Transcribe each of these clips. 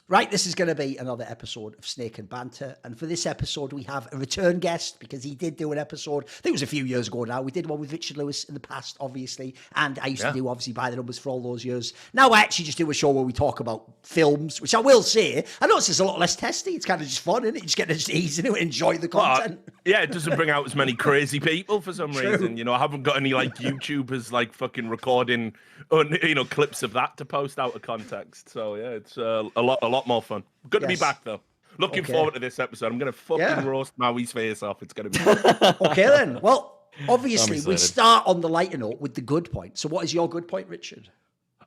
Right, this is going to be another episode of Snake and Banter. And for this episode, we have a return guest because he did do an episode, I think it was a few years ago now. We did one with Richard Lewis in the past, obviously. And I used to do, obviously, By the Numbers for all those years. Now I actually just do a show where we talk about films, which I will say, I notice it's a lot less testy. It's kind of just fun, isn't it? You just get to just ease into it and enjoy the content. Yeah, it doesn't bring out as many crazy people for some reason. You know, I haven't got any like YouTubers like fucking recording, clips of that to post out of context. So yeah, it's a lot more fun. Good to be back though. Looking forward to this episode. I'm gonna fucking roast Maui's face off. It's gonna be okay then. Well, obviously we start on the lighter note with the good point. So what is your good point, Richard?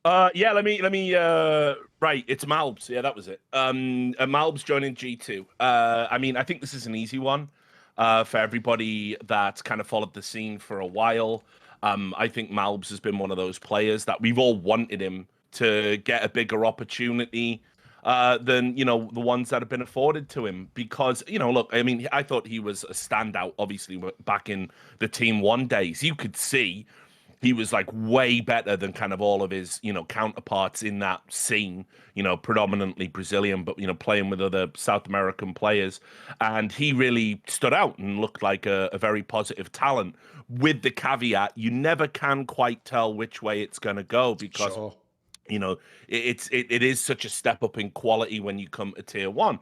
Let me right, it's malbs. Yeah, that was it. Malbs joining G2. I think this is an easy one for everybody that's kind of followed the scene for a while. I think malbs has been one of those players that we've all wanted him to get a bigger opportunity than, the ones that have been afforded to him. Because, look, I thought he was a standout, obviously, back in the Team 1 days. You could see he was like way better than kind of all of his, counterparts in that scene, predominantly Brazilian, but, playing with other South American players. And he really stood out and looked like a very positive talent, with the caveat, you never can quite tell which way it's going to go because, it is such a step up in quality when you come to Tier 1.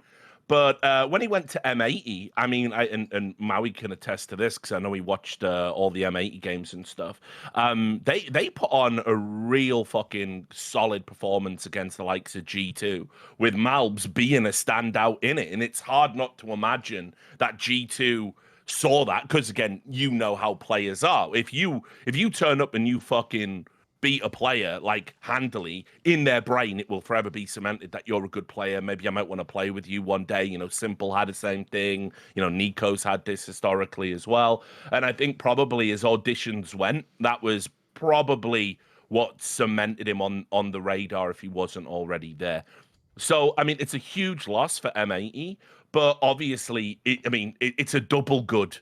But when he went to M80, and Maui can attest to this because I know he watched all the M80 games and stuff. They put on a real fucking solid performance against the likes of G2, with malbs being a standout in it. And it's hard not to imagine that G2 saw that because, again, you know how players are. If you turn up and you fucking beat a player like handily, in their brain it will forever be cemented that you're a good player. Maybe I might want to play with you one day. Simple had the same thing. Nico's had this historically as well. And I think probably as auditions went, that was probably what cemented him on the radar if he wasn't already there. So, it's a huge loss for M80, but obviously, it's a double good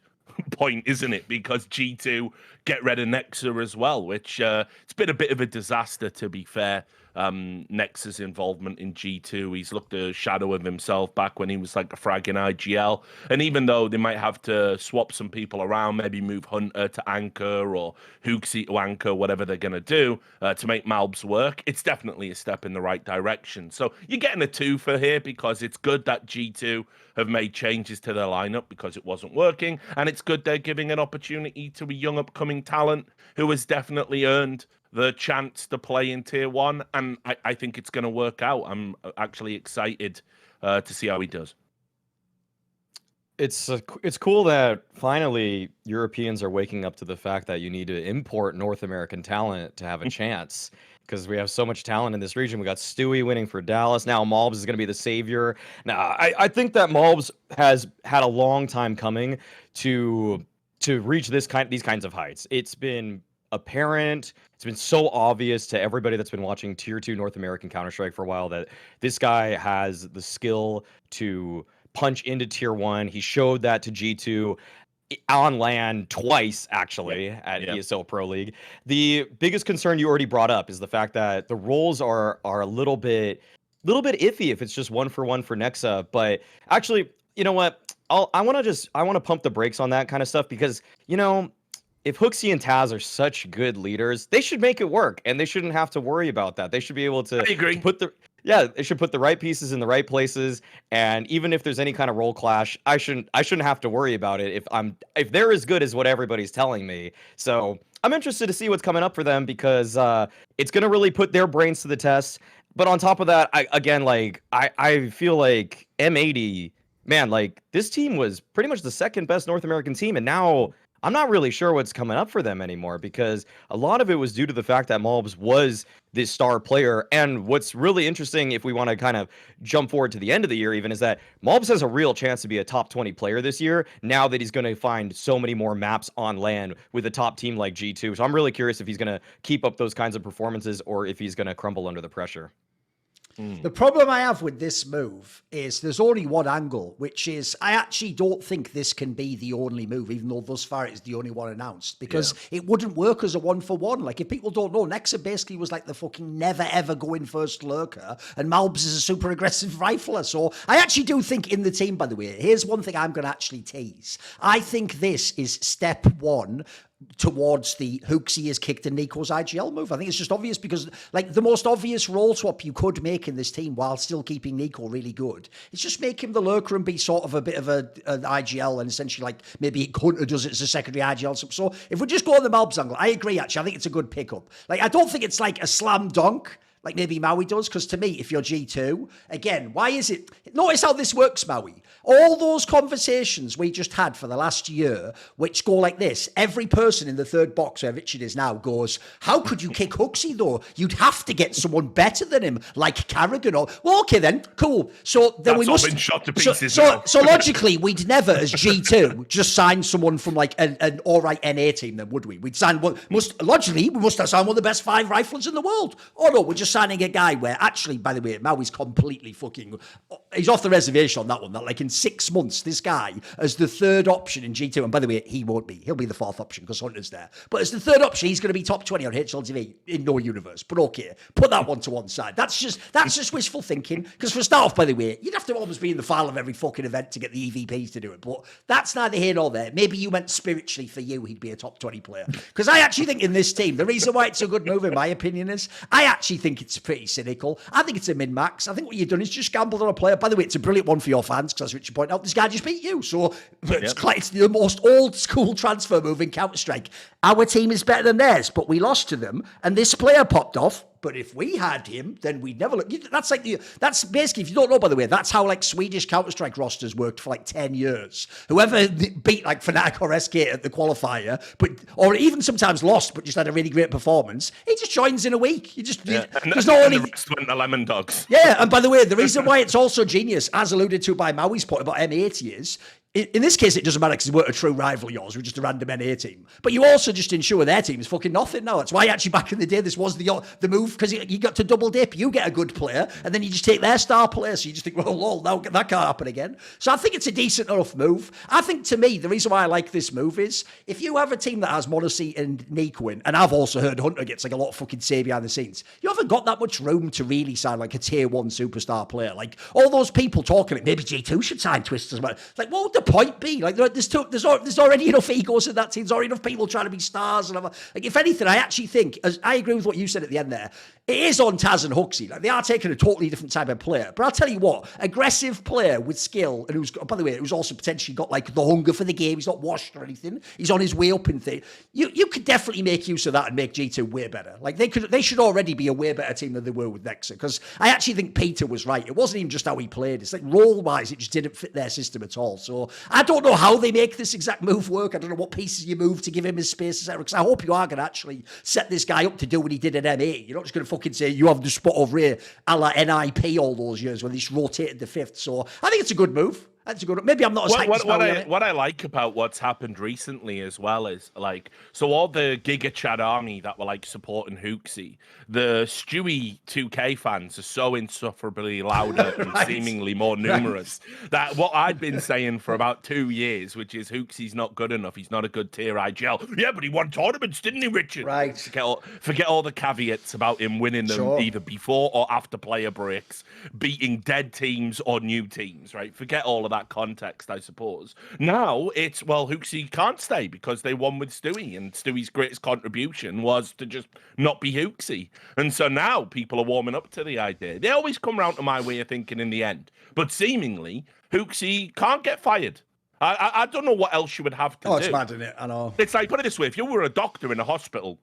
point, isn't it? Because G2 get rid of Nexa as well, which it's been a bit of a disaster, to be fair. Nexa's involvement in G2, he's looked a shadow of himself back when he was like a frag in IGL. And even though they might have to swap some people around, maybe move Hunter to Anchor or Hooksy to Anchor, whatever they're going to do to make malbs work, it's definitely a step in the right direction. So you're getting a 2 for here because it's good that G2 have made changes to their lineup because it wasn't working. And it's good they're giving an opportunity to a young upcoming talent who has definitely earned the chance to play in Tier 1, and I think it's going to work out. I'm actually excited to see how he does. It's cool that finally Europeans are waking up to the fact that you need to import North American talent to have a chance, because we have so much talent in this region. We got Stewie winning for Dallas. Now malbs is going to be the savior. Now, I think that malbs has had a long time coming to reach these kinds of heights. It's been apparent. It's been so obvious to everybody that's been watching Tier 2 North American Counter-Strike for a while that this guy has the skill to punch into Tier 1. He showed that to G2 on LAN twice, actually, at ESL Pro League. The biggest concern you already brought up is the fact that the roles are a little bit iffy if it's just 1-for-1 for Nexa. But actually, you know what? I want to pump the brakes on that kind of stuff because, if Hooksy and Taz are such good leaders, they should make it work, and they shouldn't have to worry about that. They should be able to they should put the right pieces in the right places, and even if there's any kind of role clash, I shouldn't have to worry about it if they're as good as what everybody's telling me. So I'm interested to see what's coming up for them because it's going to really put their brains to the test. But on top of that, I feel like M80, man, like this team was pretty much the second best North American team, and now I'm not really sure what's coming up for them anymore because a lot of it was due to the fact that malbs was this star player. And what's really interesting, if we want to kind of jump forward to the end of the year even, is that malbs has a real chance to be a top 20 player this year now that he's going to find so many more maps on LAN with a top team like G2. So I'm really curious if he's going to keep up those kinds of performances or if he's going to crumble under the pressure. The problem I have with this move is there's only one angle, which is I actually don't think this can be the only move, even though thus far it's the only one announced, because it wouldn't work as a 1-for-1. Like, if people don't know, Nexa basically was like the fucking never ever go in first lurker, and malbs is a super aggressive rifler. So I actually do think in the team, by the way, here's one thing I'm going to actually tease. I think this is step one towards the Hooksy is kicked in Nico's IGL move. I think it's just obvious because, like, the most obvious role swap you could make in this team while still keeping Nico really good is just make him the lurker and be sort of a bit of an IGL, and essentially, like, maybe Hunter does it as a secondary IGL. So if we just go on the Malbs angle, I agree, actually. I think it's a good pickup. Like, I don't think it's like a slam dunk like maybe Maui does, because to me, if you're G2, again, why is it... Notice how this works, Maui. All those conversations we just had for the last year, which go like this, every person in the third box where Richard is now goes, how could you kick Hooksy, though? You'd have to get someone better than him, like Carrigan. Or, well, okay then, cool. So then That's we must... been shot to pieces so logically, we'd never, as G2, just sign someone from like an all-right NA team then, would we? We'd sign one... Logically, we must have signed one of the best 5 riflers in the world. Oh no, we're just signing a guy where actually, by the way, Maui's completely fucking... He's off the reservation on that one. That like in 6 months, this guy as the third option in G2, and by the way, he won't be. He'll be the 4th option because Hunter's there. But as the third option, he's going to be top 20 on HLTV in no universe. But okay, put that one to one side. That's just wishful thinking. Because for a start off, by the way, you'd have to almost be in the file of every fucking event to get the EVPs to do it. But that's neither here nor there. Maybe you meant spiritually for you, he'd be a top 20 player. Because I actually think in this team, the reason why it's a good move, in my opinion, is I actually think it's pretty cynical. I think it's a min-max. I think what you've done is just gambled on a player. By the way, it's a brilliant one for your fans, because as Richard pointed out, this guy just beat you. So it's the most old school transfer move in Counter-Strike. Our team is better than theirs, but we lost to them, and this player popped off. But if we had him, then we'd never look. That's basically, if you don't know, by the way, that's how like Swedish Counter-Strike rosters worked for like 10 years. Whoever beat like Fnatic or SK at the qualifier, or even sometimes lost, but just had a really great performance, he just joins in a week. There's no only... the rest went to lemon dogs. Yeah, and by the way, the reason why it's also genius, as alluded to by Maui's point about M80 is, in this case, it doesn't matter because we're a true rival of yours. We're just a random NA team. But you also just ensure their team is fucking nothing now. That's why actually back in the day, this was the move, because you got to double dip. You get a good player, and then you just take their star player. So you just think, well, lol, now that can't happen again. So I think it's a decent enough move. I think, to me, the reason why I like this move is if you have a team that has Monacy and Nico in, and I've also heard Hunter gets like a lot of fucking say behind the scenes, you haven't got that much room to really sign like a tier 1 superstar player. Like all those people talking, like maybe G2 should sign Twist as well. Like, what would the point be? Like, there's already enough egos in that team. There's already enough people trying to be stars. And like, if anything, I actually think, as I agree with what you said at the end there, it is on Taz and Hooksy. Like, they are taking a totally different type of player. But I'll tell you what, aggressive player with skill, and who's, by the way, who's also potentially got like the hunger for the game. He's not washed or anything. He's on his way up in thing. You could definitely make use of that and make G2 way better. Like, they should already be a way better team than they were with Nexa. Because I actually think Peter was right. It wasn't even just how he played. It's like role-wise, it just didn't fit their system at all. So I don't know how they make this exact move work. I don't know what pieces you move to give him his space, etc. Because I hope you are going to actually set this guy up to do what he did at MA. You're not just going to fucking say you have the spot over here a la NIP all those years when they just rotated the 5th. So I think it's a good move. That's a good. Maybe I'm not as hyped as what I like about what's happened recently as well is like, so all the Giga Chad army that were like supporting Hooksy, the Stewie2K fans are so insufferably louder and seemingly more numerous that what I'd been saying for about 2 years, which is Hooksy's not good enough, he's not a good tier IGL. Yeah, but he won tournaments, didn't he, Richard? Right. Forget all the caveats about him winning them either before or after player breaks, beating dead teams or new teams, right? Forget all of that context, I suppose. Now it's, well, Hooksy can't stay because they won with Stewie, and Stewie's greatest contribution was to just not be Hooksy. And so now people are warming up to the idea. They always come round to my way of thinking in the end, but seemingly Hooksy can't get fired. I don't know what else you would have to do. It's mad, isn't it? I know. It's like, put it this way, if you were a doctor in a hospital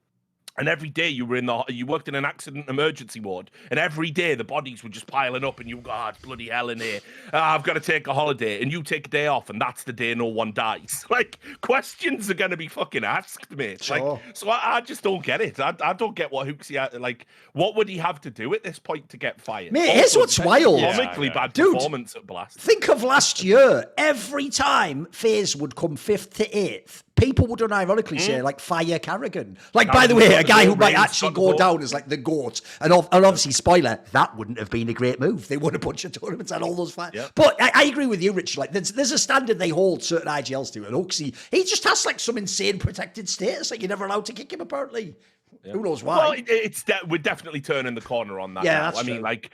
and every day you worked in an accident emergency ward, and every day the bodies were just piling up, and you go, oh, it's bloody hell in here. I've got to take a holiday, and you take a day off, and that's the day no one dies. Like, questions are going to be fucking asked, mate. Sure. Like, so I just don't get it. I don't get what Hooksy, like, what would he have to do at this point to get fired? Mate, here's what's wild. Comically bad performance at Blast. Think of last year. Every time FaZe would come 5th to 8th, people would unironically say, like, fire Carrigan. Like, by the way, a guy who might actually go down as, like, the GOAT. And obviously, spoiler, that wouldn't have been a great move. They won a bunch of tournaments and all those fires. Yep. But I agree with you, Richard. Like, there's a standard they hold certain IGLs to. And Huxley, he just has, like, some insane protected status. Like, you're never allowed to kick him, apparently. Yeah. Who knows why? Well, we're definitely turning the corner on that. Yeah, now. that's I mean, true. like,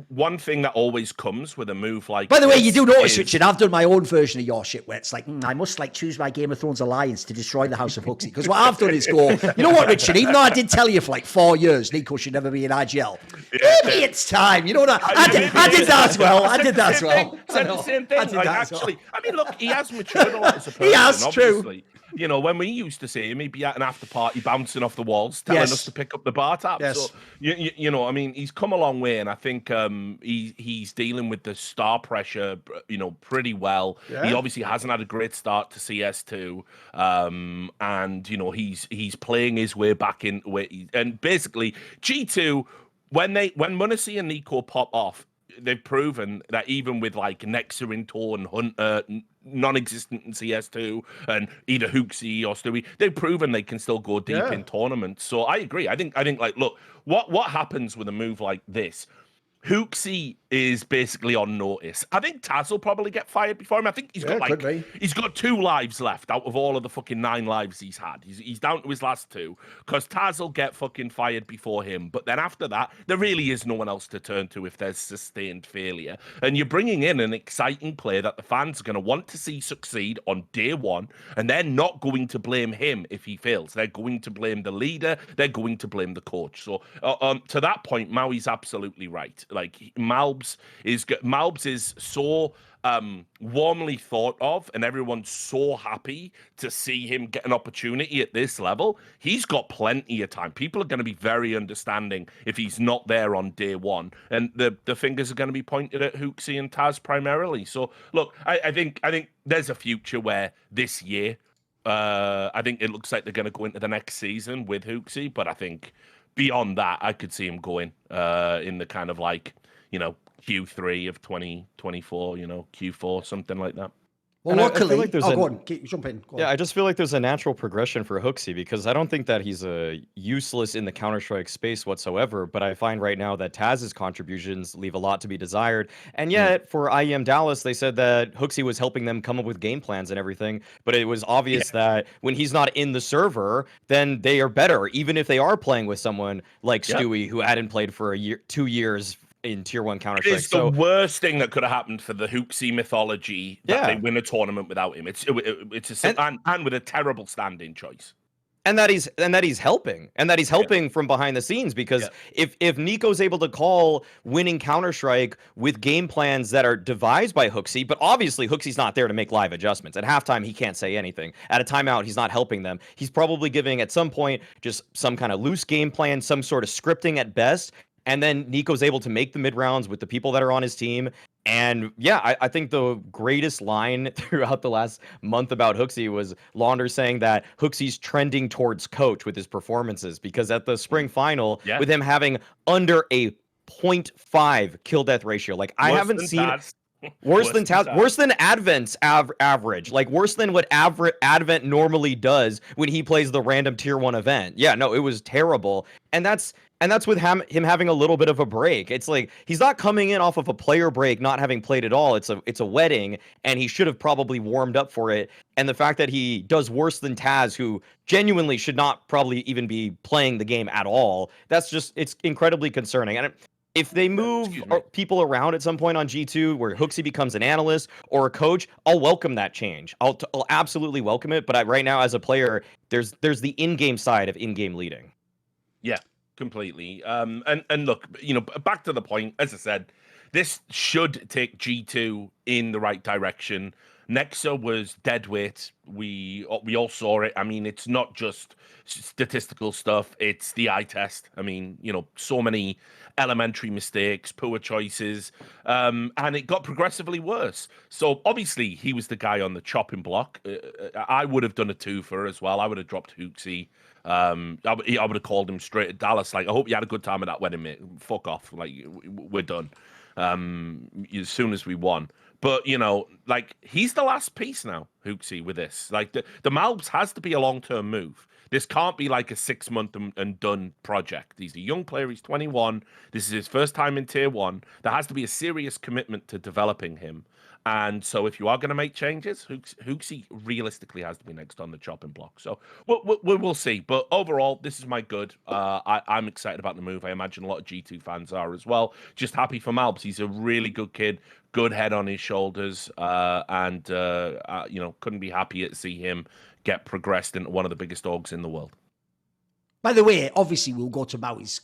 one thing that always comes with a move like. By the way, you do notice, Richard, I've done my own version of your shit where it's like, I must like choose my Game of Thrones alliance to destroy the House of Huxley. Because what I've done is go, you know what, Richard? Even though I did tell you for like 4 years, Nico should never be in IGL. Maybe it's time. You know what? I did that as well. I did that as well. Said the same thing. Like, actually, I mean, look, he has matured a lot as a person. He has, obviously. True. You know, when we used to see him, he'd be at an after party bouncing off the walls, telling us to pick up the bar tab. Yes. So, you know, I mean, he's come a long way, and I think he's dealing with the star pressure, you know, pretty well. Yeah. He obviously hasn't had a great start to CS2, and, you know, he's playing his way back in. And basically, G2, when Munacy and Nico pop off, they've proven that even with like Nexa in Tor and Hunter, non-existent in CS2, and either Huxley or Stewie, they've proven they can still go deep in tournaments. So I agree. I think like, look, what happens with a move like this? Huxley is basically on notice. I think Taz will probably get fired before him. I think he's got 2 lives left out of all of the fucking 9 lives he's had. He's down to his last 2 because Taz will get fucking fired before him. But then after that, there really is no one else to turn to if there's sustained failure. And you're bringing in an exciting player that the fans are going to want to see succeed on day one, and they're not going to blame him if he fails. They're going to blame the leader. They're going to blame the coach. So to that point, Maui's absolutely right. Like, malbs is so warmly thought of, and everyone's so happy to see him get an opportunity at this level. He's got plenty of time. People are going to be very understanding if he's not there on day one, and the fingers are going to be pointed at Huxley and Taz primarily. So look, I think there's a future where this year, I think it looks like they're going to go into the next season with Huxley, but I think beyond that, I could see him going in the kind of like, you know, Q3 of 2024, you know, Q4, something like that. Well, luckily, I feel like go on, jump in. Go on. I just feel like there's a natural progression for Huxley because I don't think that he's useless in the Counter-Strike space whatsoever, but I find right now that Taz's contributions leave a lot to be desired. And yet, for IEM Dallas, they said that Huxley was helping them come up with game plans and everything, but it was obvious that when he's not in the server, then they are better, even if they are playing with someone like Stewie, who hadn't played for 2 years in Tier 1 Counter-Strike. It's the worst thing that could have happened for the Huxley mythology that they win a tournament without him. It's and with a terrible stand-in choice. And that he's helping. And that he's helping from behind the scenes because if Nico's able to call winning Counter-Strike with game plans that are devised by Huxley, but obviously Huxley's not there to make live adjustments. At halftime, he can't say anything. At a timeout, he's not helping them. He's probably giving at some point just some kind of loose game plan, some sort of scripting at best. And then Nico's able to make the mid-rounds with the people that are on his team. And yeah, I think the greatest line throughout the last month about Huxley was Launder saying that Huxley's trending towards coach with his performances. Because at the spring final, with him having under a 0.5 kill-death ratio, like I haven't seen... Worse than Advent's average, like worse than what Advent normally does when he plays the random Tier 1 event. Yeah, no, it was terrible. And that's with him having a little bit of a break. It's like he's not coming in off of a player break, not having played at all. It's a wedding, and he should have probably warmed up for it. And the fact that he does worse than Taz, who genuinely should not probably even be playing the game at all, it's incredibly concerning. And if they move people around at some point on G2 where Huxley becomes an analyst or a coach, I'll welcome that change. I'll absolutely welcome it. But right now, as a player, there's the in-game side of in-game leading. Yeah, completely. And look, you know, back to the point, as I said, this should take G2 in the right direction. Nexa was dead weight. We all saw it. I mean, it's not just statistical stuff. It's the eye test. I mean, you know, so many elementary mistakes, poor choices, and it got progressively worse. So obviously he was the guy on the chopping block. I would have done a twofer as well. I would have dropped Huxley. I would have called him straight at Dallas. Like, I hope you had a good time at that wedding, mate. Fuck off. Like, we're done. as soon as we won. But, you know, like, he's the last piece now, Hooksy, with this. Like, the malbs has to be a long-term move. This can't be like a 6-month and done project. He's a young player. He's 21. This is his first time in Tier 1. There has to be a serious commitment to developing him. And so if you are going to make changes, Hooksy realistically has to be next on the chopping block. So we'll see. But overall, this is my good. I'm excited about the move. I imagine a lot of G2 fans are as well. Just happy for malbs. He's a really good kid, good head on his shoulders. And you know, couldn't be happier to see him get progressed into one of the biggest orgs in the world. By the way, obviously we'll go to Maui's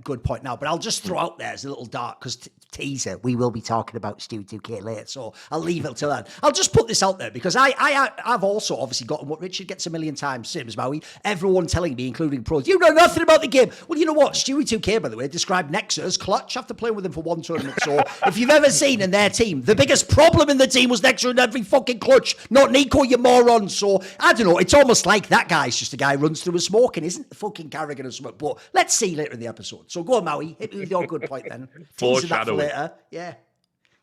good point now, but I'll just throw out there as a little dark, because teaser, we will be talking about Stewie2K later, so I'll leave it till then. I'll just put this out there, because I've also obviously gotten what Richard gets a million times, same as Maui, everyone telling me, including pros, you know nothing about the game. Well, you know what? Stewie2K, by the way, described Nexa as clutch after playing with him for one tournament, so if you've ever seen in their team, the biggest problem in the team was Nexa in every fucking clutch, not Nico, you moron. So, I don't know, it's almost like that guy's just a guy who runs through a smoke and isn't fucking Carrigan or something, but let's see later in the episode. So go on, Maui, hit me with your good point then. Teasing that for later. Yeah.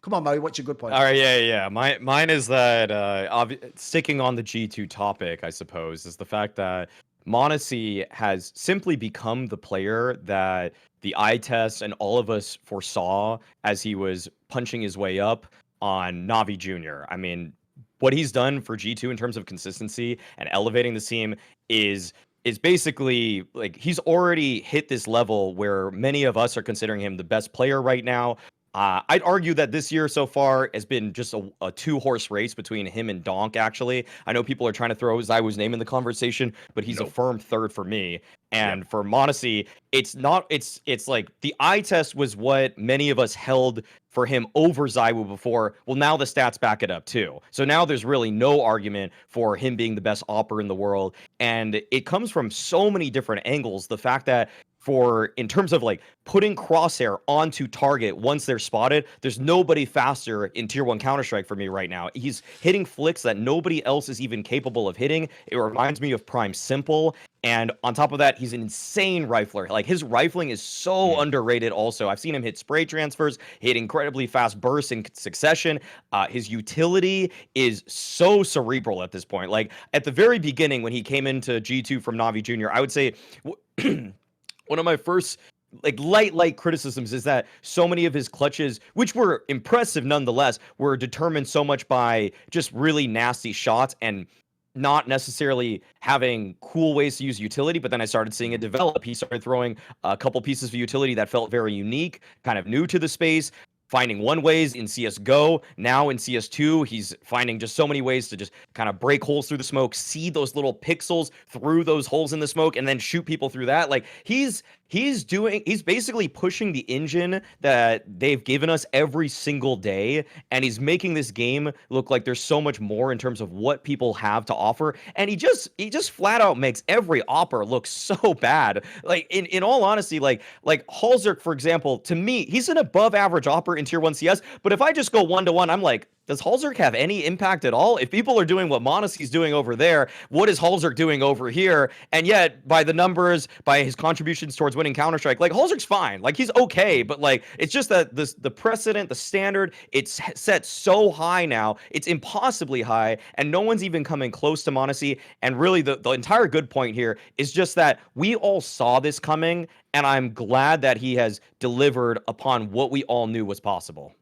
Come on, Maui, what's your good point? All right, yeah. Mine is that sticking on the G2 topic, I suppose, is the fact that m0NESY has simply become the player that the eye test and all of us foresaw as he was punching his way up on Navi Jr. I mean, what he's done for G2 in terms of consistency and elevating the team is basically like he's already hit this level where many of us are considering him the best player right now. I'd argue that this year so far has been just a two-horse race between him and Donk, actually. I know people are trying to throw Zywoo's name in the conversation, but he's a firm third for me. And for m0NESY, it's like the eye test was what many of us held for him over Zywoo before. Well, now the stats back it up too. So now there's really no argument for him being the best opper in the world. And it comes from so many different angles. The fact that in terms of like putting crosshair onto target once they're spotted, there's nobody faster in Tier 1 Counter-Strike for me right now. He's hitting flicks that nobody else is even capable of hitting. It reminds me of Prime Simple. And on top of that, he's an insane rifler. Like, his rifling is so underrated also. I've seen him hit spray transfers, hit incredibly fast bursts in succession. His utility is so cerebral at this point. Like, at the very beginning, when he came into G2 from Navi Jr., I would say one of my first light criticisms is that so many of his clutches, which were impressive nonetheless, were determined so much by just really nasty shots and not necessarily having cool ways to use utility. But then I started seeing it develop. He started throwing a couple pieces of utility that felt very unique, kind of new to the space, finding one ways in CSGO. Now in CS2, he's finding just so many ways to just kind of break holes through the smoke, see those little pixels through those holes in the smoke, and then shoot people through that. Like, he's basically pushing the engine that they've given us every single day, and he's making this game look like there's so much more in terms of what people have to offer. And he just flat out makes every opper look so bad. Like, in all honesty, like Halzerk, for example, to me, he's an above average opper in Tier 1 CS, but if I just go 1-to-1, I'm like, does Halzerk have any impact at all? If people are doing what m0NESY's doing over there, what is Halzerk doing over here? And yet, by the numbers, by his contributions towards winning Counter-Strike, like, Halzerk's fine. Like, he's okay, but like, it's just that the precedent, the standard, it's set so high now, it's impossibly high, and no one's even coming close to m0NESY. And really, the entire good point here is just that we all saw this coming, and I'm glad that he has delivered upon what we all knew was possible.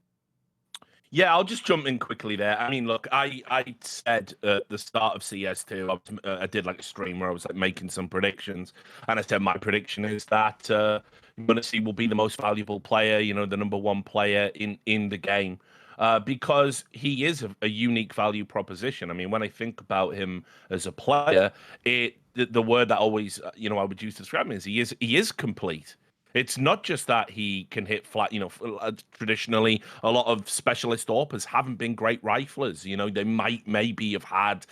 Yeah, I'll just jump in quickly there. I mean, look, I said at the start of CS2, I did like a stream where I was like making some predictions, and I said my prediction is that m0NESY will be the most valuable player, you know, the #1 player in the game, because he is a unique value proposition. I mean, when I think about him as a player, the word that always I would use to describe him is he is complete. It's not just that he can hit flat. You know, traditionally, a lot of specialist AWPers haven't been great riflers. You know, they maybe have had,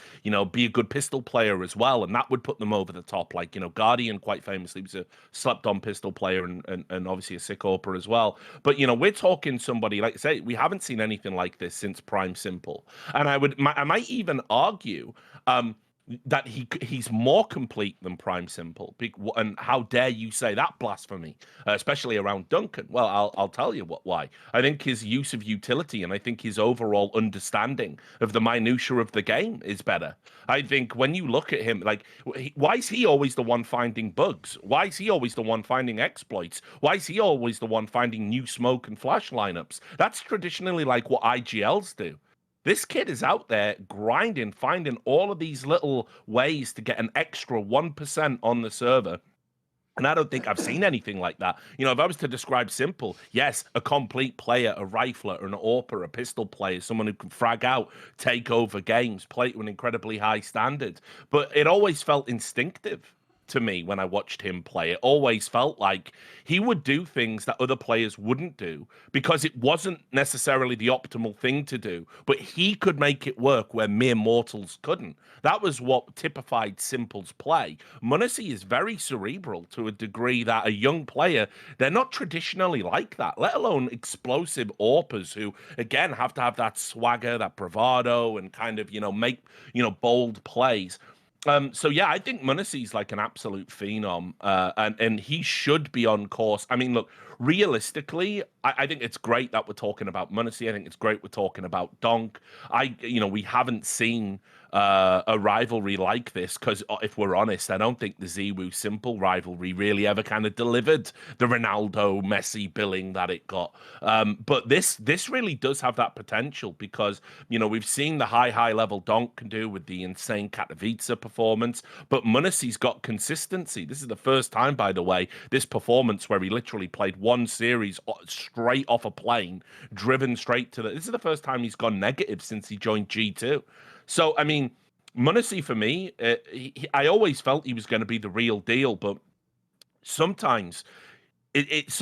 be a good pistol player as well, and that would put them over the top. Like, cadiaN quite famously was a slept-on pistol player and obviously a sick AWPer as well. But, we're talking somebody, like I say, we haven't seen anything like this since Prime Simple. And I might even argue, that he's more complete than Prime Simple. And how dare you say that blasphemy, especially around Duncan? Well, I'll tell you why. I think his use of utility and I think his overall understanding of the minutia of the game is better. I think when you look at him, like, why is he always the one finding bugs? Why is he always the one finding exploits? Why is he always the one finding new smoke and flash lineups? That's traditionally like what IGLs do. This kid is out there grinding, finding all of these little ways to get an extra 1% on the server. And I don't think I've seen anything like that. You know, if I was to describe Simple, yes, a complete player, a rifler, an AWPer, a pistol player, someone who can frag out, take over games, play to an incredibly high standard. But it always felt instinctive to me when I watched him play. It always felt like he would do things that other players wouldn't do because it wasn't necessarily the optimal thing to do, but he could make it work where mere mortals couldn't. That was what typified Simple's play. m0NESY is very cerebral to a degree that a young player, they're not traditionally like that, let alone explosive AWPers who, again, have to have that swagger, that bravado, and kind of, make, bold plays. So yeah, I think m0NESY's like an absolute phenom, and he should be on course. I mean, look, realistically, I think it's great that we're talking about m0NESY. I think it's great we're talking about Donk. We haven't seen a rivalry like this because, if we're honest, I don't think the ZywOo Simple rivalry really ever kind of delivered the Ronaldo Messi billing that it got. But this really does have that potential because we've seen the high level Donk can do with the insane Katowice performance, but m0NESY's got consistency. This is the first time, by the way, this performance where he literally played one series straight off a plane, driven straight to this is the first time he's gone negative since he joined G2. So, I mean, m0NESY for me, I always felt he was going to be the real deal, but sometimes it's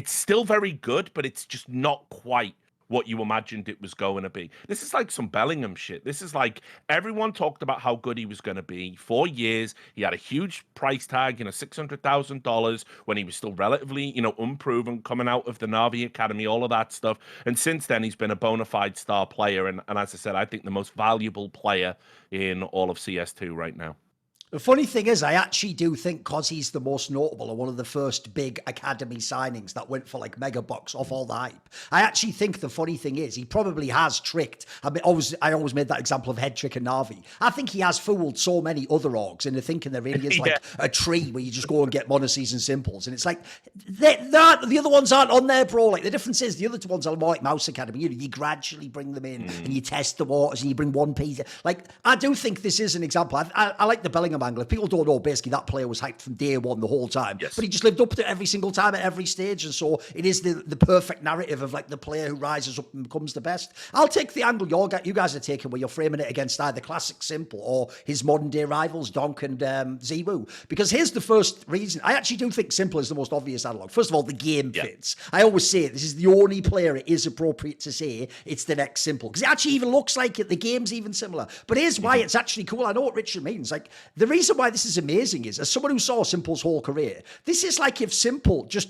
still very good, but it's just not quite what you imagined it was going to be. This is like some Bellingham shit. This is like everyone talked about how good he was going to be. 4 years, he had a huge price tag, $600,000 when he was still relatively, unproven, coming out of the Na'Vi Academy, all of that stuff. And since then, he's been a bona fide star player. And as I said, I think the most valuable player in all of CS2 right now. The funny thing is, I actually do think because he's the most notable and one of the first big academy signings that went for like mega bucks off all the hype, I actually think the funny thing is he probably has tricked. I always made that example of head trick and Na'Vi. I think he has fooled so many other orgs into thinking there really is like a tree where you just go and get m0NESYs and Simples. And it's like, the other ones aren't on there, bro. Like the difference is the other ones are more like Mouse Academy. You gradually bring them in and you test the waters and you bring one piece. Like, I do think this is an example. I like the Bellingham angle. If people don't know, basically that player was hyped from day one the whole time. Yes. But he just lived up to it every single time at every stage. And so it is the perfect narrative of like the player who rises up and becomes the best. I'll take the angle you guys are taking where you're framing it against either classic Simple or his modern day rivals, Donk and ZywOo. Because here's the first reason. I actually do think Simple is the most obvious analog. First of all, the game fits. I always say this is the only player it is appropriate to say it's the next Simple. Because it actually even looks like it. The game's even similar. But here's why it's actually cool. I know what Richard means. Like the reason why this is amazing is, as someone who saw Simple's whole career, this is like if Simple just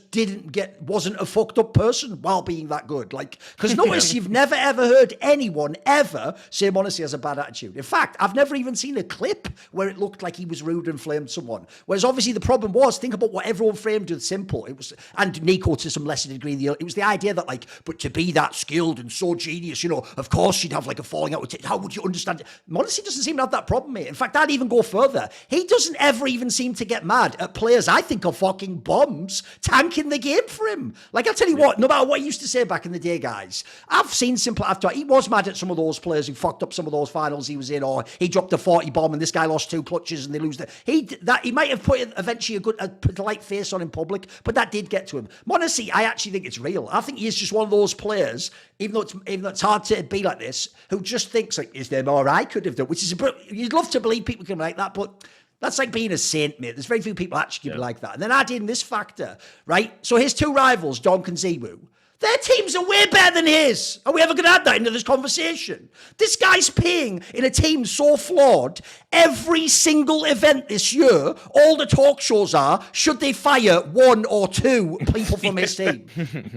wasn't a fucked up person while being that good. Like, because notice you've never ever heard anyone ever say m0NESY has a bad attitude. In fact, I've never even seen a clip where it looked like he was rude and flamed someone. Whereas obviously the problem was, think about what everyone framed with Simple. It was, and Nico to some lesser degree, it was the idea that like, but to be that skilled and so genius, of course she'd have like a falling out with it. How would you understand it? m0NESY doesn't seem to have that problem, mate. In fact, I'd even go further. He doesn't ever even seem to get mad at players I think are fucking bombs tanking the game for him. Like, I'll tell you what, no matter what he used to say back in the day, guys, I've seen Simple after he was mad at some of those players who fucked up some of those finals he was in, or he dropped a 40 bomb and this guy lost 2 clutches and they lose he might have put eventually a polite face on in public, but that did get to him. m0NESY, I actually think it's real. I think he is just one of those players, even though it's hard to be like this, who just thinks like, is there more I could have done? Which is you'd love to believe people can be like that, but that's like being a saint, mate. There's very few people actually can be like that. And then add in this factor, right? So his 2 rivals, Donk and ZywOo, Their teams are way better than his. Are we ever going to add that into this conversation? This guy's paying in a team so flawed. Every single event this year, all the talk shows are, should they fire 1 or 2 people from his team?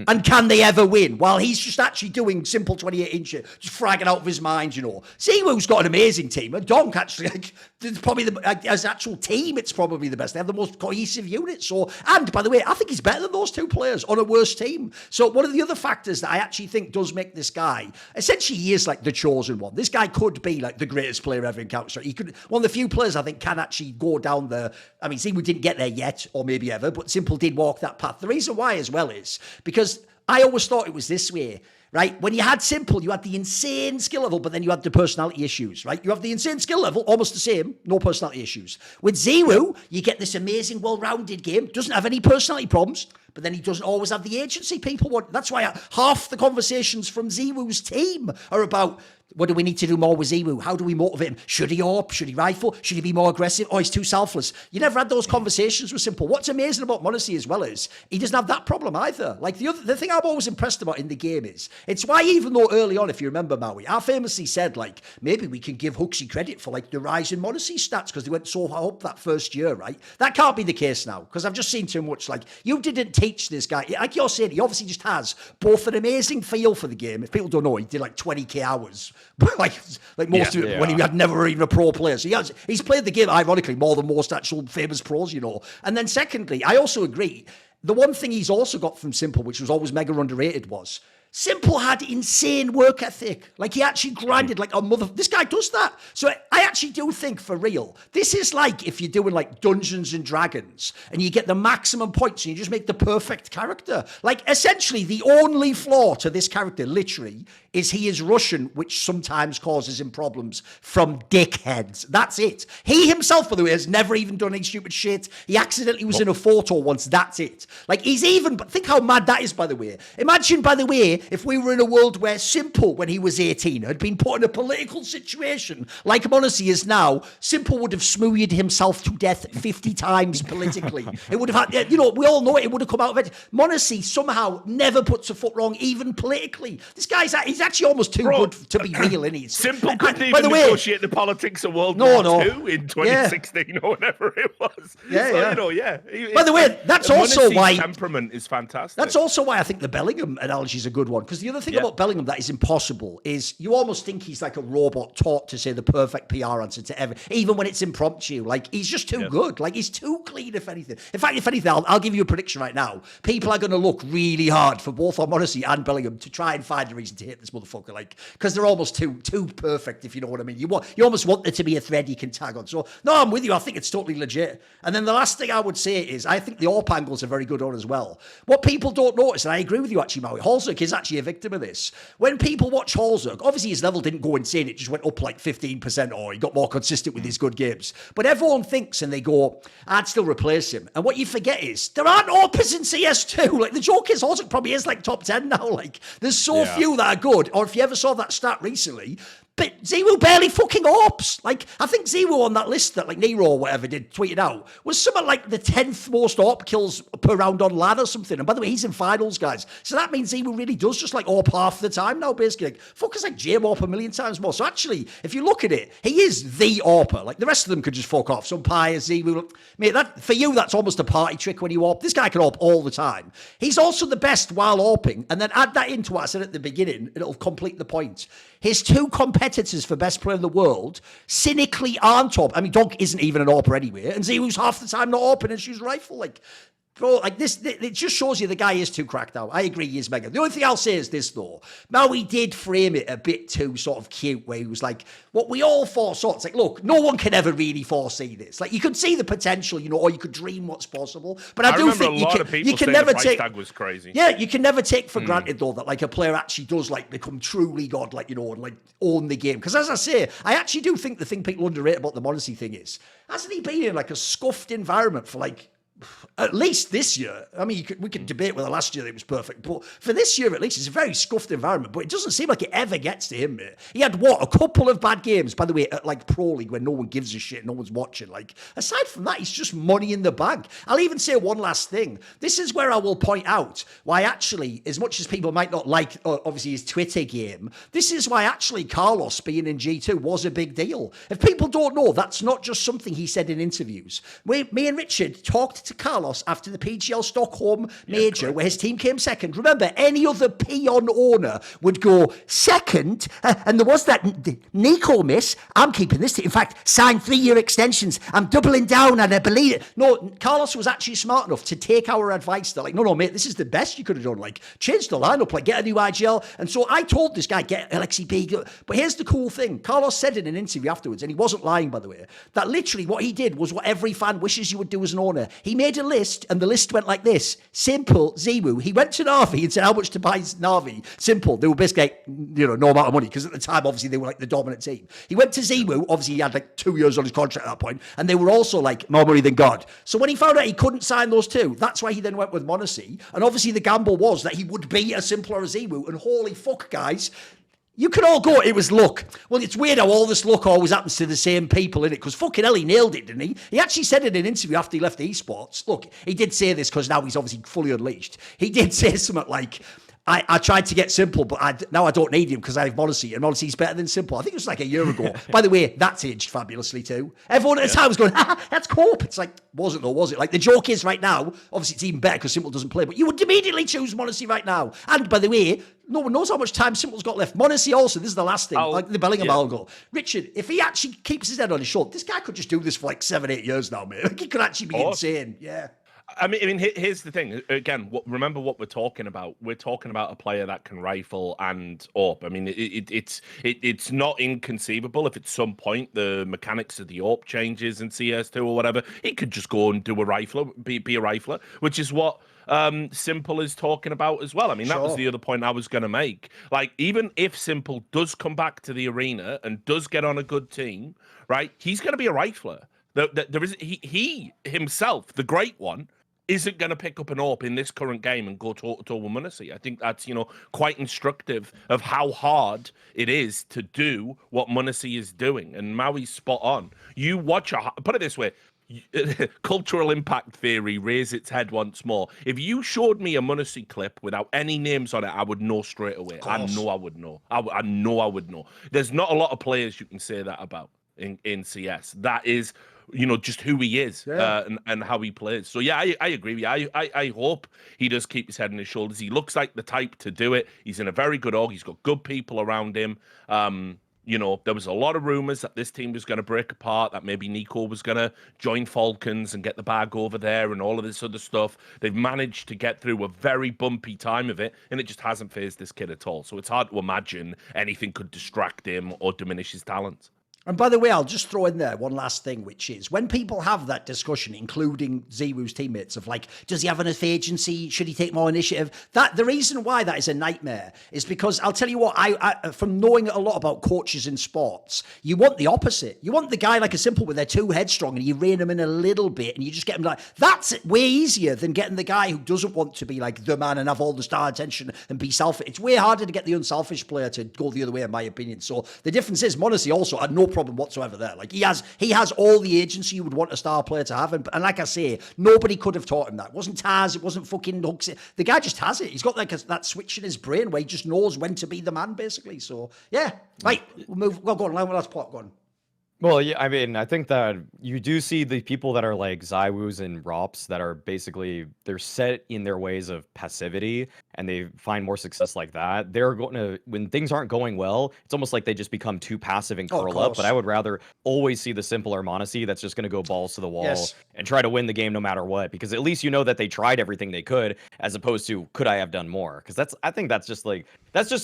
And can they ever win? While he's just actually doing simple 28-inch, just fragging out of his mind, Ziwu's got an amazing team. And Donk actually, it's probably as actual team, it's probably the best. They have the most cohesive unit. So, and by the way, I think he's better than those 2 players on a worse team. So one of the other factors that I actually think does make this guy, essentially he is like the chosen one. This guy could be like the greatest player ever in Counter-Strike. He could, one of the few players I think can actually go down Ziwu didn't get there yet, or maybe ever, but Simple did walk that path. The reason why as well is because I always thought it was this way. Right? When you had Simple, you had the insane skill level, but then you had the personality issues, right? You have the insane skill level, almost the same, no personality issues. With Ziwu, you get this amazing, well-rounded game, doesn't have any personality problems, but then he doesn't always have the agency people want. That's why half the conversations from Ziwu's team are about, what do we need to do more with Ziwu? How do we motivate him? Should he AWP? Should he rifle? Should he be more aggressive? Oh, he's too selfless. You never had those conversations with Simple. What's amazing about MonteCristo as well is he doesn't have that problem either. Like the thing I'm always impressed about in the game is, it's why even though early on, if you remember Maui, I famously said like, maybe we can give Hooksy credit for like the rise in MonteCristo stats because they went so high up that first year, right? That can't be the case now because I've just seen too much. Like you didn't teach this guy, like you're saying, he obviously just has both an amazing feel for the game. If people don't know, he did like 20k hours, but like most of it when he had never even a pro player. So he's played the game, ironically, more than most actual famous pros, And then secondly, I also agree, the one thing he's also got from Simple, which was always mega underrated, was Simple had insane work ethic. Like he actually grinded like a mother. This guy does that. So I actually do think for real, this is like if you're doing like Dungeons and Dragons and you get the maximum points and you just make the perfect character. Like essentially the only flaw to this character literally is he is Russian, which sometimes causes him problems from dickheads. That's it. He himself, by the way, has never even done any stupid shit. He accidentally was in a photo once. That's it. Like he's even, but think how mad that is, by the way. Imagine, by the way, if we were in a world where Simple, when he was 18, had been put in a political situation like MonteCristo is now, Simple would have smoothed himself to death 50 times politically. It would have had, we all know it would have come out of it. MonteCristo somehow never puts a foot wrong, even politically. This guy's, he's actually almost too good to be real, isn't he? Simple couldn't even negotiate the politics of World War II in 2016 or whatever it was. By the way, that's also why temperament is fantastic. That's also why I think the Bellingham analogy is a good one. Because the other thing about Bellingham that is impossible is you almost think he's like a robot taught to say the perfect PR answer to everything, even when it's impromptu. Like he's just too good. Like he's too clean, if anything. In fact, if anything, I'll give you a prediction right now. People are going to look really hard for both MonteCristo and Bellingham to try and find a reason to hit this motherfucker. Like because they're almost too perfect, if you know what I mean. You almost want there to be a thread you can tag on. So no, I'm with you. I think it's totally legit. And then the last thing I would say is I think the AWP angles are very good on as well. What people don't notice, and I agree with you actually, Maui, Halzerg is actually a victim of this. When people watch Halzerg, obviously his level didn't go insane. It just went up like 15% or he got more consistent with his good games. But everyone thinks and they go, I'd still replace him. And what you forget is there aren't AWPers in CS2. Like the joke is Halzerg probably is like top 10 now. Like there's so few that are good. Or if you ever saw that stat recently, but Ziwu barely fucking AWPs. Like, I think Ziwu on that list that, like, Nero or whatever did tweeted out was something like the 10th most AWP kills per round on LAN or something. And by the way, he's in finals, guys. So that means Ziwu really does just, like, AWP half the time now, basically. Like, fuckers like J-AWP a million times more. So actually, if you look at it, he is the AWPer. Like, the rest of them could just fuck off. Some Pyre, Ziwu. Mate, for you, that's almost a party trick when you AWP. This guy can AWP all the time. He's also the best while AWPing. And then add that into what I said at the beginning, and it'll complete the point. His 2 competitors for best player in the world cynically aren't AWP. I mean, Donk isn't even an AWPer anyway, and Ziwu's half the time not AWPing and shoots rifle. Like, bro, like this, it just shows you the guy is too cracked out. I agree, he is mega. The only thing I'll say is this, though. Maui did frame it a bit too sort of cute, where he was like, what we all foresaw. It's like, look, no one can ever really foresee this. Like, you could see the potential, or you could dream what's possible. But I do think you can never take. Tag was crazy. Yeah, you can never take for granted, though, that like a player actually does like become truly god, like, and like own the game. Because as I say, I actually do think the thing people underrate about the MonteCristo thing is, hasn't he been in like a scuffed environment for like At least this year. I mean, we could debate whether last year it was perfect, but for this year at least, it's a very scuffed environment. But it doesn't seem like it ever gets to him, mate. He had a couple of bad games, by the way, at like Pro League where no one gives a shit, no one's watching. Like, aside from that, he's just money in the bank. I'll even say one last thing. This is where I will point out why actually, as much as people might not like, obviously, his Twitter game, this is why actually Carlos being in G2 was a big deal. If people don't know, that's not just something he said in interviews. Me and Richard talked to Carlos after the PGL Stockholm Major, where his team came second. Remember, any other peon owner would go second, and there was that Nico miss. I'm keeping this. In fact, sign 3-year extensions. I'm doubling down, and I believe it. No, Carlos was actually smart enough to take our advice. They're like, no, mate, this is the best you could have done. Like, change the lineup, like, get a new IGL. And so I told this guy, get LXCP. But here's the cool thing. Carlos said in an interview afterwards, and he wasn't lying, by the way, that literally what he did was what every fan wishes you would do as an owner. He made a list, and the list went like this. Simple, Ziwu. He went to Na'Vi and said how much to buy Na'Vi. Simple. They were basically like, no amount of money, because at the time, obviously, they were like the dominant team. He went to Ziwu. Obviously, he had like 2 years on his contract at that point, and they were also like more money than God. So when he found out he couldn't sign those two, that's why he then went with MonteCristo. And obviously, the gamble was that he would be a simpler Ziwu. And holy fuck, guys, you could all go, it was luck. Well, it's weird how all this luck always happens to the same people, innit? Because fucking hell, he nailed it, didn't he? He actually said in an interview after he left esports, look, he did say this because now he's obviously fully unleashed. He did say something like, I tried to get Simple, but now I don't need him because I have MonteCristo, and MonteCristo's better than Simple. I think it was like a year ago. By the way, that's aged fabulously too. Everyone at the time was going, that's Cope. It's like, wasn't though, was it? Like, the joke is right now, obviously it's even better because Simple doesn't play, but you would immediately choose MonteCristo right now. And by the way, no one knows how much time Simple's got left. MonteCristo also, this is the last thing, like the Bellingham goal. Richard, if he actually keeps his head on his shoulder, this guy could just do this for like 7-8 years now, mate. Like, he could actually be insane. Yeah. I mean, here's the thing. Again, remember what we're talking about. We're talking about a player that can rifle and AWP. I mean, it's not inconceivable if at some point the mechanics of the AWP changes in CS2 or whatever, he could just go and do a rifler, be a rifler, which is what Simple is talking about as well. I mean, that was the other point I was going to make. Like, even if Simple does come back to the arena and does get on a good team, right, he's going to be a rifler. There is he himself, the great one, isn't going to pick up an AWP in this current game and go to MonteCristo. I think that's, quite instructive of how hard it is to do what MonteCristo is doing. And Maui's spot on. You watch put it this way. Cultural impact theory raise its head once more. If you showed me a MonteCristo clip without any names on it, I would know straight away. I know I would know. I know I would know. There's not a lot of players you can say that about in CS. That is, just who he is and how he plays. So yeah, I agree with you. I hope he does keep his head on his shoulders. He looks like the type to do it. He's in a very good org. He's got good people around him. There was a lot of rumors that this team was going to break apart, that maybe Nico was going to join Falcons and get the bag over there and all of this other stuff. They've managed to get through a very bumpy time of it, and it just hasn't fazed this kid at all. So it's hard to imagine anything could distract him or diminish his talents. And by the way, I'll just throw in there one last thing, which is when people have that discussion, including Ziwu's teammates, of like, does he have enough agency? Should he take more initiative? That the reason why that is a nightmare is because I'll tell you what, I from knowing a lot about coaches in sports, you want the opposite. You want the guy like a Simple with they're too headstrong and you rein him in a little bit and you just get him like, that's way easier than getting the guy who doesn't want to be like the man and have all the star attention and be selfish. It's way harder to get the unselfish player to go the other way, in my opinion. So the difference is MonteCristo also had no problem whatsoever there. Like, he has all the agency you would want a star player to have, and like I say, nobody could have taught him that. It wasn't Taz, it wasn't fucking Hooks. The guy just has it. He's got like that switch in his brain where he just knows when to be the man, basically. So yeah, right, we'll move. Well, go on, last part, go on. Well, yeah, I mean, I think that you do see the people that are like Ziwus and Rops that are basically, they're set in their ways of passivity and they find more success like that. They're going to, when things aren't going well, it's almost like they just become too passive and curl up. But I would rather always see the simpler MonteCristo that's just going to go balls to the wall and try to win the game no matter what. Because at least you know that they tried everything they could, as opposed to, could I have done more? Because I think that's just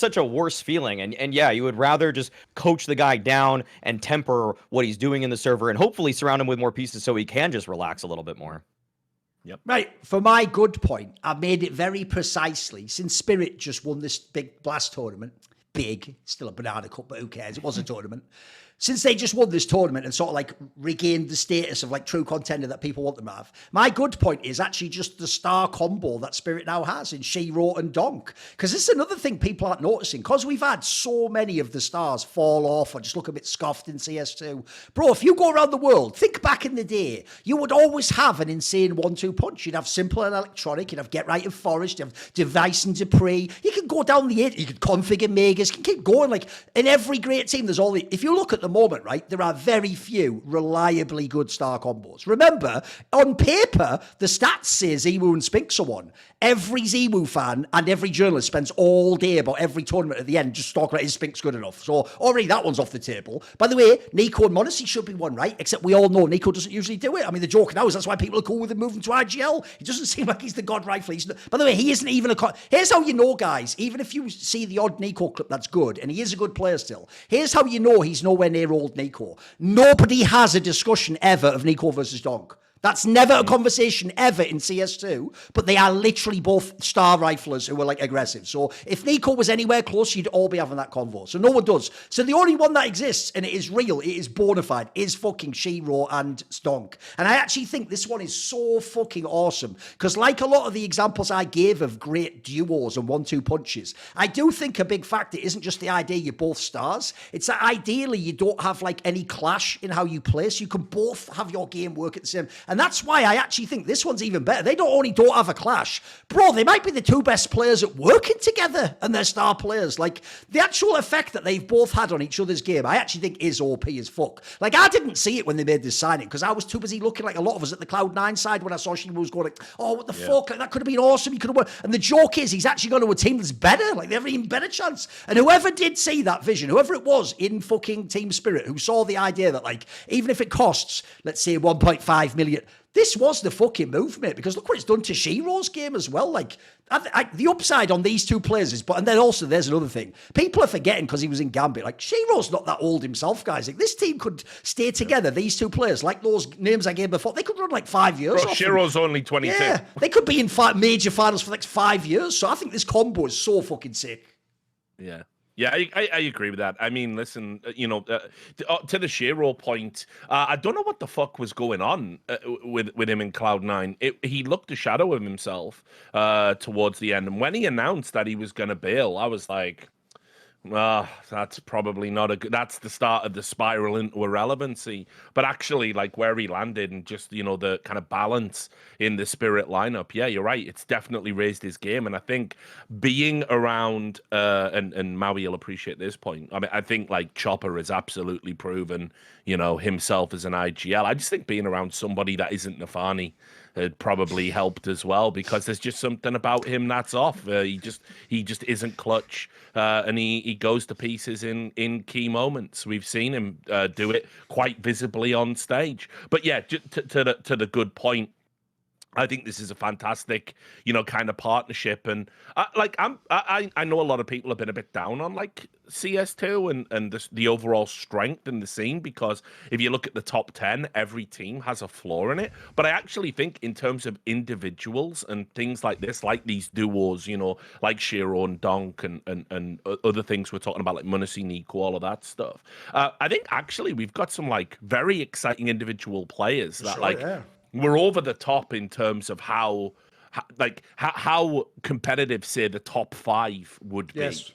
such a worse feeling. And yeah, you would rather just coach the guy down and temper what he's doing in the server and hopefully surround him with more pieces so he can just relax a little bit more. Yep. Right. For my good point, I made it very precisely, since Spirit just won this big blast tournament, big. Still a banana cup, but who cares? It was a tournament. Since they just won this tournament and sort of like regained the status of like true contender that people want them to have, my good point is actually just the star combo that Spirit now has in Shiro and Donk. Because this is another thing people aren't noticing. Because we've had so many of the stars fall off or just look a bit scoffed in CS2. Bro, if you go around the world, think back in the day, you would always have an insane 1-2 punch. You'd have Simple and Electronic, you'd have Get Right and Forest, you'd have Device and Dupree. You can go down the 8, you could configure Megas, you can keep going. Like in every great team, there's all the, if you look at the moment, right, there are very few reliably good star combos. Remember, on paper, the stats say Zimu and Spinks are one. Every Zimu fan and every journalist spends all day about every tournament at the end just talking about is Spinks good enough. So already that one's off the table. By the way, Nico and Modesty should be one, right? Except we all know Nico doesn't usually do it. I mean, the joke now is that's why people are cool with him moving to IGL. It doesn't seem like he's the god rifle. By the way, he isn't even here's how you know, guys, even if you see the odd Nico clip that's good, and he is a good player still, here's how you know he's nowhere near old Nico. Nobody has a discussion ever of Nico versus Donk. That's never a conversation ever in CS2, but they are literally both star riflers who are like aggressive. So if Nico was anywhere close, you'd all be having that convo. So no one does. So the only one that exists, and it is real, it is bona fide, is fucking Shiro and Donk. And I actually think this one is so fucking awesome because like a lot of the examples I gave of great duos and 1-2 punches, I do think a big factor isn't just the idea you're both stars. It's that ideally you don't have like any clash in how you play. So you can both have your game work at the same. And that's why I actually think this one's even better. They don't have a clash. Bro, they might be the two best players at working together and they're star players. Like, the actual effect that they've both had on each other's game, I actually think is OP as fuck. Like, I didn't see it when they made this signing because I was too busy looking like a lot of us at the Cloud9 side when I saw she was going like, oh, what the fuck? Like, that could have been awesome. He could have won. And the joke is he's actually gone to a team that's better. Like, they have an even better chance. And whoever did see that vision, whoever it was in fucking Team Spirit, who saw the idea that, like, even if it costs, let's say 1.5 million, this was the fucking move, mate, because look what it's done to Shiro's game as well. Like, the upside on these two players is, and then also there's another thing. People are forgetting because he was in Gambit. Like, Shiro's not that old himself, guys. Like, this team could stay together, these two players, like those names I gave before. They could run like 5 years. Bro, Shiro's only 22. Yeah, they could be in major finals for the next 5 years. So I think this combo is so fucking sick. Yeah. Yeah, I agree with that. I mean, listen, to the Shiro point, I don't know what the fuck was going on with him in Cloud9. He looked a shadow of himself towards the end. And when he announced that he was going to bail, I was like, that's probably not a good, that's the start of the spiral into irrelevancy. But actually, like where he landed and just, the kind of balance in the Spirit lineup. Yeah, you're right. It's definitely raised his game. And I think being around, and Maui will appreciate this point. I mean, I think like Chopper has absolutely proven, himself as an IGL. I just think being around somebody that isn't Nafani had probably helped as well because there's just something about him that's off. He just isn't clutch, and he goes to pieces in key moments. We've seen him do it quite visibly on stage. But yeah, to the good point, I think this is a fantastic, kind of partnership. And I know a lot of people have been a bit down on like CS2 and the overall strength in the scene because if you look at the top 10, every team has a flaw in it. But I actually think in terms of individuals and things like this, like these duos, like Shiro and Donk and other things we're talking about, like Munisi, Nico, all of that stuff. I think actually we've got some like very exciting individual players that we're over the top in terms of how competitive, say, the top 5 would be. Yes.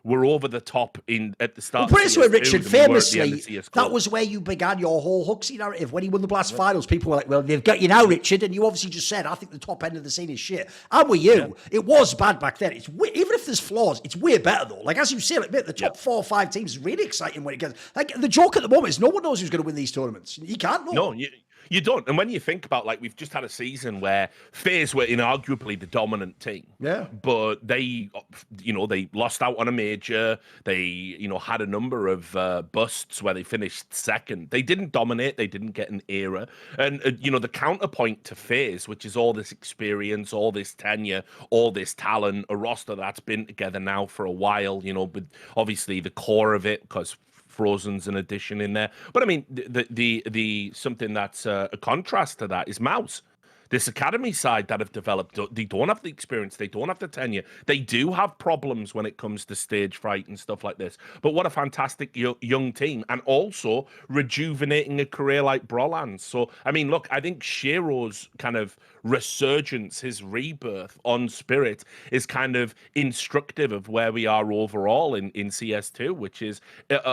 We're over the top at the start. Well, put it this way, Richard, famously, that was where you began your whole Huxley narrative. When he won the Blast Finals, people were like, well, they've got you now, Richard, and you obviously just said, I think the top end of the scene is shit. I'm with you. Yeah. It was bad back then. Even if there's flaws, it's way better, though. Like, as you say, like, the top 4 or 5 teams is really exciting when it gets... Like, the joke at the moment is no one knows who's going to win these tournaments. You can't know. No, you don't. And when you think about, like, we've just had a season where FaZe were inarguably the dominant team. Yeah. But they, they lost out on a major. They, had a number of busts where they finished second. They didn't dominate. They didn't get an era. And, the counterpoint to FaZe, which is all this experience, all this tenure, all this talent, a roster that's been together now for a while, with obviously the core of it, because Frozen's an addition in there. But I mean, the something that's a contrast to that is Mouse. this academy side that have developed, they don't have the experience, they don't have the tenure, they do have problems when it comes to stage fright and stuff like this. But what a fantastic young team, and also rejuvenating a career like Brolan's. So, I mean, look, I think Shiro's kind of resurgence, his rebirth on Spirit, is kind of instructive of where we are overall in CS2, which is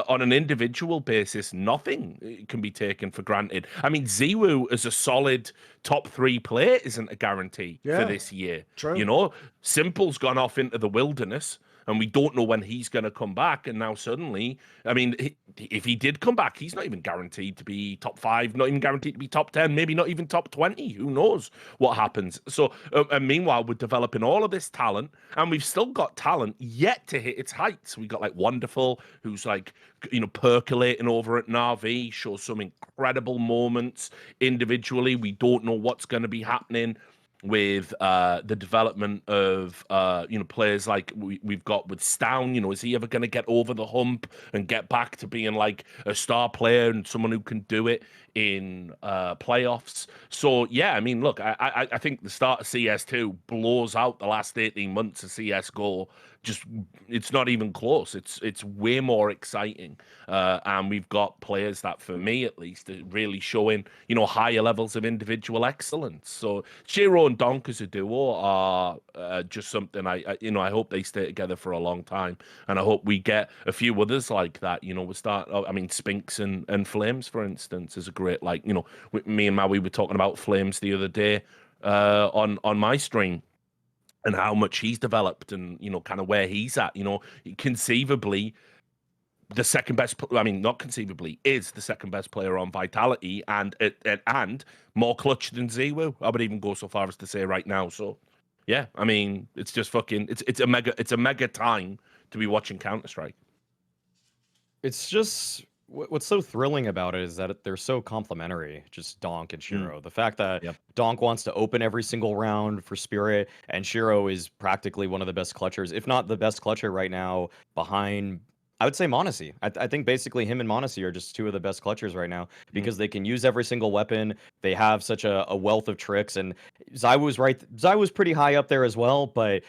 on an individual basis, nothing can be taken for granted. I mean, Ziwu as a solid top 3 player isn't a guarantee for this year. True. You know, Simple's gone off into the wilderness, and we don't know when he's going to come back. And now suddenly, I mean, if he did come back, he's not even guaranteed to be top 5, not even guaranteed to be top 10, maybe not even top 20. Who knows what happens? So, and meanwhile, we're developing all of this talent, and we've still got talent yet to hit its heights. We got like Wonderful, who's like, you know, percolating over at Na'Vi, shows some incredible moments individually. We don't know what's going to be happening with the development of you know, players like we've got with Stown. You know, is he ever going to get over the hump and get back to being like a star player and someone who can do it in playoffs? So yeah, I mean, look, I think the start of CS2 blows out the last 18 months of CS:GO. Just, it's not even close. It's way more exciting, and we've got players that, for me at least, are really showing, you know, higher levels of individual excellence. So Shiro and Donk as a duo are just something I you know, I hope they stay together for a long time, and I hope we get a few others like that. You know, we start. I mean, Spinks and Flames, for instance, is a great, like, you know, me and Maui were talking about Flames the other day on my stream, and how much he's developed, and, you know, kind of where he's at. You know, conceivably the second best, I mean, not conceivably, is the second best player on Vitality, and more clutch than Ziwu. I would even go so far as to say right now. So yeah, I mean, it's just fucking, it's a mega time to be watching Counter-Strike. It's just, what's so thrilling about it is that they're so complementary, just Donk and Shiro. The fact that Donk wants to open every single round for Spirit, and Shiro is practically one of the best clutchers, if not the best clutcher right now, behind, I would say, m0NESY. I think basically him and m0NESY are just two of the best clutchers right now, because they can use every single weapon. They have such a wealth of tricks, and ZywOo's right. ZywOo's pretty high up there as well, but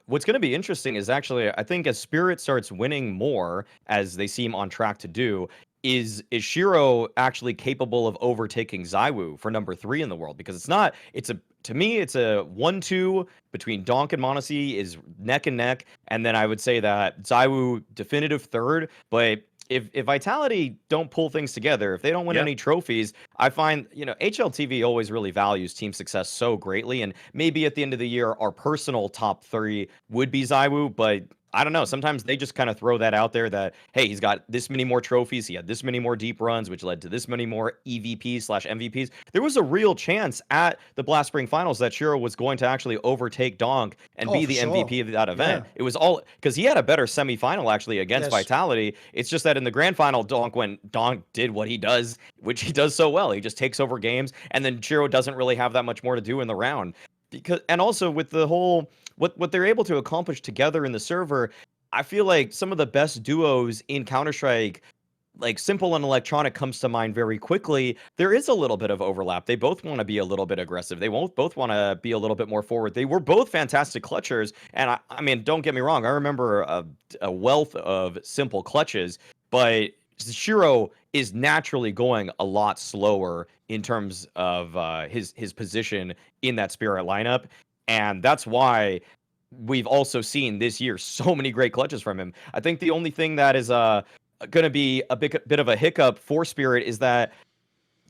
what's going to be interesting is, actually, I think as Spirit starts winning more, as they seem on track to do, is Shiro actually capable of overtaking ZywOo for number 3 in the world? Because to me, it's a 1-2 between Donk and m0NESY is neck and neck, and then I would say that ZywOo definitive third. But if Vitality don't pull things together, if they don't win any trophies, I find, you know, HLTV always really values team success so greatly, and maybe at the end of the year, our personal top 3 would be ZywOo, but I don't know. Sometimes they just kind of throw that out there that, hey, he's got this many more trophies. He had this many more deep runs, which led to this many more EVPs/MVPs. There was a real chance at the Blast Spring Finals that Shiro was going to actually overtake Donk and be the MVP of that event. It was all because he had a better semifinal actually against Vitality. It's just that in the grand final, Donk did what he does, which he does so well. He just takes over games, and then Shiro doesn't really have that much more to do in the round. And also with the whole what they're able to accomplish together in the server, I feel like some of the best duos in Counter-Strike, like Simple and Electronic, comes to mind very quickly. There is a little bit of overlap. They both want to be a little bit aggressive. They both want to be a little bit more forward. They were both fantastic clutchers, and I mean, don't get me wrong, I remember a wealth of Simple clutches, but Shiro is naturally going a lot slower in terms of his position in that Spirit lineup. And that's why we've also seen this year so many great clutches from him. I think the only thing that is going to be a bit of a hiccup for Spirit is that,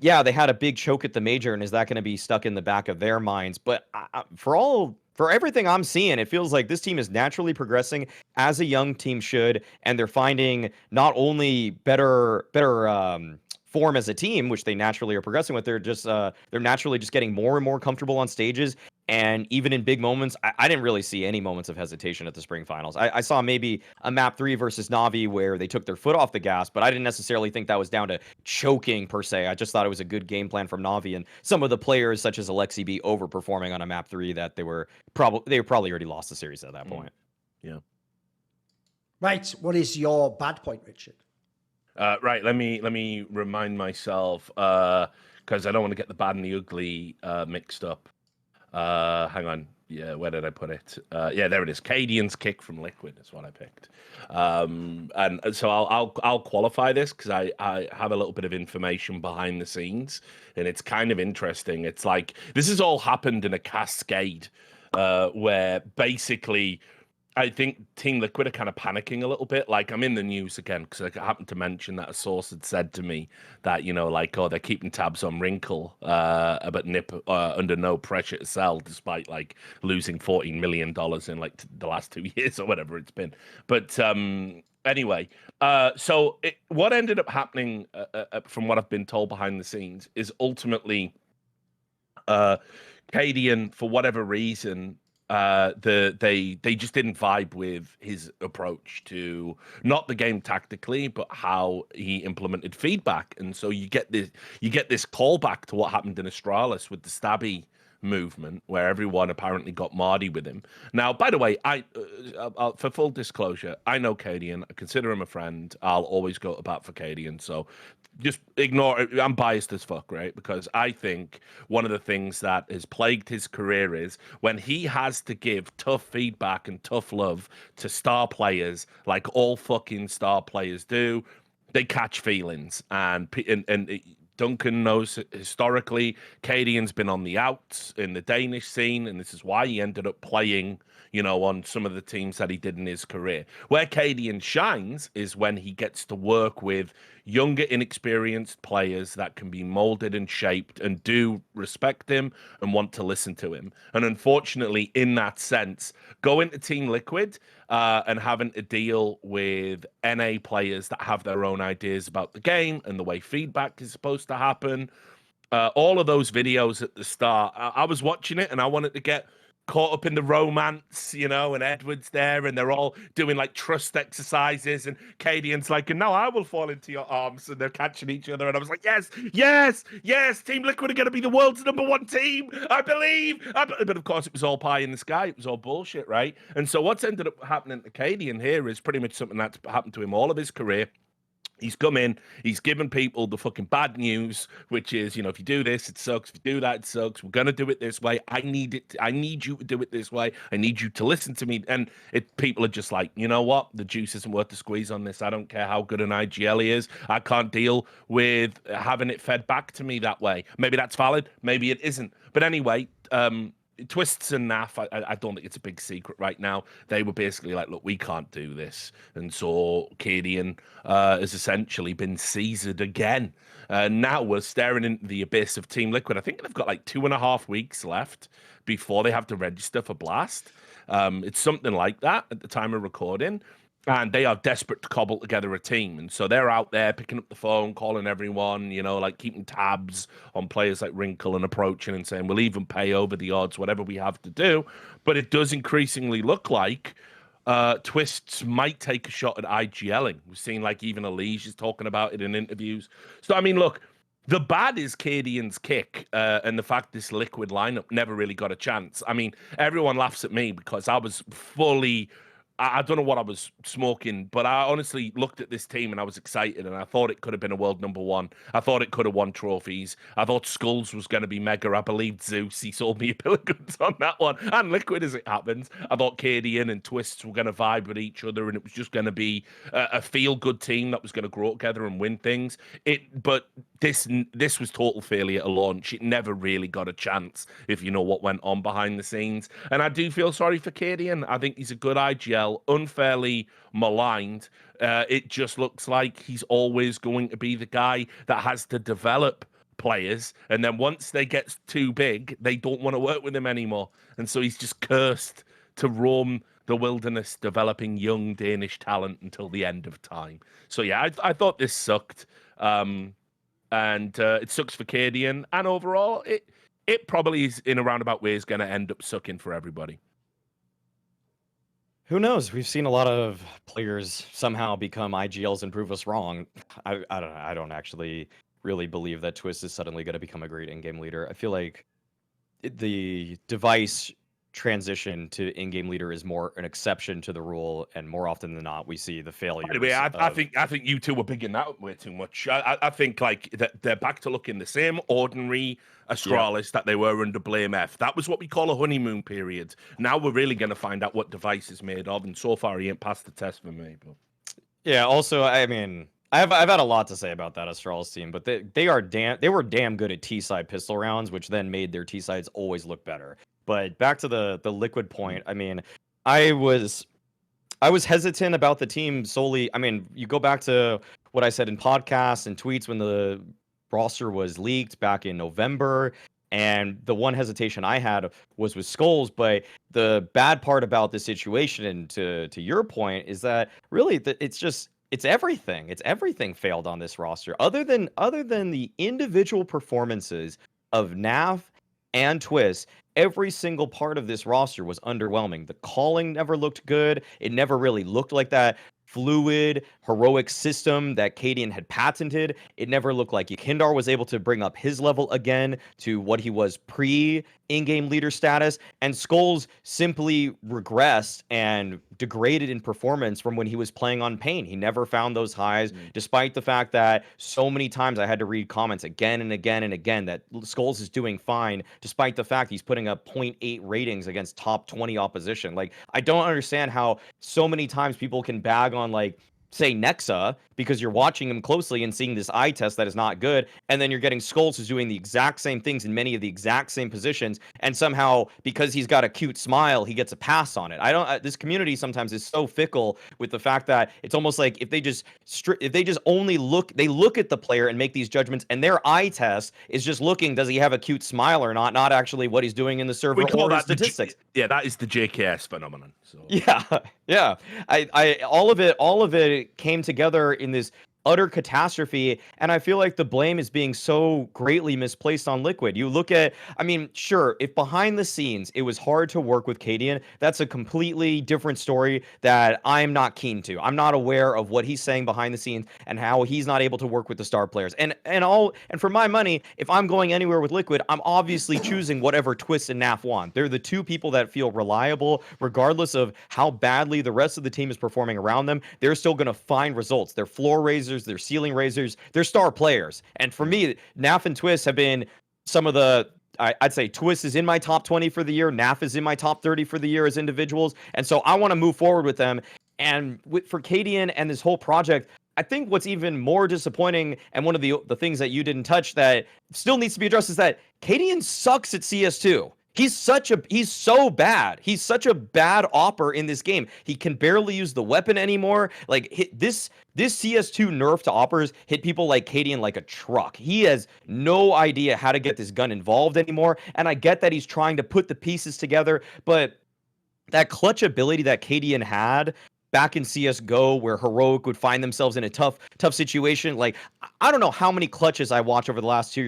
yeah, they had a big choke at the major, and is that going to be stuck in the back of their minds? But for everything I'm seeing, it feels like this team is naturally progressing as a young team should, and they're finding not only better form as a team, which they naturally are progressing with. They're naturally just getting more and more comfortable on stages. And even in big moments, I didn't really see any moments of hesitation at the Spring Finals. I saw maybe a map 3 versus Na'Vi where they took their foot off the gas, but I didn't necessarily think that was down to choking per se. I just thought it was a good game plan from Na'Vi, and some of the players, such as Alexi B, overperforming on a map 3 that they were probably already lost the series at that point. Yeah. Right. What is your bad point, Richard? Right. Let me remind myself, because I don't want to get the bad and the ugly mixed up. Hang on. Yeah, where did I put it? Yeah, there it is. cadiaN's kick from Liquid is what I picked. And so I'll qualify this because I have a little bit of information behind the scenes, and it's kind of interesting. It's like this has all happened in a cascade, where basically I think Team Liquid are kind of panicking a little bit. Like, I'm in the news again because I happened to mention that a source had said to me that, like, oh, they're keeping tabs on Wrinkle, but Nip under no pressure to sell, despite like losing $14 million in like the last 2 years or whatever it's been. But anyway, so what ended up happening, from what I've been told behind the scenes, is ultimately cadiaN, for whatever reason, they just didn't vibe with his approach to not the game tactically, but how he implemented feedback. And so you get this callback to what happened in Astralis with the Stabby movement, where everyone apparently got Mardy with him. Now, by the way, for full disclosure, I know cadiaN. I consider him a friend. I'll always go to bat for cadiaN. So just ignore it. I'm biased as fuck, right? Because I think one of the things that has plagued his career is when he has to give tough feedback and tough love to star players, like all fucking star players do, they catch feelings. And Duncan knows historically, cadiaN's been on the outs in the Danish scene, and this is why he ended up playing, on some of the teams that he did in his career. Where cadiaN shines is when he gets to work with younger, inexperienced players that can be molded and shaped and do respect him and want to listen to him. And unfortunately, in that sense, going to Team Liquid and having to deal with NA players that have their own ideas about the game and the way feedback is supposed to happen. All of those videos at the start, I was watching it and I wanted to get caught up in the romance, and Edward's there and they're all doing like trust exercises and cadiaN's like, and now I will fall into your arms, and they're catching each other. And I was like, yes, yes, yes, Team Liquid are going to be the world's #1 team. I believe. But of course, it was all pie in the sky. It was all bullshit, right? And so what's ended up happening to cadiaN here is pretty much something that's happened to him all of his career. He's come in, he's given people the fucking bad news, which is, if you do this, it sucks. If you do that, it sucks. We're gonna do it this way. I need you to do it this way. I need you to listen to me. And people are just like, you know what? The juice isn't worth the squeeze on this. I don't care how good an IGL he is. I can't deal with having it fed back to me that way. Maybe that's valid, maybe it isn't. But anyway, Twists and NAF, I don't think it's a big secret right now. They were basically like, look, we can't do this. And so cadiaN has essentially been Caesared again. Now we're staring into the abyss of Team Liquid. I think they've got like 2.5 weeks left before they have to register for Blast. It's something like that at the time of recording. And they are desperate to cobble together a team. And so they're out there picking up the phone, calling everyone, like keeping tabs on players like Wrinkle and approaching and saying, we'll even pay over the odds, whatever we have to do. But it does increasingly look like Twists might take a shot at IGLing. We've seen like even Elise is talking about it in interviews. So, I mean, look, the bad is cadiaN's kick and the fact this Liquid lineup never really got a chance. I mean, everyone laughs at me because I was fully... I don't know what I was smoking, but I honestly looked at this team and I was excited, and I thought it could have been a world #1. I thought it could have won trophies. I thought Skulls was going to be mega. I believed Zeus. He sold me a bill of goods on that one. And Liquid, as it happens. I thought cadiaN and Twists were going to vibe with each other, and it was just going to be a feel-good team that was going to grow together and win things. But this was total failure at launch. It never really got a chance, if you know what went on behind the scenes. And I do feel sorry for cadiaN. I think he's a good IGL, unfairly maligned. It just looks like he's always going to be the guy that has to develop players, and then once they get too big, they don't want to work with him anymore. And so he's just cursed to roam the wilderness, developing young Danish talent until the end of time. So yeah, I thought this sucked. And it sucks for cadiaN, and overall, it probably is in a roundabout way is going to end up sucking for everybody. Who knows? We've seen a lot of players somehow become IGLs and prove us wrong. I don't actually really believe that Twist is suddenly going to become a great in-game leader. I feel like the device transition to in-game leader is more an exception to the rule, and more often than not, we see the failures. Anyway, I think you two are bigging that up way too much. I think like that they're back to looking the same ordinary Astralis that they were under Blame F. That was what we call a honeymoon period. Now we're really going to find out what device is made of, and so far he ain't passed the test for me. But yeah, also, I mean, I've had a lot to say about that Astralis team, but they were damn good at T-side pistol rounds, which then made their T-sides always look better. But back to the Liquid point, I mean, I was hesitant about the team solely. I mean, you go back to what I said in podcasts and tweets when the roster was leaked back in November, and the one hesitation I had was with Skulls. But the bad part about the situation, and to your point, is that really it's everything. It's everything failed on this roster, other than the individual performances of Nav and Twist. Every single part of this roster was underwhelming. The calling never looked good. It never really looked like that fluid, heroic system that cadiaN had patented. It never looked like Kindar was able to bring up his level again to what he was pre-in-game leader status, and Skulls simply regressed and degraded in performance from when he was playing on Pain. He never found those highs, despite the fact that so many times I had to read comments again and again and again that Skulls is doing fine, despite the fact he's putting up 0.8 ratings against top 20 opposition. Like, I don't understand how so many times people can bag on, like, say Nexa, because you're watching him closely and seeing this eye test that is not good, and then you're getting Skulls who's doing the exact same things in many of the exact same positions, and somehow because he's got a cute smile, he gets a pass on it. This community sometimes is so fickle with the fact that it's almost like if they just only look at the player and make these judgments, and their eye test is just looking, does he have a cute smile or not actually what he's doing in the server or the statistics. That is the JKS phenomenon. So yeah. All of it came together in this utter catastrophe, and I feel like the blame is being so greatly misplaced on Liquid. You look at, I mean, sure, if behind the scenes it was hard to work with cadiaN, that's a completely different story that I'm not keen to. I'm not aware of what he's saying behind the scenes and how he's not able to work with the star players. And for my money, if I'm going anywhere with Liquid, I'm obviously choosing whatever Twist and Naf want. They're the two people that feel reliable, regardless of how badly the rest of the team is performing around them. They're still going to find results. They're floor raisers, they're ceiling raisers, they're star players. And for me, Naf and Twist have been some of the, I'd say Twist is in my top 20 for the year, Naf is in my top 30 for the year as individuals, and so I want to move forward with them. And for cadiaN and this whole project, I think what's even more disappointing, and one of the things that you didn't touch that still needs to be addressed, is that cadiaN sucks at CS2. He's so bad. He's such a bad opper in this game. He can barely use the weapon anymore. Like, this CS2 nerf to oppers hit people like cadiaN like a truck. He has no idea how to get this gun involved anymore. And I get that he's trying to put the pieces together, but that clutch ability that cadiaN had back in CSGO, where Heroic would find themselves in a tough situation. Like, I don't know how many clutches I watched over the last 2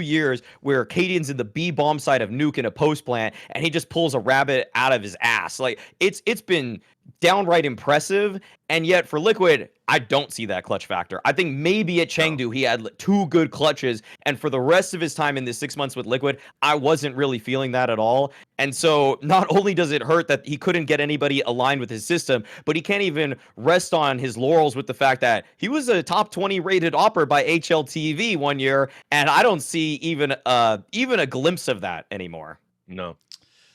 years where cadiaN's in the B bomb side of Nuke in a post plant, and he just pulls a rabbit out of his ass. Like, it's been downright impressive, and yet for Liquid, I don't see that clutch factor. I think maybe at Chengdu he had 2 good clutches, and for the rest of his time in this 6 months with Liquid, I wasn't really feeling that at all. And so not only does it hurt that he couldn't get anybody aligned with his system, but he can't even rest on his laurels with the fact that he was a top 20 rated opper by HLTV one year, and I don't see even a glimpse of that anymore. No.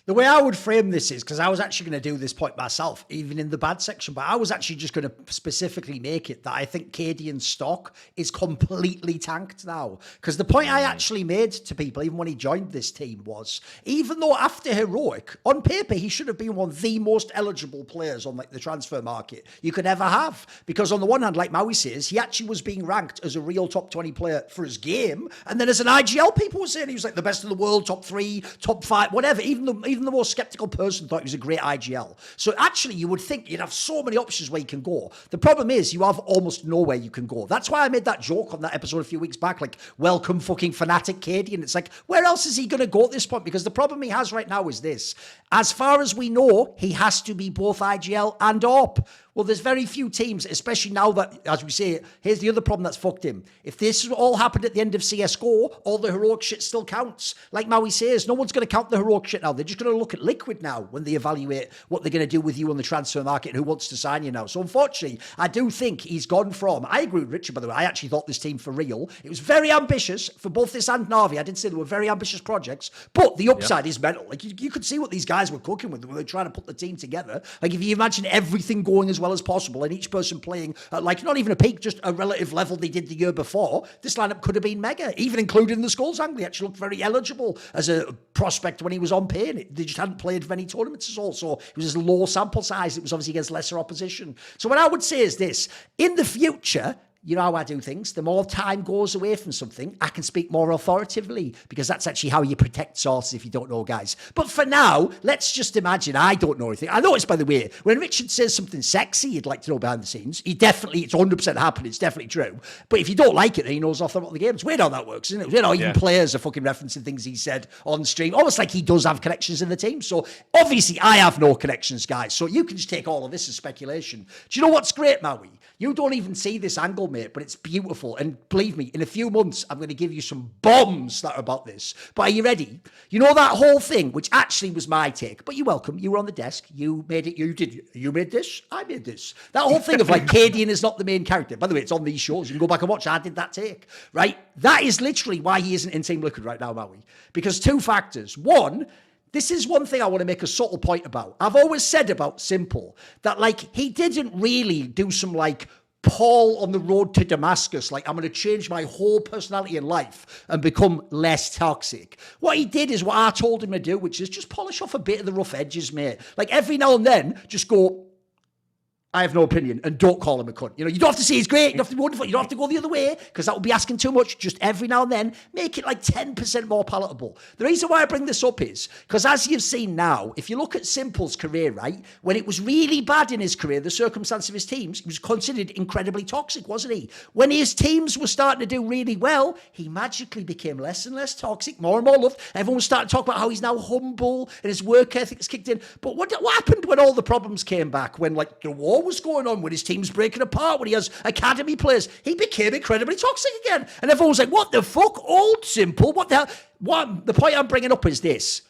The way I would frame this is, because I was actually going to do this point myself, even in the bad section, but I was actually just going to specifically make it that I think cadiaN's stock is completely tanked now. Because the point I actually made to people, even when he joined this team, was even though after Heroic, on paper, he should have been one of the most eligible players on, like, the transfer market you could ever have. Because on the one hand, like Maui says, he actually was being ranked as a real top 20 player for his game. And then as an IGL, people were saying he was like the best in the world, top 3, top 5, whatever. Even the most skeptical person thought he was a great IGL. So actually, you would think you'd have so many options where you can go. The problem is you have almost nowhere you can go. That's why I made that joke on that episode a few weeks back, like, welcome fucking Fnatic cadiaN. It's like, where else is he going to go at this point? Because the problem he has right now is this. As far as we know, he has to be both IGL and AWP. Well, there's very few teams, especially now that, as we say, here's the other problem that's fucked him. If this all happened at the end of CSGO, all the heroic shit still counts. Like Maui says, no one's going to count the heroic shit now. They're just going to look at Liquid now when they evaluate what they're going to do with you on the transfer market and who wants to sign you now. So unfortunately, I do think he's gone from, I agree with Richard, by the way, I actually thought this team for real. It was very ambitious for both this and Na'Vi. I did say they were very ambitious projects, but the upside is mental. Like you could see what these guys were cooking with when they were trying to put the team together. Like if you imagine everything going as well as possible and each person playing at like not even a peak, just a relative level they did the year before, this lineup could have been mega, even including the Skulls angle. He actually looked very eligible as a prospect when he was on pay. They just hadn't played many tournaments at all, so it was a low sample size. It was obviously against lesser opposition. So what I would say is this: in the future, you know how I do things. The more time goes away from something, I can speak more authoritatively, because that's actually how you protect sources if you don't know, guys. But for now, let's just imagine I don't know anything. I noticed, by the way, when Richard says something sexy you'd like to know behind the scenes, it's 100% happened. It's definitely true. But if you don't like it, then he knows off about the games. Weird how that works, isn't it? You know, even players are fucking referencing things he said on stream, almost like he does have connections in the team. So obviously I have no connections, guys. So you can just take all of this as speculation. Do you know what's great, Maui? You don't even see this angle, mate, but it's beautiful. And believe me, in a few months, I'm going to give you some bombs that are about this. But are you ready? You know that whole thing, which actually was my take, but you're welcome. You were on the desk. You made it. You made this. I made this. That whole thing of like cadiaN is not the main character. By the way, it's on these shows. You can go back and watch. I did that take, right? That is literally why he isn't in Team Liquid right now, Maui. Because two factors. One, this is one thing I want to make a subtle point about. I've always said about Simple that, like, he didn't really do some, like, Paul on the road to Damascus, like, I'm going to change my whole personality in life and become less toxic. What he did is what I told him to do, which is just polish off a bit of the rough edges, mate. Like, every now and then, just go, I have no opinion, and don't call him a cunt. You know, you don't have to say he's great, you don't have to be wonderful, you don't have to go the other way, because that would be asking too much. Just every now and then, make it like 10% more palatable. The reason why I bring this up is, because as you've seen now, if you look at Simple's career, right, when it was really bad in his career, the circumstance of his teams, he was considered incredibly toxic, wasn't he? When his teams were starting to do really well, he magically became less and less toxic, more and more loved. Everyone was starting to talk about how he's now humble, and his work ethic's kicked in. But what happened when all the problems came back, when, like, the war was going on, when his team's breaking apart, when he has academy players? He became incredibly toxic again. And everyone was like, what the fuck? Old Simple? What the hell? The point I'm bringing up is this,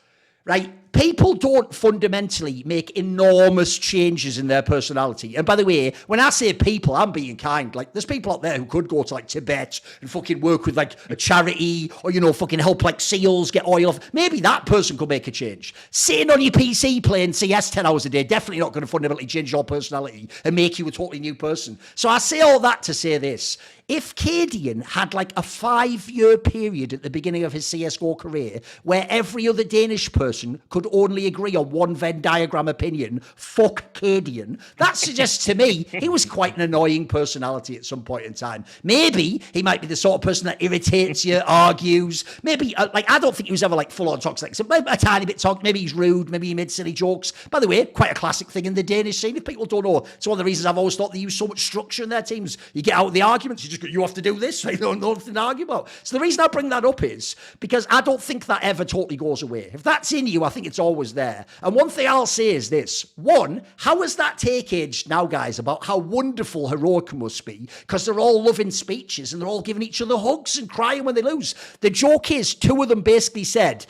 right? People don't fundamentally make enormous changes in their personality. And by the way, when I say people, I'm being kind. Like, there's people out there who could go to, like, Tibet and fucking work with, like, a charity, or, you know, fucking help, like, seals get oil off. Maybe that person could make a change. Sitting on your PC playing CS 10 hours a day, definitely not going to fundamentally change your personality and make you a totally new person. So I say all that to say this. If cadiaN had, like, a 5-year period at the beginning of his CSGO career where every other Danish person could only agree on one Venn diagram opinion, fuck cadiaN, that suggests to me he was quite an annoying personality at some point in time. Maybe he might be the sort of person that irritates you, argues. Maybe, like, I don't think he was ever, like, full-on toxic. So maybe a tiny bit toxic. Maybe he's rude. Maybe he made silly jokes. By the way, quite a classic thing in the Danish scene. If people don't know, it's one of the reasons I've always thought they use so much structure in their teams. You get out of the arguments, you have to do this, right? Nothing to argue about. So the reason I bring that up is because I don't think that ever totally goes away. If that's in you, I think it's always there. And one thing I'll say is this. One, how has that take aged now, guys, about how wonderful Heroic must be? Because they're all loving speeches and they're all giving each other hugs and crying when they lose. The joke is, two of them basically said,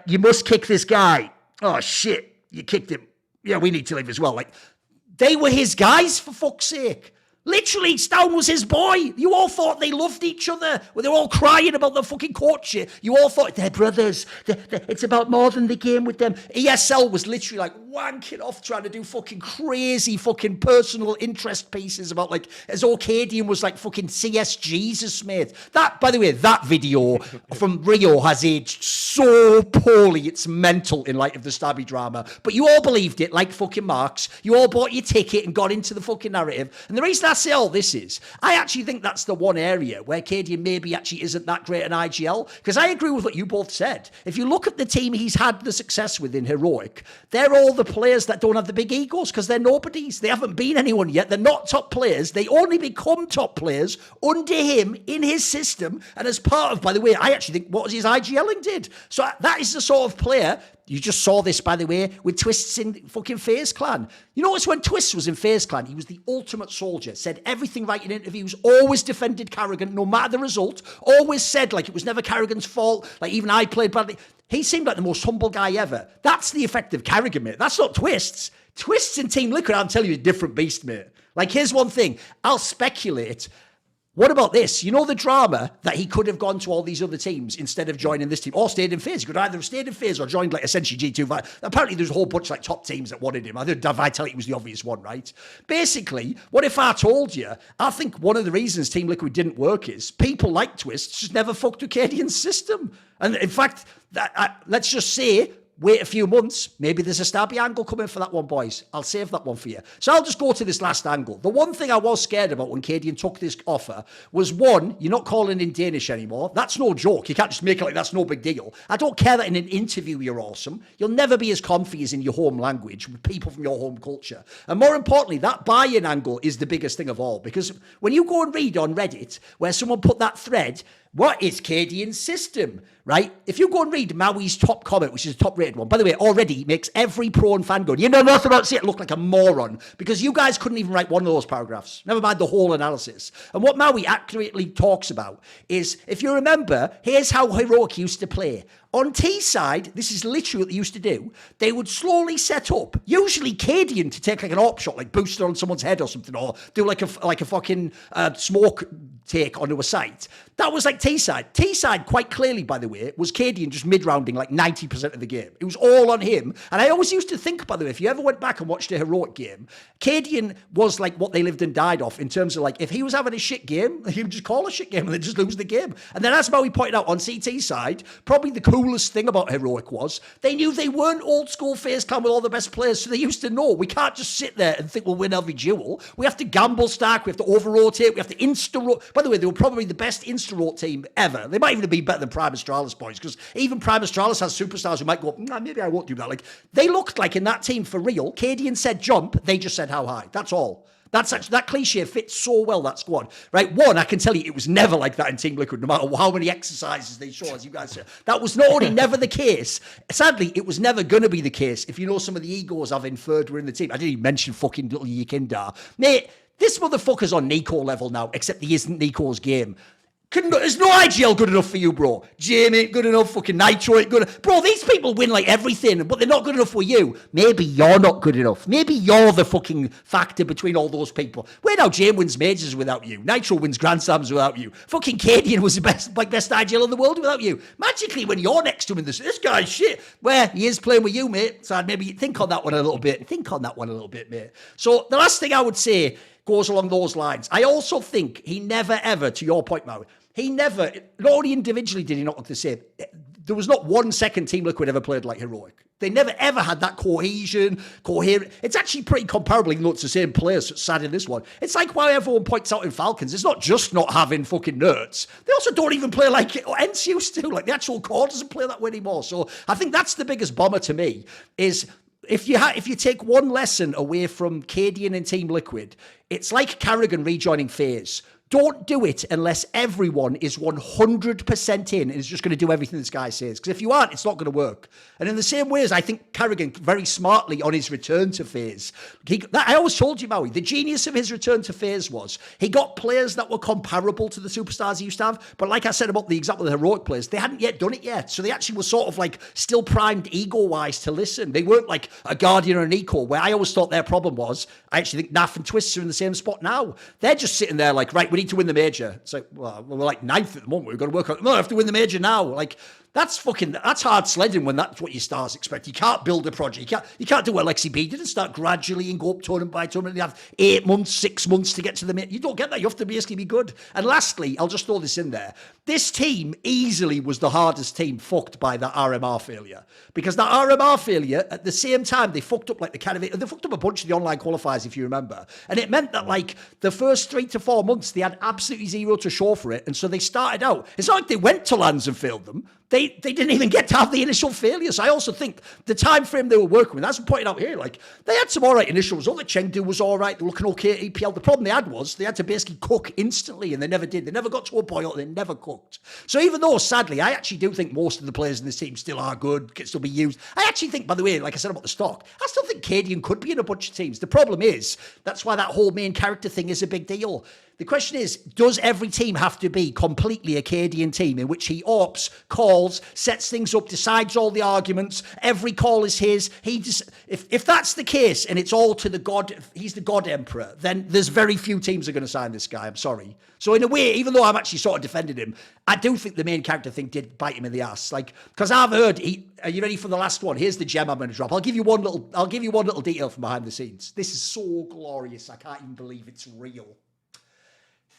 you must kick this guy. Oh, shit, you kicked him. Yeah, we need to leave as well. Like, they were his guys, for fuck's sake. Literally, Stown was his boy. You all thought they loved each other. Well, they're all crying about the fucking courtship. You all thought they're brothers. It's about more than the game with them. ESL was literally like wanking off trying to do fucking crazy fucking personal interest pieces about, like, as cadiaN was like fucking CS Jesus, mate. That, by the way, that video from Rio has aged so poorly. It's mental in light of the Stabby drama. But you all believed it like fucking marks. You all bought your ticket and got into the fucking narrative. And the reason I say all this is, I actually think that's the one area where cadiaN maybe actually isn't that great an IGL, because I agree with what you both said. If you look at the team he's had the success with in Heroic, they're all the players that don't have the big egos because they're nobodies. They haven't been anyone yet. They're not top players. They only become top players under him in his system and as part of, by the way, I actually think what his IGLing did. So that is the sort of player You just saw this, by the way, with Twists in fucking FaZe Clan. You notice when Twists was in FaZe Clan, he was the ultimate soldier, said everything right in interviews, always defended cadiaN, no matter the result, always said like it was never cadiaN's fault, like even I played badly. He seemed like the most humble guy ever. That's the effect of cadiaN, mate. That's not Twists. Twists in Team Liquid, I'll tell you, a different beast, mate. Like, here's one thing. I'll speculate. What about this? You know the drama that he could have gone to all these other teams instead of joining this team, or stayed in FaZe. He could either have stayed in FaZe or joined like essentially G2. Apparently there's a whole bunch of like top teams that wanted him. I think Vitality was the obvious one, right? Basically, what if I told you, I think one of the reasons Team Liquid didn't work is people like Twists just never fucked with cadiaN's system. And in fact, let's just say, wait a few months, maybe there's a stabby angle coming for that one, boys. I'll save that one for you. So I'll just go to this last angle. The one thing I was scared about when cadiaN took this offer was, one, you're not calling in Danish anymore. That's no joke. You can't just make it like that's no big deal. I don't care that in an interview you're awesome. You'll never be as comfy as in your home language with people from your home culture. And more importantly, that buy-in angle is the biggest thing of all, because when you go and read on Reddit where someone put that thread, what is cadiaN's system, right? If you go and read Maui's top comment, which is the top rated one, by the way, already makes every pro and fan go, you know nothing about it, look like a moron, because you guys couldn't even write one of those paragraphs, never mind the whole analysis. And what Maui accurately talks about is, if you remember, here's how Heroic used to play. On T side, this is literally what they used to do. They would slowly set up, usually cadiaN, to take like an AWP shot, like boost it on someone's head or something, or do like a fucking smoke take onto a site. That was like T side. T side, quite clearly, by the way, was cadiaN just mid-rounding like 90% of the game. It was all on him. And I always used to think, by the way, if you ever went back and watched a Heroic game, cadiaN was like what they lived and died off in terms of like, if he was having a shit game, he would just call a shit game and then just lose the game. And then as Maui pointed out, on CT side, probably the coolest thing about Heroic was they knew they weren't old school FaZe Clan with all the best players, so they used to know we can't just sit there and think we'll win every duel. We have to gamble stack, we have to over-rotate, we have to insta-rotate. By the way, they were probably the best insta-rotate team ever. They might even have been better than Prime Astralis, boys, because even Prime Astralis has superstars who might go, maybe I won't do that. Like, they looked like in that team for real, cadiaN said jump, they just said how high. That's all. That's actually, that cliche fits so well, that squad. Right, one, I can tell you, it was never like that in Team Liquid, no matter how many exercises they show, as you guys say. That was not only never the case, sadly, it was never going to be the case if you know some of the egos I've inferred were in the team. I didn't even mention fucking little Yikindar. Mate, this motherfucker's on Nico level now, except he isn't Nico's game. There's no IGL good enough for you, bro. Jim ain't good enough. Fucking Nitro ain't good enough. Bro, these people win like everything, but they're not good enough for you. Maybe you're not good enough. Maybe you're the fucking factor between all those people. Where now Jim wins majors without you. Nitro wins Grand Slams without you. Fucking cadiaN was the best IGL in the world without you. Magically, when you're next to him in this guy's shit. Where he is playing with you, mate. So I'd maybe think on that one a little bit. Mate. So the last thing I would say goes along those lines. I also think he never ever, to your point, Maui, he never, not only individually did he not look the same, there was not 1 second Team Liquid ever played like Heroic. They never ever had that cohesion, coherent. It's actually pretty comparable, even though it's the same players, so it's sad in this one. It's like why everyone points out in Falcons, it's not just not having fucking nerds. They also don't even play like Ents used to. Like the actual core doesn't play that way anymore. So I think that's the biggest bummer to me, is if you take one lesson away from cadiaN and Team Liquid, it's like cadiaN rejoining FaZe. Don't do it unless everyone is 100% in and is just going to do everything this guy says. Because if you aren't, it's not going to work. And in the same way as I think cadiaN very smartly on his return to FaZe, I always told you, Maui, the genius of his return to FaZe was he got players that were comparable to the superstars he used to have. But like I said about the example of the Heroic players, they hadn't yet done it yet. So they actually were sort of like still primed ego-wise to listen. They weren't like a Guardian or an Eco, where I always thought their problem was, I actually think Naf and Twists are in the same spot now. They're just sitting there like, right, we need to win the major. It's like, well, we're like 9th at the moment. We've got to work on, no, I have to win the major now. Like, that's hard sledding when that's what your stars expect. You can't build a project. You can't do what Alexi B did and start gradually and go up tournament by tournament. You have 8 months, 6 months to get to the major. You don't get that. You have to basically be good. And lastly, I'll just throw this in there. This team easily was the hardest team fucked by that RMR failure. Because that RMR failure, at the same time, they fucked up like they fucked up a bunch of the online qualifiers, if you remember. And it meant that like the first 3 to 4 months, they had absolutely zero to show for it. And so they started out. It's not like they went to lands and failed them. They didn't even get to have the initial failures. I also think the time frame they were working with, that's pointed out here, like, they had some all right initial results. The Chengdu was all right, looking okay at EPL. The problem they had was they had to basically cook instantly, and they never did. They never got to a boil, they never cooked. So even though, sadly, I actually do think most of the players in this team still are good, can still be used. I actually think, by the way, like I said about the stock, I still think cadiaN could be in a bunch of teams. The problem is, that's why that whole main character thing is a big deal. The question is, does every team have to be completely a cadiaN team in which he opts, calls, sets things up, decides all the arguments, every call is his? He just, if that's the case and it's all to the God, he's the God Emperor, then there's very few teams are going to sign this guy. I'm sorry. So in a way, even though I'm actually sort of defended him, I do think the main character thing did bite him in the ass. Like, because I've heard, are you ready for the last one? Here's the gem I'm going to drop. I'll give you one little detail from behind the scenes. This is so glorious. I can't even believe it's real.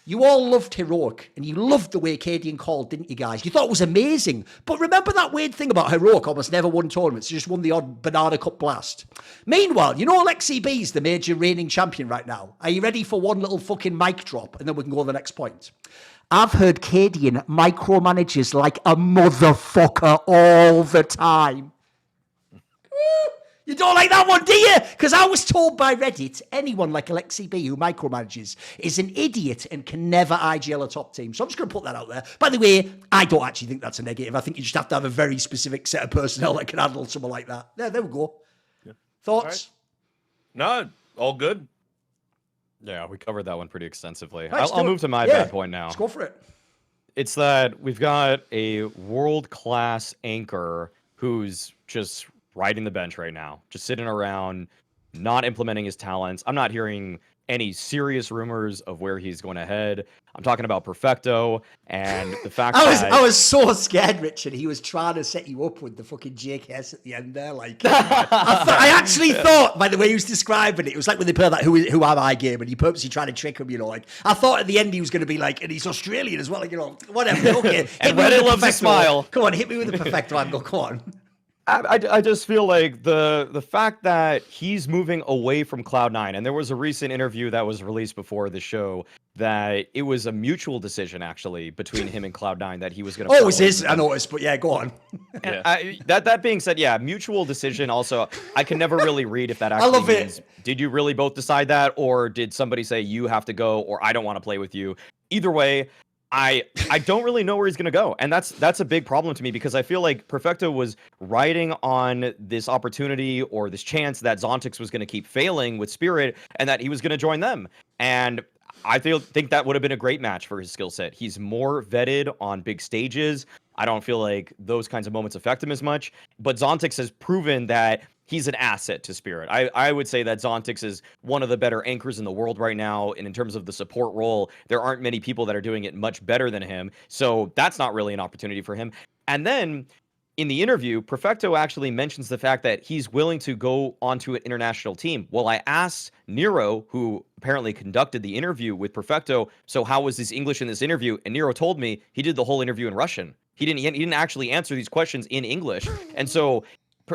You all loved Heroic, and you loved the way cadiaN called, didn't you guys? You thought it was amazing. But remember that weird thing about Heroic almost never won tournaments. He just won the odd Banana Cup blast. Meanwhile, you know Alexi B's the major reigning champion right now. Are you ready for one little fucking mic drop? And then we can go to the next point. I've heard cadiaN micromanages like a motherfucker all the time. You don't like that one, do you? Because I was told by Reddit, anyone like Alexi B who micromanages is an idiot and can never IGL a top team. So I'm just going to put that out there. By the way, I don't actually think that's a negative. I think you just have to have a very specific set of personnel that can handle someone like that. There we go. Yeah. Thoughts? Right. No, all good. Yeah, we covered that one pretty extensively. I'll move to my bad point now. Let's go for it. It's that we've got a world-class anchor who's just riding the bench right now, just sitting around, not implementing his talents. I'm not hearing any serious rumors of where he's going to head. I'm talking about Perfecto and the fact that I was so scared, Richard. He was trying to set you up with the fucking JKS at the end there. Like, I actually thought, by the way he was describing it was like when they play that Who Am I game, and you purposely trying to trick him. You know, like I thought at the end he was going to be like, and he's Australian as well. Like, you know, whatever. Okay, and Reddit loves a smile. Come on, hit me with the Perfecto angle. Come on. I just feel like the fact that he's moving away from Cloud9, and there was a recent interview that was released before the show that it was a mutual decision actually between him and Cloud9 that he was going to. Oh, it is. I noticed, but yeah, go on. Yeah. That being said, yeah, mutual decision. Also, I can never really read if that actually means, did you really both decide that, or did somebody say you have to go, or I don't want to play with you? Either way, I don't really know where he's going to go. And that's a big problem to me, because I feel like Perfecto was riding on this opportunity or this chance that Zontix was going to keep failing with Spirit and that he was going to join them. And I think that would have been a great match for his skill set. He's more vetted on big stages. I don't feel like those kinds of moments affect him as much. But Zontix has proven that he's an asset to Spirit. I would say that Zontix is one of the better anchors in the world right now. And in terms of the support role, there aren't many people that are doing it much better than him. So that's not really an opportunity for him. And then in the interview, Perfecto actually mentions the fact that he's willing to go onto an international team. Well, I asked Nero, who apparently conducted the interview with Perfecto, so how was his English in this interview? And Nero told me he did the whole interview in Russian. He didn't actually answer these questions in English. And so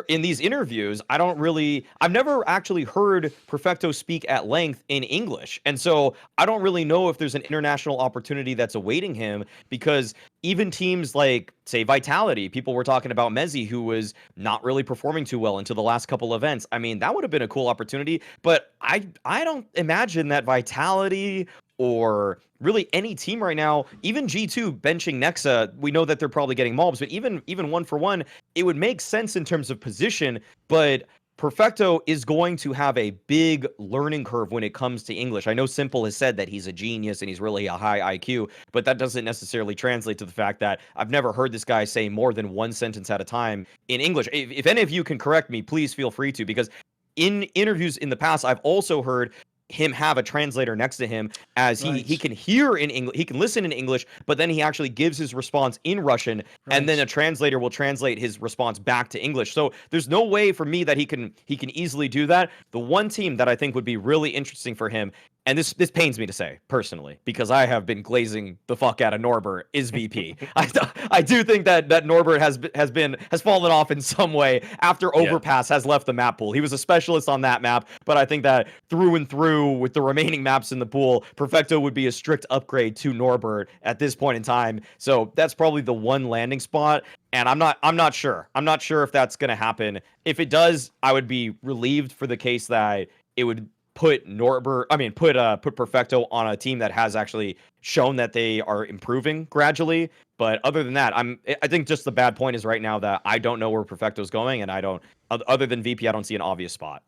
in these interviews, I've never actually heard Perfecto speak at length in English. And so I don't really know if there's an international opportunity that's awaiting him, because even teams like, say, Vitality, people were talking about Mezzi, who was not really performing too well until the last couple events. I mean, that would have been a cool opportunity, but I don't imagine that Vitality or really any team right now, even G2 benching Nexa, we know that they're probably getting malbs, but even 1-for-1, it would make sense in terms of position, but Perfecto is going to have a big learning curve when it comes to English. I know Simple has said that he's a genius and he's really a high IQ, but that doesn't necessarily translate to the fact that I've never heard this guy say more than one sentence at a time in English. If any of you can correct me, please feel free to, because in interviews in the past, I've also heard him have a translator next to him, as he can hear in English, he can listen in English, but then he actually gives his response in Russian, and then a translator will translate his response back to English. So there's no way for me that he can easily do that. The one team that I think would be really interesting for him, and this pains me to say personally, because I have been glazing the fuck out of Norbert, is VP. I do think that Norbert has fallen off in some way after Overpass has left the map pool. He was a specialist on that map, but I think that through and through with the remaining maps in the pool, Perfecto would be a strict upgrade to Norbert at this point in time. So that's probably the one landing spot. And I'm not sure. I'm not sure if that's going to happen. If it does, I would be relieved for the case that it would put put Perfecto on a team that has actually shown that they are improving gradually. But other than that, I think just the bad point is right now that I don't know where Perfecto's going, and I don't, other than VP, I don't see an obvious spot.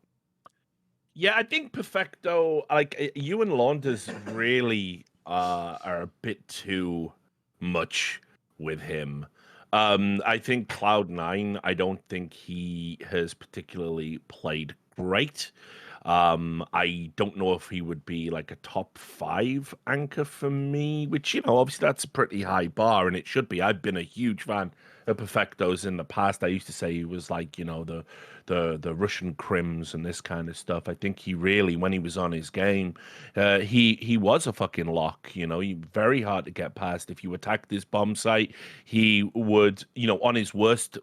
Yeah, I think Perfecto, like you and Launders really are a bit too much with him. I think Cloud9, I don't think he has particularly played great. I don't know if he would be like a top 5 anchor for me, which, obviously that's a pretty high bar, and it should be. I've been a huge fan of Perfectos in the past. I used to say he was like, the Russian Crims and this kind of stuff. I think he really, when he was on his game, he was a fucking lock. He very hard to get past. If you attack this bomb site, he would, in his worst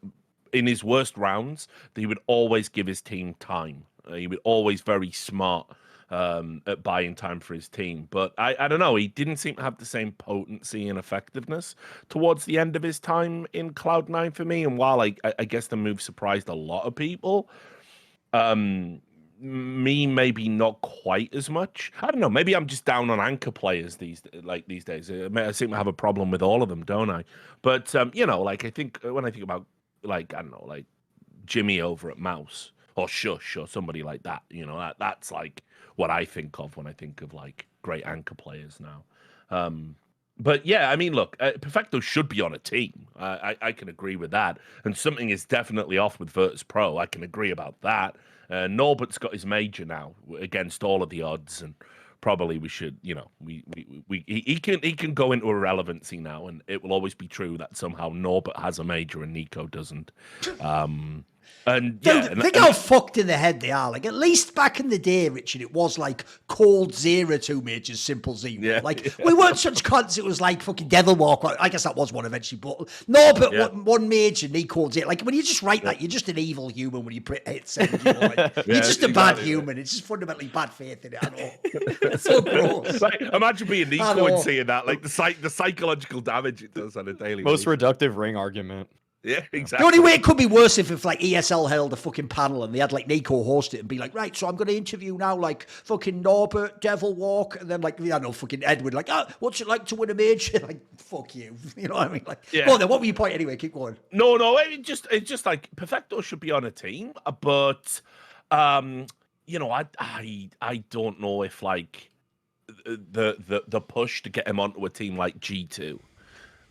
rounds, he would always give his team time. He was always very smart at buying time for his team. But I don't know. He didn't seem to have the same potency and effectiveness towards the end of his time in Cloud9 for me. And while I guess the move surprised a lot of people, me maybe not quite as much. I don't know. Maybe I'm just down on anchor players these days. I seem to have a problem with all of them, don't I? But like I think when I think about like I don't know, like Jimmy over at Mouse or Shush or somebody like that, that's like what I think of when I think of like great anchor players now. But yeah, I mean, look, Perfecto should be on a team. I can agree with that. And something is definitely off with Virtus Pro. I can agree about that. Norbert's got his major now against all of the odds, and probably we should, he can go into irrelevancy now, and it will always be true that somehow Norbert has a major and Nico doesn't. And yeah, Dude, think how fucked in the head they are. Like, at least back in the day, Richard, it was like cold 0, 2 majors, simple 0. Yeah. Like, we weren't such cunts. It was like fucking Devil Walk. I guess that was one eventually. But no, but one major, Nico 0. Like, when you just write that, you're just an evil human when you hit 7. You're just a bad human. It's just fundamentally bad faith in it. I know. It's so gross. Like, imagine being Nico and seeing that. Like, the psychological damage it does on a daily Most basis. reductive ring argument. Yeah, exactly. The only way it could be worse if like ESL held a fucking panel and they had like Nico host it and be like, right, so I'm going to interview now like fucking Norbert, Devil Walk, and then like, fucking Edward, like, what's it like to win a major? Like, fuck you. You know what I mean? Like, Yeah. Go on then, what were your point anyway? Keep going. No, it's just like Perfecto should be on a team, but I don't know if like the push to get him onto a team like G2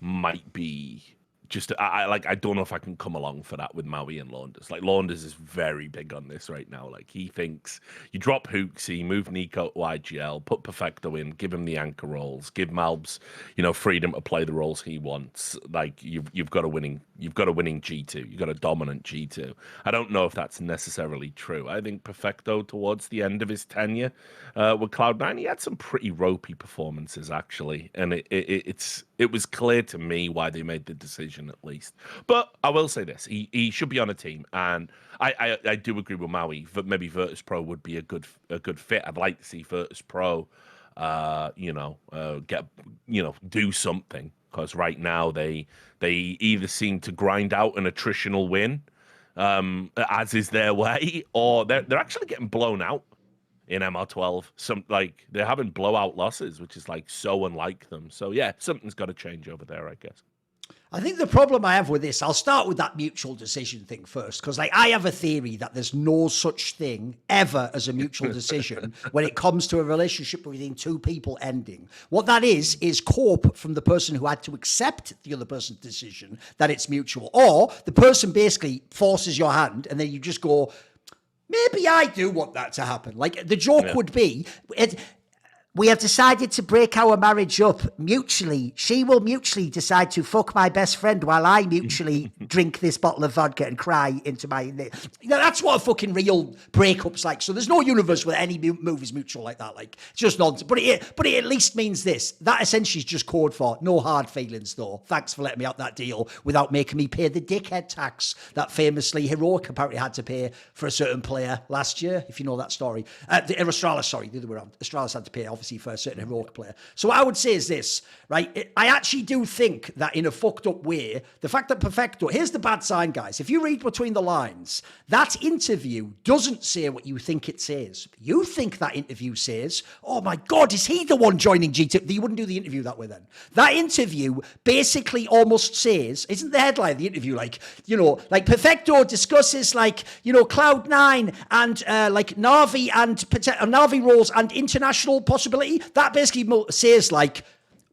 might be just I don't know if I can come along for that with Maui and Launders. Like Launders is very big on this right now. Like he thinks you drop Hooksy, move Nico to IGL, put Perfecto in, give him the anchor roles, give Malbs, freedom to play the roles he wants. Like you've got a winning G2, you've got a dominant G2. I don't know if that's necessarily true. I think Perfecto towards the end of his tenure with Cloud9, he had some pretty ropey performances actually, and it was clear to me why they made the decision at least. But I will say this: he should be on a team, and I do agree with Maui. But maybe Virtus Pro would be a good fit. I'd like to see Virtus Pro, do something, because right now they either seem to grind out an attritional win, as is their way, or they're actually getting blown out in MR12. They're having blowout losses, which is like so unlike them. So yeah, something's got to change over there, I guess. I think the problem I have with this, I'll start with that mutual decision thing first, because like I have a theory that there's no such thing ever as a mutual decision when it comes to a relationship between two people ending. What that is cope from the person who had to accept the other person's decision that it's mutual, or the person basically forces your hand and then you just go, maybe I do want that to happen. Like the joke would be, we have decided to break our marriage up mutually. She will mutually decide to fuck my best friend while I mutually drink this bottle of vodka and cry into my... That's what a fucking real breakup's like. So there's no universe where any move is mutual like that. Like, it's just nonsense. But it at least means this. That essentially is just code for no hard feelings, though. Thanks for letting me out that deal without making me pay the dickhead tax that famously Heroic apparently had to pay for a certain player last year, if you know that story. Astralis, sorry, the other way around. Astralis had to pay, obviously, obviously, for a certain heroic player. So what I would say is this, right? I actually do think that in a fucked up way, the fact that Perfecto, here's the bad sign, guys. If you read between the lines, that interview doesn't say what you think it says. You think that interview says, oh my God, is he the one joining G2? You wouldn't do the interview that way then. That interview basically almost says, isn't the headline of the interview like, like Perfecto discusses like, Cloud9 and like Na'Vi and Na'Vi roles and international possibility? That basically says like,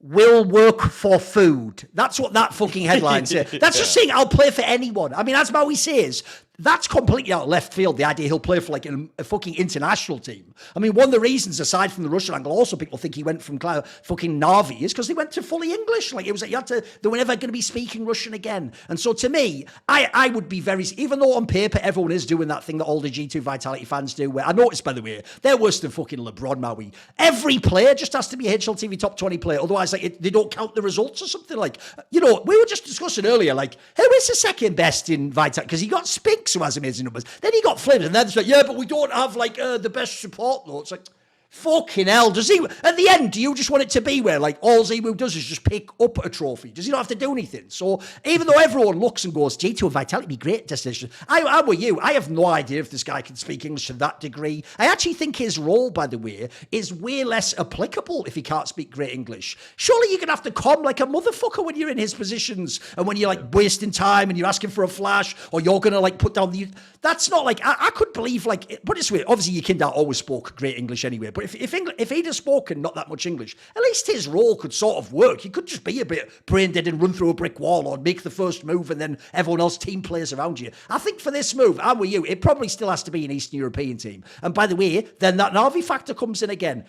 will work for food. That's what that fucking headline says. That's just saying I'll play for anyone. I mean, as Maui says, that's completely out of left field, the idea he'll play for like a fucking international team. I mean, one of the reasons, aside from the Russian angle, also people think he went from fucking Na'Vi is because they went to fully English. Like, it was like they were never going to be speaking Russian again. And so to me, I would be very, even though on paper everyone is doing that thing that all the G2 Vitality fans do, where I noticed, by the way, they're worse than fucking LeBron, Maui. Every player just has to be a HLTV top 20 player. Otherwise, like, they don't count the results or something. Like, we were just discussing earlier, like, who is the second best in Vitality? Because he got Spinks, who has amazing numbers. Then he got flipped, and then it's like, yeah, but we don't have like the best support though. It's like, fucking hell. Does he, at the end, do you just want it to be where like all Zemu does is just pick up a trophy? Does he not have to do anything? So even though everyone looks and goes, G2 and Vitality be great destination, I'm with you. I have no idea if this guy can speak English to that degree. I actually think his role, by the way, is way less applicable if he can't speak great English. Surely you're going to have to come like a motherfucker when you're in his positions and when you're like wasting time and you're asking for a flash or you're going to like put down the... That's not like... I could believe like... Put it this way, obviously your kid always spoke great English anyway, but if he'd have spoken not that much English, at least his role could sort of work. He could just be a bit brain dead and run through a brick wall or make the first move and then everyone else team plays around you. I think for this move, I'm with you, it probably still has to be an Eastern European team. And by the way, then that Na'Vi factor comes in again.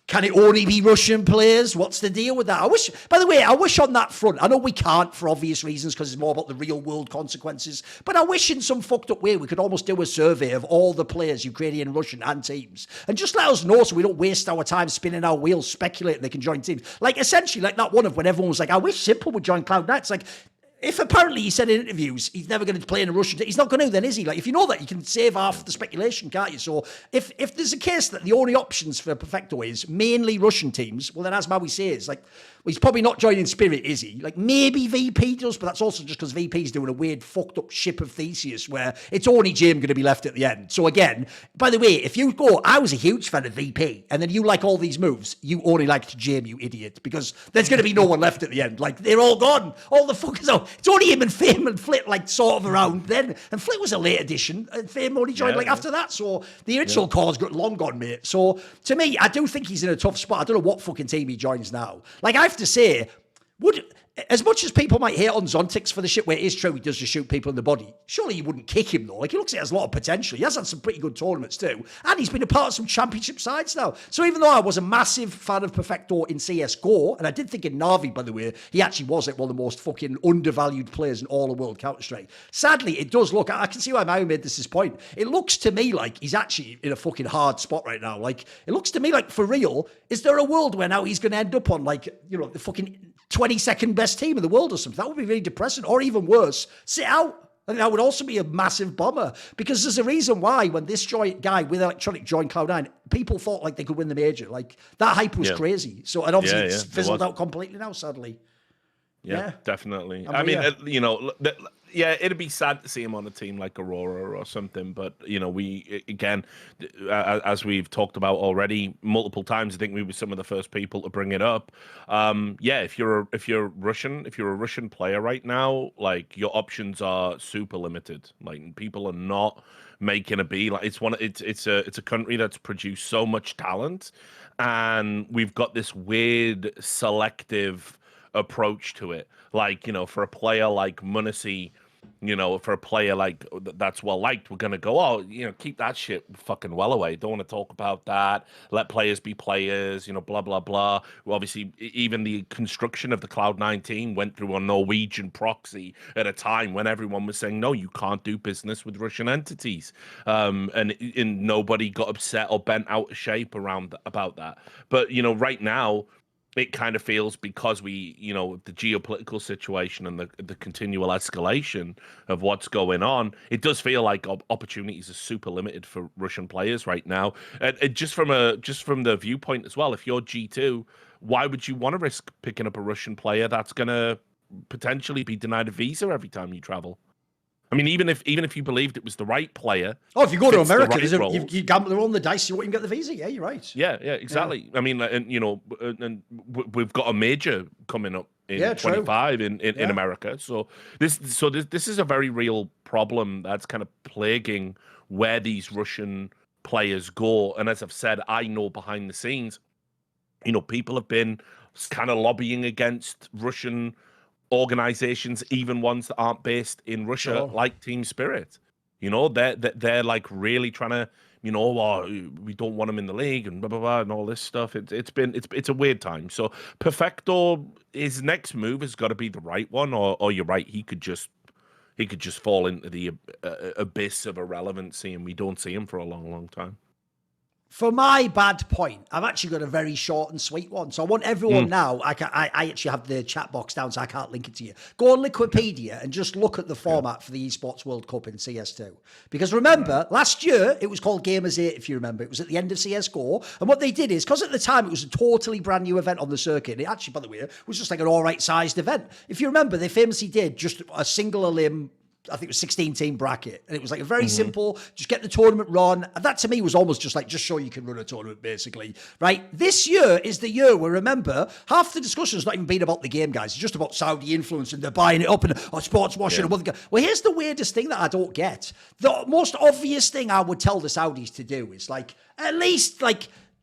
Can it only be Russian players? What's the deal with that? I wish on that front, I know we can't for obvious reasons because it's more about the real world consequences, but I wish in some fucked up way we could almost do a survey of all the players, Ukrainian, Russian and teams, and just let us know so we don't waste our time spinning our wheels speculating they can join teams. Like essentially like that one of when everyone was like, I wish Simple would join Cloud9. It's like, if apparently he said in interviews he's never going to play in a Russian team, he's not going to then, is he? Like, if you know that, you can save half the speculation, can't you? So if there's a case that the only options for Perfecto is mainly Russian teams, well then as Maui says, like, well, he's probably not joining Spirit, is he? Like, maybe VP does, but that's also just because VP's doing a weird fucked up ship of Theseus where it's only Jim going to be left at the end. So again, by the way, if you go, I was a huge fan of VP, and then you like all these moves, you only liked Jim, you idiot, because there's going to be no one left at the end. Like, they're all gone. All the fuckers out. It's only him and Fame and Flit, like, sort of around then. And Flit was a late addition, and Fame only joined after that. So the original call's got long gone, mate. So to me, I do think he's in a tough spot. I don't know what fucking team he joins now. Like, I have to say, as much as people might hate on Zontix for the shit where it is true he does just shoot people in the body, surely you wouldn't kick him though. Like, he looks like he has a lot of potential. He has had some pretty good tournaments too. And he's been a part of some championship sides now. So even though I was a massive fan of Perfecto in CSGO, and I did think in Na'Vi, by the way, he actually was like one of the most fucking undervalued players in all the world Counter-Strike. Sadly, it does look, I can see why Maui made this his point. It looks to me like he's actually in a fucking hard spot right now. Like, it looks to me like, for real, is there a world where now he's going to end up on like, the fucking 22nd best team in the world or something? That would be really depressing. Or even worse, sit out. I think that would also be a massive bummer, because there's a reason why when this guy with Electronic joined Cloud9, people thought like they could win the major. Like, that hype was crazy. So, and obviously it's fizzled out completely now, sadly. Yeah, definitely. I mean, it'd be sad to see him on a team like Aurora or something, but we again, as we've talked about already multiple times, I think we were some of the first people to bring it up. If you're a Russian player right now, like, your options are super limited. Like, people are not making a B. Like, it's a country that's produced so much talent, and we've got this weird selective approach to it. Like, for a player like Munisi, for a player like that's well liked, we're gonna go, keep that shit fucking well away. Don't want to talk about that. Let players be players, blah blah blah. Well, obviously, even the construction of the Cloud9 team went through a Norwegian proxy at a time when everyone was saying, no, you can't do business with Russian entities, and nobody got upset or bent out of shape about that. But right now, it kind of feels because we, the geopolitical situation and the continual escalation of what's going on, it does feel like opportunities are super limited for Russian players right now. And just from the viewpoint as well, if you're G2, why would you want to risk picking up a Russian player that's going to potentially be denied a visa every time you travel? I mean, even if you believed it was the right player. Oh, if you go to America, right you gamble on the dice, you won't even get the visa. Yeah, you're right. Yeah, exactly. Yeah. I mean, and we've got a major coming up in 25 in America. So this is a very real problem that's kind of plaguing where these Russian players go. And as I've said, I know behind the scenes, people have been kind of lobbying against Russian organizations, even ones that aren't based in Russia, like Team Spirit. They're like really trying to, we don't want them in the league and blah blah blah and all this stuff. It's a weird time. So Perfecto, his next move has got to be the right one, or you're right, he could just fall into the abyss of irrelevancy, and we don't see him for a long time. For my bad point, I've actually got a very short and sweet one. So I want everyone now, I actually have the chat box down, so I can't link it to you. Go on Wikipedia and just look at the format for the Esports World Cup in CS2. Because remember, last year, it was called Gamers 8, if you remember. It was at the end of CSGO. And what they did is, because at the time it was a totally brand new event on the circuit, it actually, by the way, was just like an all right sized event. If you remember, they famously did just a single limb, I think it was 16-team bracket. And it was like a very simple, just get the tournament run. And that to me was almost just show you can run a tournament, basically. Right? This year is the year where, remember, half the discussion's not even been about the game, guys. It's just about Saudi influence and they're buying it up and sports washing. Yeah. Well, here's the weirdest thing that I don't get. The most obvious thing I would tell the Saudis to do is, at least,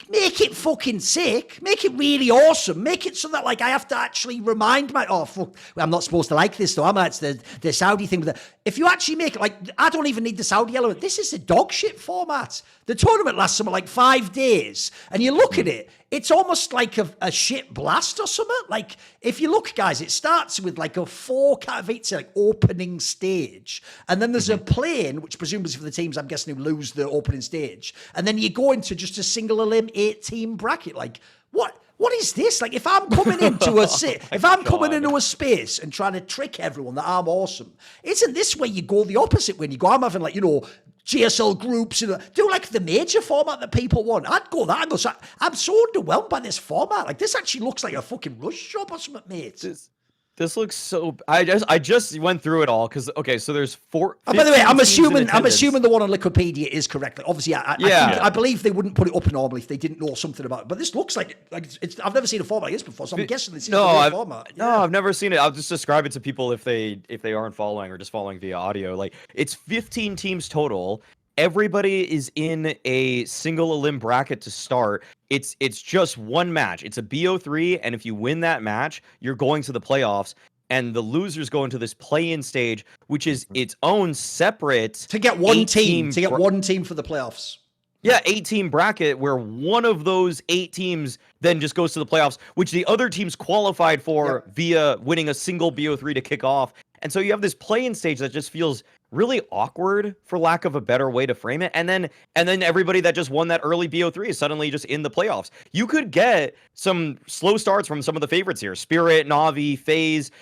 make it fucking sick. Make it really awesome. Make it so that, I have to actually remind I'm not supposed to like this, though, am I? It's the Saudi thing. If you actually make it, I don't even need the Saudi element. This is a dog shit format. The tournament lasts something like 5 days. And you look at it, it's almost like a shit blast or something. If you look, guys, it starts with a 4 Katowice opening stage. And then there's a plane, which presumably for the teams, I'm guessing, who lose the opening stage. And then you go into just a single elim 8-team bracket. What is this? If I'm coming into into a space and trying to trick everyone that I'm awesome, isn't this where you go the opposite when you go, I'm having GSL groups, do the major format that people want? I'd go that. I'm so underwhelmed by this format. This actually looks like a fucking rush job or something, mate. This looks so. I just went through it all because so there's 4. Oh, by the way, I'm assuming the one on Wikipedia is correct. Obviously, I believe they wouldn't put it up normally if they didn't know something about it. But this looks like it's. I've never seen a format like this before, so I'm guessing this is a format. Yeah. No, I've never seen it. I'll just describe it to people if they aren't following or just following via audio. It's 15 teams total. Everybody is in a single elim bracket to start. It's just one match. It's a BO3, and if you win that match, you're going to the playoffs. And the losers go into this play-in stage, which is its own separate to get one team for the playoffs. Yeah, 8-team bracket where one of those 8 teams then just goes to the playoffs, which the other teams qualified for via winning a single BO3 to kick off. And so you have this play-in stage that just feels really awkward, for lack of a better way to frame it. And then everybody that just won that early BO3 is suddenly just in the playoffs. You could get some slow starts from some of the favorites here. Spirit, Na'Vi, FaZe.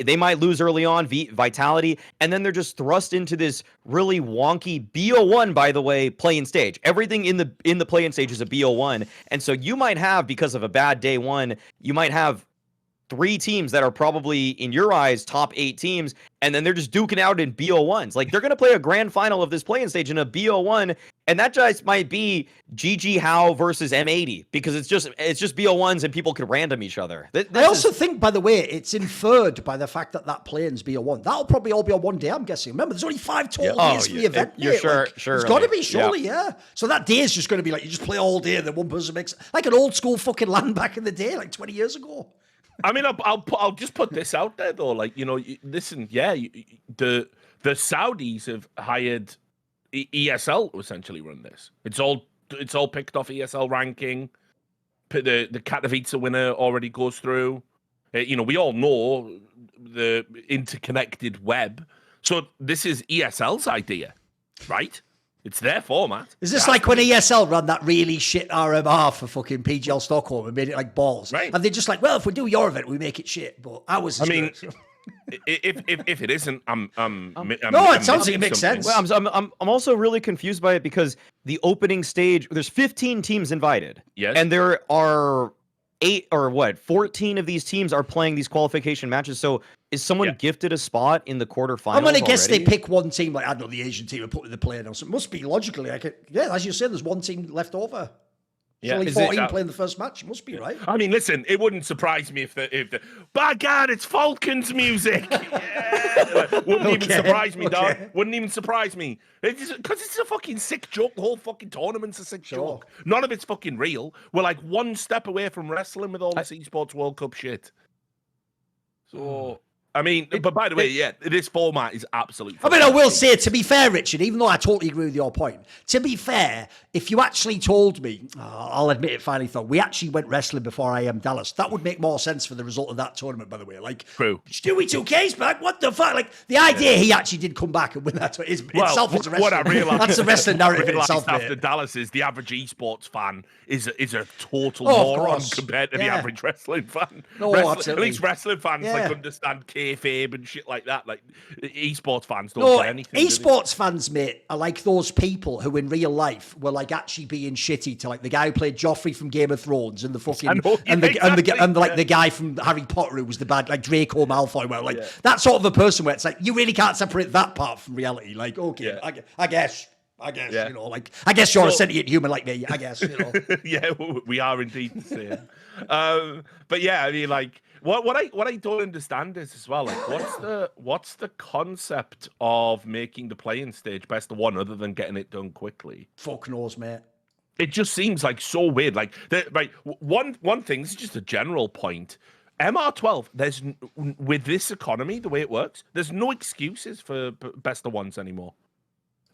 They might lose early on, Vitality, and then they're just thrust into this really wonky BO1, by the way, play-in stage. Everything in the play-in stage is a BO1. And so you might have, because of a bad day one, you might have 3 teams that are probably, in your eyes, top 8 teams, and then they're just duking out in BO1s. They're going to play a grand final of this play-in stage in a BO1, and that just might be GG How versus M80, because it's just BO1s and people could random each other. I also think, by the way, it's inferred by the fact that play-in's BO1. That'll probably all be on one day, I'm guessing. Remember, there's only 5 total days for the event. You're sure. It's got to be, surely, yeah. So that day is just going to be you just play all day, and then one person makes, like an old school fucking LAN back in the day, 20 years ago. I mean, I'll just put this out there though. Listen, the Saudis have hired ESL to essentially run this. It's all picked off ESL ranking. The Katowice winner already goes through. We all know the interconnected web. So this is ESL's idea, right? It's their format. Is this like when ESL ran that really shit RMR for fucking PGL Stockholm and made it like balls? Right. And they're just like, well, if we do your event, we make it shit. But ours is good. if it isn't, I'm no, it sounds like it makes sense. Well, I'm also really confused by it because the opening stage, there's 15 teams invited. Yes. And there are 14 of these teams are playing these qualification matches. So is someone gifted a spot in the quarterfinals? I'm going to guess already? they pick one team, like, I don't know, the Asian team and put in the play. So it must be logically, as you said, there's one team left over. Yeah. There's only 14 playing the first match. It must be, right? I mean, listen, it wouldn't surprise me if the by God, it's Falcons music. Wouldn't even surprise me, dog. Wouldn't even surprise me. Because it's a fucking sick joke. The whole fucking tournament's a sick joke. None of it's fucking real. We're like one step away from wrestling with all this esports World Cup shit. So, I mean, but by the way, this format is absolutely. I mean, I will say, to be fair, Richard, even though I totally agree with your point, to be fair, if you actually told me, I'll admit it finally, thought we actually went wrestling before I am Dallas, that would make more sense for the result of that tournament, by the way. Like, true. Stewie2K's back, what the fuck? Like, the idea he actually did come back and win that tournament itself is a wrestling. What I realized, that's a wrestling narrative in itself, after mate. Dallas is the average esports fan is a total moron compared to the average wrestling fan. No, absolutely. At least wrestling fans like understand kayfabe and shit like that. Like esports fans don't get anything. Esports fans, mate, are like those people who in real life were like actually being shitty to like the guy who played Joffrey from Game of Thrones and the fucking the guy from Harry Potter who was the bad, like Draco Malfoy. Well, like that sort of a person where it's like you really can't separate that part from reality. Like, okay, I guess. You know, like I guess you're a sentient human like me. I guess, you know. Yeah, we are indeed the same. But yeah, I mean, like what I don't understand is as well, like what's the concept of making the playing stage best of one other than getting it done quickly? Fuck knows, mate. It just seems like so weird. Like one thing, this is just a general point. MR12, with this economy, the way it works, there's no excuses for best of ones anymore.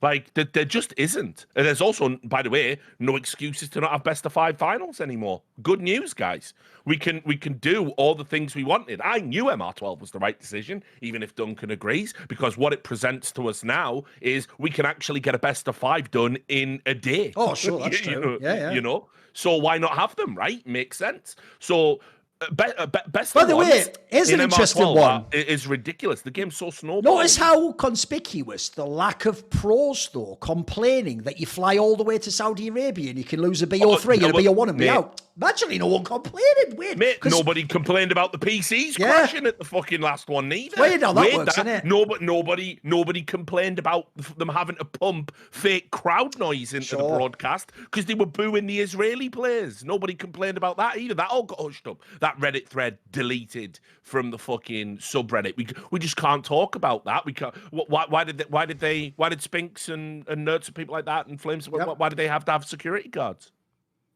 Like, there just isn't. And there's also, by the way, no excuses to not have best of 5 finals anymore. Good news, guys. We can do all the things we wanted. I knew MR12 was the right decision, even if Duncan agrees, because what it presents to us now is we can actually get a best of 5 done in a day. Oh, sure, that's true. You know? So why not have them, right? Makes sense. So... best by the way, here's an interesting one. It's ridiculous. The game's so snowball. Notice how conspicuous the lack of pros, though, complaining that you fly all the way to Saudi Arabia and you can lose a BO3 and a BO1 and be out. Actually, no one complaining. Weird. Mate, nobody complained about the PCs crashing at the fucking last one neither. Weird how that works, isn't it? Nobody complained about them having to pump fake crowd noise into the broadcast because they were booing the Israeli players. Nobody complained about that either. That all got hushed up. That Reddit thread deleted from the fucking subreddit. We just can't talk about that. We can't. Why did Spinks and Nerds and people like that and Flames? Why did they have to have security guards?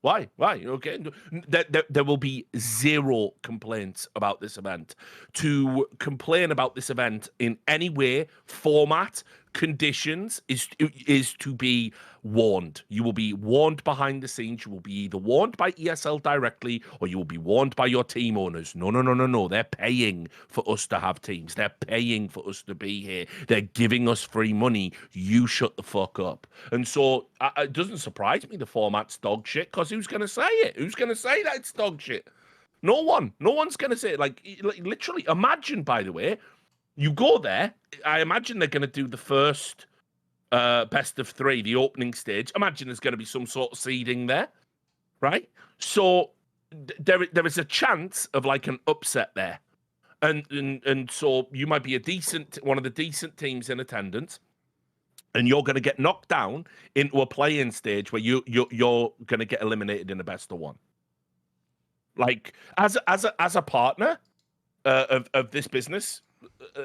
Why? Okay. There will be zero complaints about this event. To complain about this event in any way, format, conditions is to be warned. You will be warned behind the scenes. You will be either warned by ESL directly or you will be warned by your team owners. No. They're paying for us to have teams. They're paying for us to be here. They're giving us free money. You shut the fuck up. And so it doesn't surprise me the format's dog shit, because who's going to say it? Who's going to say that it's dog shit? No one. No one's going to say it. Like literally, imagine, by the way, you go there, I imagine they're going to do the first best of 3, the opening stage. Imagine there's going to be some sort of seeding there, right? So there is a chance of like an upset there. And so you might be one of the decent teams in attendance, and you're going to get knocked down into a play-in stage where you're going to get eliminated in a best of 1. Like, as a partner of this business,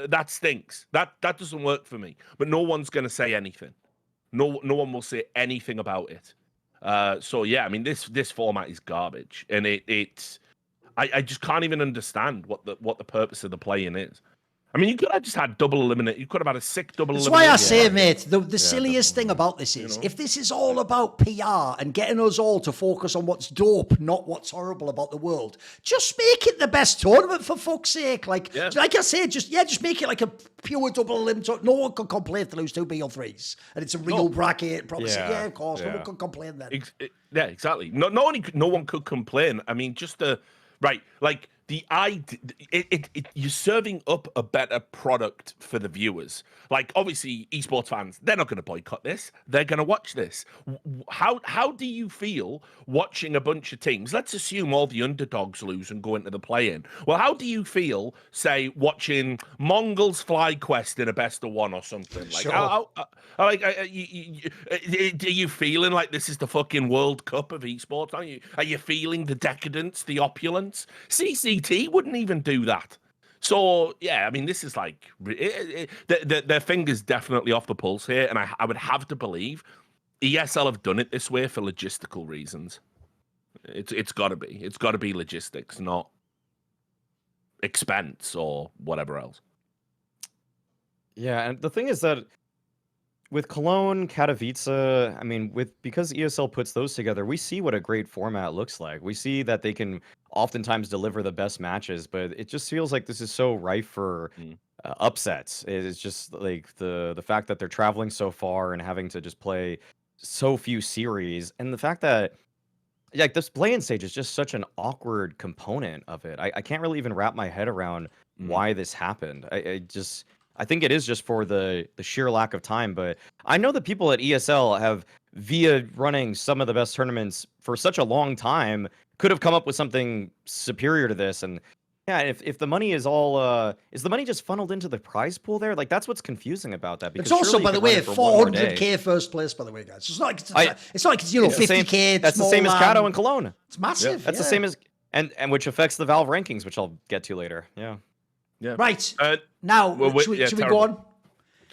that stinks. That doesn't work for me. But no one's going to say anything. No one will say anything about it. So yeah, I mean, this format is garbage, and I just can't even understand what the purpose of the play-in is. I mean, you could have just had double eliminate. You could have had a sick double That's eliminate. why I say, mate, the silliest definitely. thing about this is, if this is all about PR and getting us all to focus on what's dope, not what's horrible about the world, just make it the best tournament, for fuck's sake. Like I say, just make it like a pure double eliminate. No one can complain if they lose 2 BO3s. And it's a real bracket. Probably say, of course, no one can complain then. Yeah, exactly. No one could complain. I mean, just like the you're serving up a better product for the viewers. Like, obviously, esports fans, they're not going to boycott this. They're going to watch this. How do you feel watching a bunch of teams? Let's assume all the underdogs lose and go into the play-in. Well, how do you feel, say, watching Mongols Fly Quest in a best of 1 or something? Like, are you feeling like this is the fucking World Cup of esports? Are you feeling the decadence, the opulence? CCT wouldn't even do that. So, yeah, I mean, this is like, their finger's definitely off the pulse here, and I would have to believe ESL have done it this way for logistical reasons. It's got to be. It's got to be logistics, not expense or whatever else. Yeah, and the thing is that with Cologne, Katowice, I mean, because ESL puts those together, we see what a great format looks like. We see that they can oftentimes deliver the best matches, but it just feels like this is so rife for upsets. It's just like the fact that they're traveling so far and having to just play so few series, and the fact that like this play-in stage is just such an awkward component of it. I can't really even wrap my head around why this happened. I think it is just for the sheer lack of time, but I know that people at ESL have, via running some of the best tournaments for such a long time, could have come up with something superior to this. And yeah, if the money is all, is the money just funneled into the prize pool there? Like, that's what's confusing about that. Because it's also, by the way, 400k first place, by the way, guys. It's not like it's 50k. That's the same as Cato and Cologne. It's massive. That's the same as, and which affects the Valve rankings, which I'll get to later. Yeah. Right. Now, should we go on?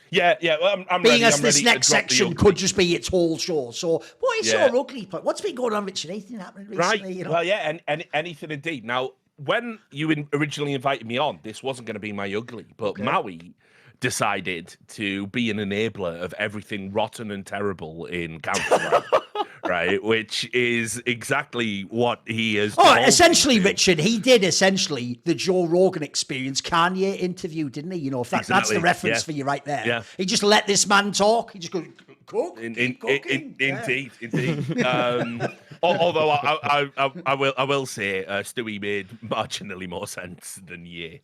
Yeah. Well, I'm Being ready. as I'm this ready next to drop the section ugly. could just be its whole show. So, what is your ugly part? What's been going on, Richard? Anything happening recently? Right. You know? Well, yeah, and anything indeed. Now, when you originally invited me on, this wasn't going to be my ugly, but Maui decided to be an enabler of everything rotten and terrible in Counter-Strike. Right, which is exactly what he is. Essentially, Richard, he did essentially the Joe Rogan Experience Kanye interview, didn't he? You know, if that's the reference for you right there. Yeah. He just let this man talk. He just goes, cook, Indeed. Although I will say Stewie made marginally more sense than Ye.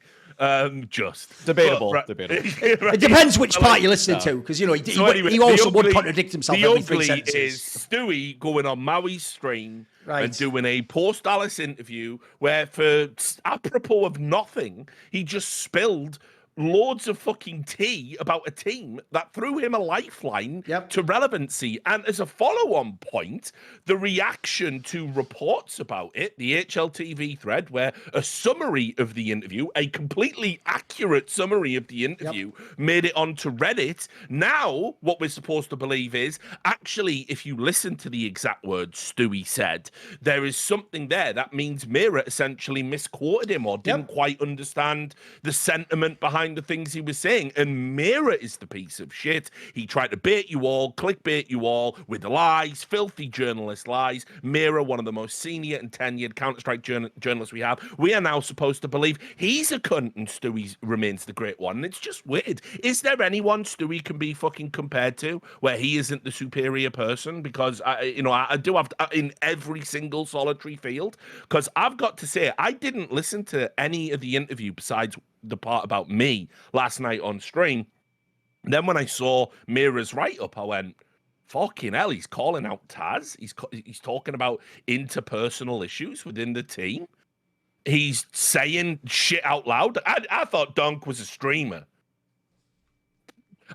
Just debatable. Right. It depends which part you're listening to, because you know he also would contradict himself. The every 3 ugly sentences. is Stewie going on Maui's stream and doing a post-Dallas interview where, for apropos of nothing, he just spilled loads of fucking tea about a team that threw him a lifeline to relevancy. And as a follow-on point, the reaction to reports about it, the HLTV thread, where a summary of the interview, a completely accurate summary of the interview, made it onto Reddit. Now, what we're supposed to believe is, actually, if you listen to the exact words Stewie said, there is something there that means Mira essentially misquoted him or didn't quite understand the sentiment behind the things he was saying. And Mira is the piece of shit. He tried to bait you all, clickbait you all with lies, filthy journalist lies. Mira, one of the most senior and tenured Counter-Strike journalists we have, we are now supposed to believe he's a cunt and Stewie remains the great one. And it's just weird. Is there anyone Stewie can be fucking compared to where he isn't the superior person? Because I do have in every single solitary field, because I've got to say, I didn't listen to any of the interview besides the part about me last night on stream. And then when I saw Mira's write-up, I went, fucking hell, he's calling out Taz. He's talking about interpersonal issues within the team. He's saying shit out loud. I thought Donk was a streamer.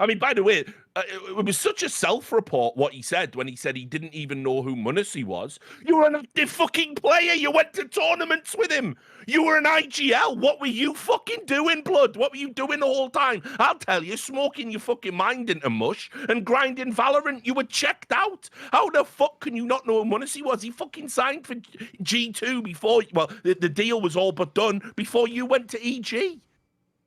I mean, by the way, it was such a self-report what he said when he said he didn't even know who Munisi was. You were an active fucking player. You went to tournaments with him. You were an IGL. What were you fucking doing, blood? What were you doing the whole time? I'll tell you, smoking your fucking mind into mush and grinding Valorant. You were checked out. How the fuck can you not know who Munisi was? He fucking signed for G2 before, well, the deal was all but done before you went to EG.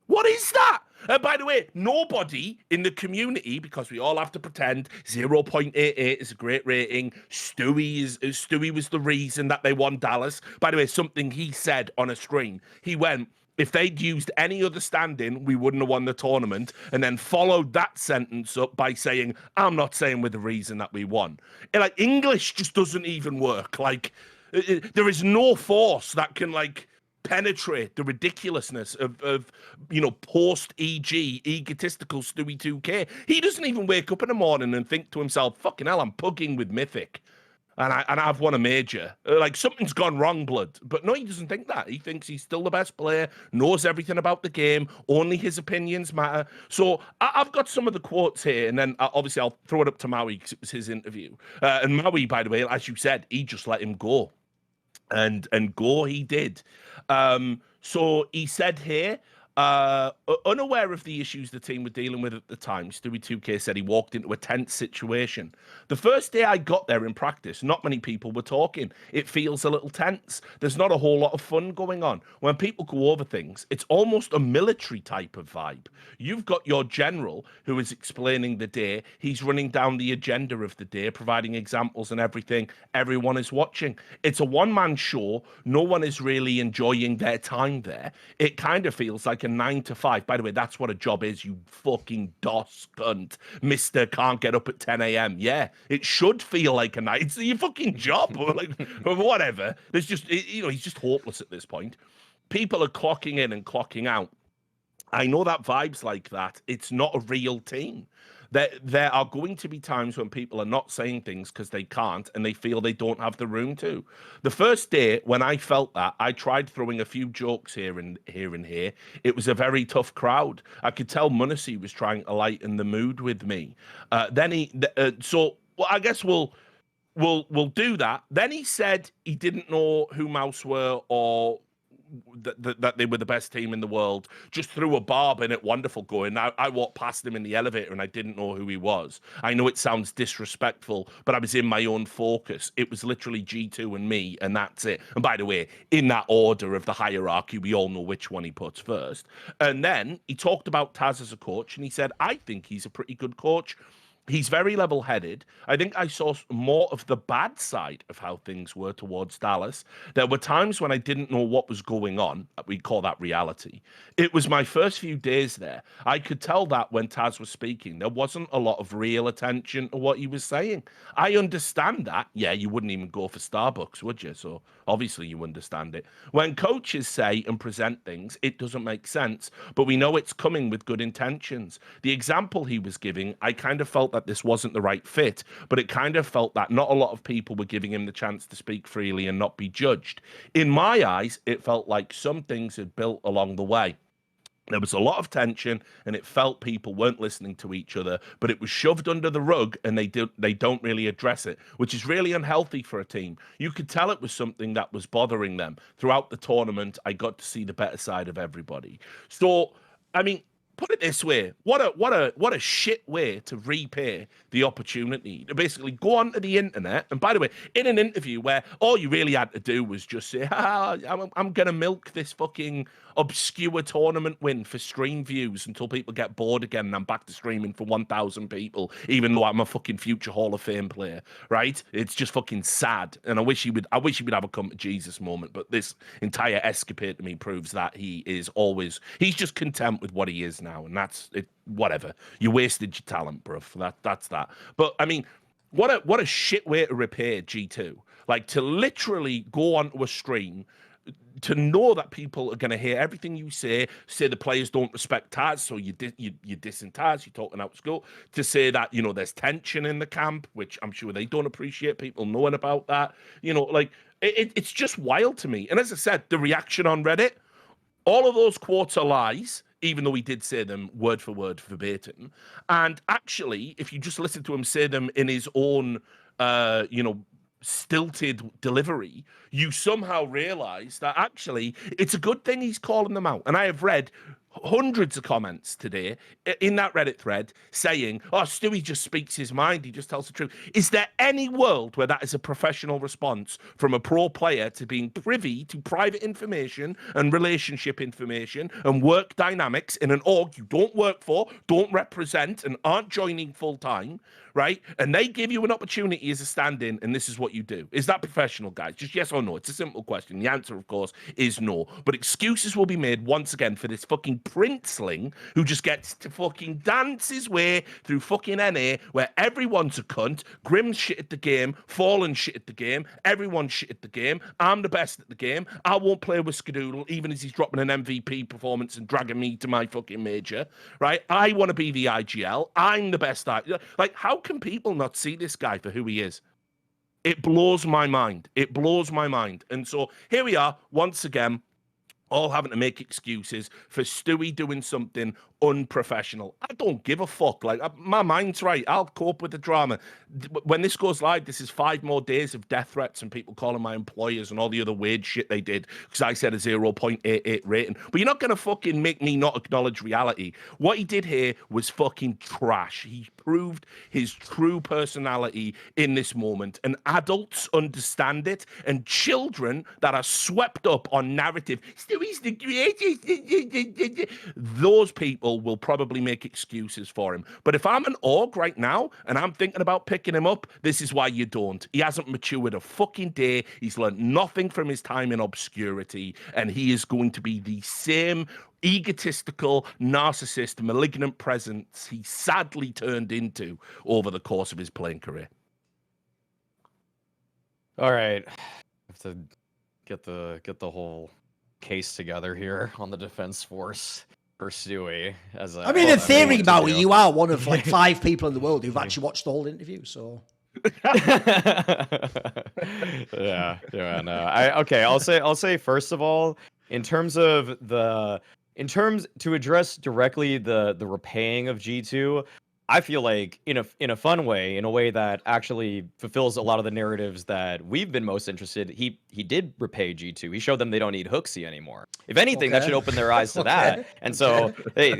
What is that? And by the way, nobody in the community, because we all have to pretend 0.88 is a great rating. Stewie was the reason that they won Dallas. By the way, something he said on a stream. He went, if they'd used any other stand-in, we wouldn't have won the tournament. And then followed that sentence up by saying, I'm not saying we're the reason that we won. And, like, English just doesn't even work. Like, there is no force that can, like, penetrate the ridiculousness of post EG egotistical Stewie2K. He doesn't even wake up in the morning and think to himself, fucking hell, I'm pugging with Mythic and I've won a major. Like, something's gone wrong, blood. But no, he doesn't think that. He thinks he's still the best player, knows everything about the game, only his opinions matter. So I've got some of the quotes here, and then obviously I'll throw it up to Maui because it was his interview. And Maui, by the way, as you said, he just let him go. And go he did. So he said here, unaware of the issues the team were dealing with at the time, Stewie2K said he walked into a tense situation. The first day I got there in practice, not many people were talking. It feels a little tense. There's not a whole lot of fun going on. When people go over things, it's almost a military type of vibe. You've got your general who is explaining the day. He's running down the agenda of the day, providing examples and everything. Everyone is watching. It's a one-man show. No one is really enjoying their time there. It kind of feels like a 9 to 5. By the way, that's what a job is, you fucking DOS cunt. Mr. Can't get up at 10 a.m. Yeah, it should feel like a night. It's your fucking job. Or like, or whatever. There's just, he's just hopeless at this point. People are clocking in and clocking out. I know that vibes like that. It's not a real team. There are going to be times when people are not saying things because they can't and they feel they don't have the room to. The first day when I felt that, I tried throwing a few jokes here and here. It was a very tough crowd. I could tell Munacy was trying to lighten the mood with me. So I guess we'll do that. Then he said he didn't know who Mouse were or that they were the best team in the world. Just threw a barb in it, wonderful going. I walked past him in the elevator and I didn't know who he was. I know it sounds disrespectful, but I was in my own focus. It was literally G2 and me, and that's it. And by the way, in that order of the hierarchy, we all know which one he puts first. And then he talked about Taz as a coach, and he said, I think he's a pretty good coach. He's very level-headed. I think I saw more of the bad side of how things were towards Dallas. There were times when I didn't know what was going on. We call that reality. It was my first few days there. I could tell that when Taz was speaking, there wasn't a lot of real attention to what he was saying. I understand that. Yeah, you wouldn't even go for Starbucks, would you? So obviously you understand it. When coaches say and present things, it doesn't make sense, but we know it's coming with good intentions. The example he was giving, I kind of felt that this wasn't the right fit, but it kind of felt that not a lot of people were giving him the chance to speak freely and not be judged. In my eyes, it felt like some things had built along the way. There was a lot of tension and it felt people weren't listening to each other, but it was shoved under the rug and they don't really address it, which is really unhealthy for a team. You could tell it was something that was bothering them. Throughout the tournament, I got to see the better side of everybody. So, I mean, put it this way, what a shit way to repay the opportunity to basically go onto the internet. And by the way, in an interview where all you really had to do was just say, I'm gonna milk this fucking obscure tournament win for stream views until people get bored again and I'm back to streaming for 1,000 people, even though I'm a fucking future Hall of Fame player, right? It's just fucking sad. And I wish he would have a come to Jesus moment, but this entire escapade to me proves that he's just content with what he is now, and that's it. Whatever, you wasted your talent, bruv. That's that. But I mean, what a shit way to repay G2. Like, to literally go onto a stream, to know that people are going to hear everything you say the players don't respect Taz, so you're dissing Taz, you're talking out of school, to say that, there's tension in the camp, which I'm sure they don't appreciate people knowing about that. Like, it's just wild to me. And as I said, the reaction on Reddit, all of those quotes are lies, even though he did say them word for word verbatim. And actually, if you just listen to him say them in his own, stilted delivery, you somehow realize that actually it's a good thing he's calling them out. And I have read hundreds of comments today in that Reddit thread saying, oh, Stewie just speaks his mind. He just tells the truth. Is there any world where that is a professional response from a pro player to being privy to private information and relationship information and work dynamics in an org you don't work for, don't represent, and aren't joining full time, right? And they give you an opportunity as a stand-in, and this is what you do. Is that professional, guys? Just yes or no. It's a simple question. The answer, of course, is no. But excuses will be made once again for this fucking princeling who just gets to fucking dance his way through fucking NA where everyone's a cunt, Grim's shit at the game, Fallen shit at the game, everyone's shit at the game, I'm the best at the game, I won't play with Skadoodle even as he's dropping an MVP performance and dragging me to my fucking major, right? I want to be the IGL. I'm the best. Like, how can people not see this guy for who he is? It blows my mind. It blows my mind. And so here we are once again, all having to make excuses for Stewie doing something unprofessional. I don't give a fuck. Like, my mind's right. I'll cope with the drama. When this goes live, this is 5 more days of death threats and people calling my employers and all the other weird shit they did because I said a 0.88 rating. But you're not going to fucking make me not acknowledge reality. What he did here was fucking trash. He proved his true personality in this moment. And adults understand it. And children that are swept up on narrative, Stewie's the greatest, those people will probably make excuses for him. But if I'm an org right now and I'm thinking about picking him up, this is why you don't. He hasn't matured a fucking day. He's learned nothing from his time in obscurity, and he is going to be the same egotistical, narcissist, malignant presence he sadly turned into over the course of his playing career. All right, I have to get the whole case together here on the defense force for Stewie. I mean, in theory, Maui, you are one of like 5 people in the world who've actually watched the whole interview. So, yeah, no. Okay, I'll say first of all, to address directly the repaying of G2. I feel like in a fun way, in a way that actually fulfills a lot of the narratives that we've been most interested. He did repay G2. He showed them they don't need Hooksy anymore. If anything, that should open their eyes to that. And so, hey,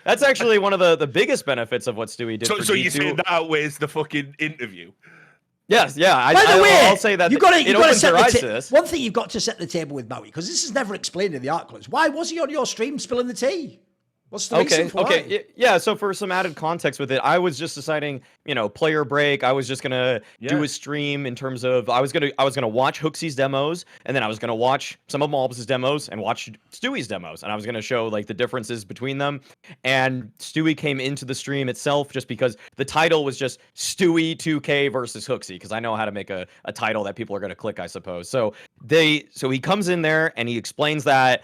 that's actually one of the biggest benefits of what Stewie did. So you say that outweighs the fucking interview? Yes, yeah. By the way, I'll say that you've got to set eyes to this. One thing you've got to set the table with Maui, because this is never explained in the article, is why was he on your stream spilling the tea? What's the reason for why? Yeah, so for some added context with it, I was just deciding, player break. I was just gonna do a stream in terms of I was gonna watch Hooksy's demos, and then I was gonna watch some of malbs' demos and watch Stewie's demos, and I was gonna show like the differences between them. And Stewie came into the stream itself just because the title was just Stewie2K versus Hooksy, because I know how to make a title that people are gonna click, I suppose. So he comes in there and he explains that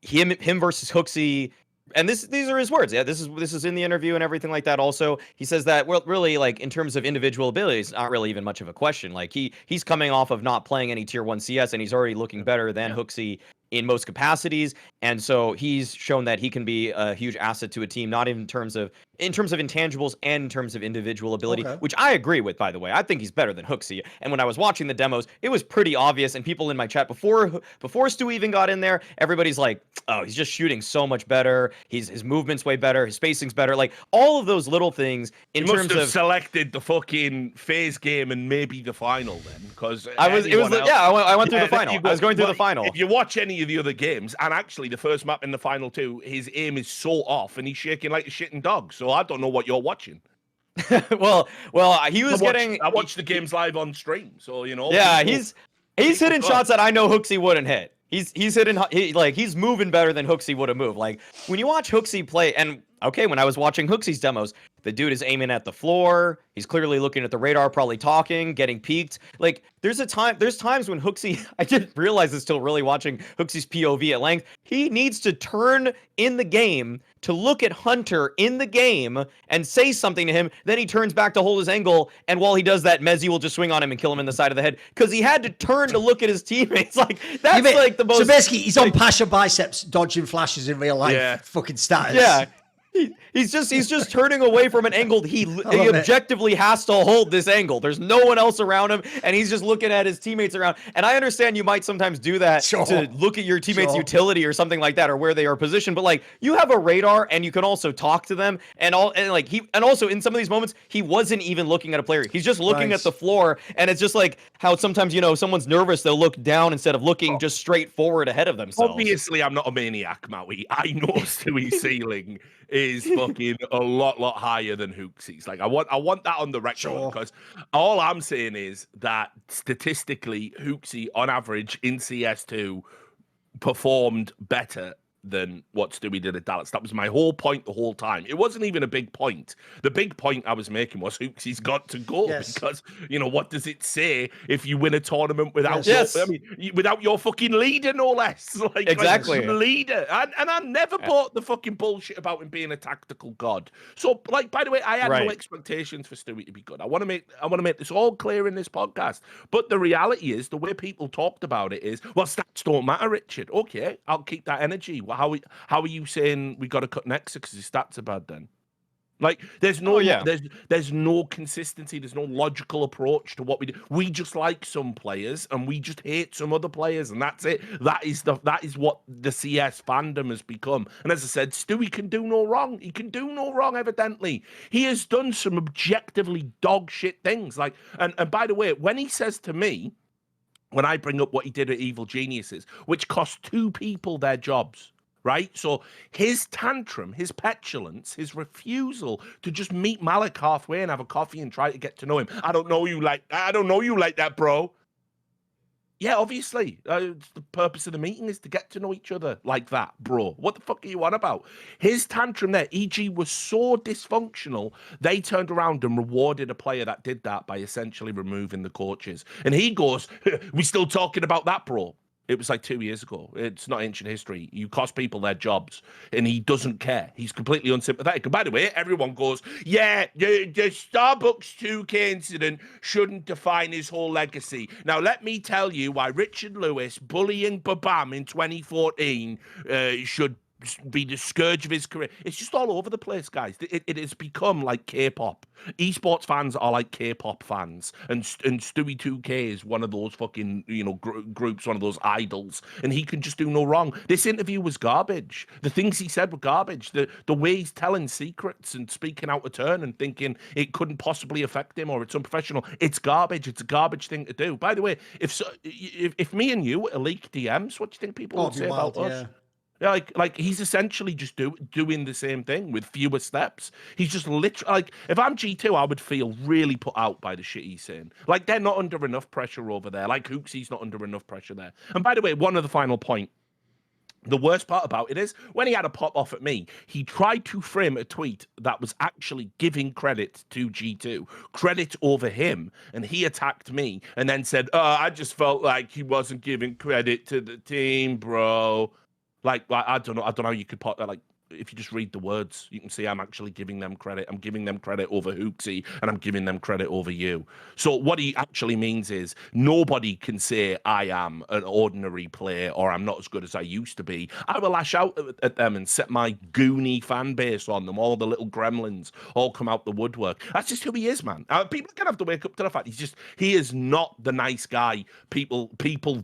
him versus Hooksy. And these are his words. Yeah, this is in the interview and everything like that. Also, he says that, well, really, like in terms of individual abilities, not really even much of a question. Like he's coming off of not playing any tier 1 CS, and he's already looking better than Hooksy in most capacities. And so he's shown that he can be a huge asset to a team, not in terms of intangibles and in terms of individual ability, which I agree with, by the way. I think he's better than Hooksy. And when I was watching the demos, it was pretty obvious. And people in my chat before Stewie even got in there, everybody's like, oh, he's just shooting so much better. His movement's way better. His spacing's better. Like all of those little things in you terms must have of selected the fucking phase game and maybe the final then, because I went through the final. I was going through the final. If you watch any of the other games, and actually the first map in the final too, his aim is so off and he's shaking like a shitting dog. So I don't know what you're watching. well, he was I watched the games live on stream, so Yeah, he's hitting shots that I know Hooksy wouldn't hit. He's hitting he's moving better than Hooksy would have moved. Like when you watch Hooksy play, and when I was watching Hooksy's demos, the dude is aiming at the floor. He's clearly looking at the radar, probably talking, getting peeked. Like there's times when Hooksy, I didn't realize this till really watching Hooksy's POV at length. He needs to turn in the game to look at Hunter in the game and say something to him. Then he turns back to hold his angle, and while he does that, Mezzi will just swing on him and kill him in the side of the head because he had to turn to look at his teammates. Like that's like the most. So basically, he's on Pasha biceps dodging flashes in real life. Yeah. Fucking status. Yeah. He's just turning away from an angle he love it. objectively has to hold this angle. There's no one else around him, and he's just looking at his teammates around. And I understand you might sometimes do that to look at your teammates' utility or something like that, or where they are positioned. But like, you have a radar, and you can also talk to them, and also in some of these moments, he wasn't even looking at a player. He's just looking at the floor, and it's just like how sometimes, you know, someone's nervous, they'll look down instead of looking just straight forward ahead of themselves. Obviously, I'm not a maniac, Maui. I know Stewie's ceiling is fucking a lot higher than Hooksy's. Like, I want that on the record, because all I'm saying is that statistically, Hooksy on average in CS2 performed better than what Stewie did at Dallas. That was my whole point the whole time. It wasn't even a big point. The big point I was making was Hooksy's got to go, because, you know, what does it say if you win a tournament without without your fucking leader, no less? Like, exactly. Like, leader. And I never bought the fucking bullshit about him being a tactical god. So, like, by the way, I had no expectations for Stewie to be good. I want to make this all clear in this podcast. But the reality is, the way people talked about it is, well, stats don't matter, Richard. Okay, I'll keep that energy. Well, how are you saying we got to cut Nexa because his stats are bad then? Like, there's no there's no consistency. There's no logical approach to what we do. We just like some players and we just hate some other players, and that's it. That is what the CS fandom has become. And as I said, Stewie can do no wrong. He can do no wrong, evidently. He has done some objectively dog shit things. Like, and by the way, when he says to me, when I bring up what he did at Evil Geniuses, which cost 2 people their jobs, right? So his tantrum, his petulance, his refusal to just meet Malik halfway and have a coffee and try to get to know him. I don't know you like that, bro. Yeah, obviously. The purpose of the meeting is to get to know each other like that, bro. What the fuck are you on about? His tantrum there, EG, was so dysfunctional, they turned around and rewarded a player that did that by essentially removing the coaches. And he goes, we still talking about that, bro? It was like 2 years ago. It's not ancient history. You cost people their jobs, and he doesn't care. He's completely unsympathetic. And by the way, everyone goes, yeah, the Starbucks 2K incident shouldn't define his whole legacy. Now, let me tell you why Richard Lewis bullying Babam in 2014 should be the scourge of his career. It's just all over the place, guys. It has become like K-pop. Esports fans are like K-pop fans, and Stewie2K is one of those fucking, you know, groups, one of those idols, and he can just do no wrong. This interview was garbage. The things he said were garbage. The way he's telling secrets and speaking out of turn and thinking it couldn't possibly affect him or it's unprofessional. It's garbage. It's a garbage thing to do. By the way, if me and you were leaked DMs, what do you think people would say about us? Yeah, like he's essentially just doing the same thing with fewer steps. He's just literally, like, if I'm G2, I would feel really put out by the shit he's saying. Like, they're not under enough pressure over there. Like, Hooksy's not under enough pressure there. And by the way, one other final point. The worst part about it is, when he had a pop off at me, he tried to frame a tweet that was actually giving credit to G2, credit over him, and he attacked me and then said, I just felt like he wasn't giving credit to the team, bro. Like, I don't know how you could put that. Like, if you just read the words, you can see I'm actually giving them credit. I'm giving them credit over Hooksy, and I'm giving them credit over you. So what he actually means is, nobody can say I am an ordinary player or I'm not as good as I used to be. I will lash out at them and set my goony fan base on them. All the little gremlins all come out the woodwork. That's just who he is, man. People are gonna have to wake up to the fact he is not the nice guy people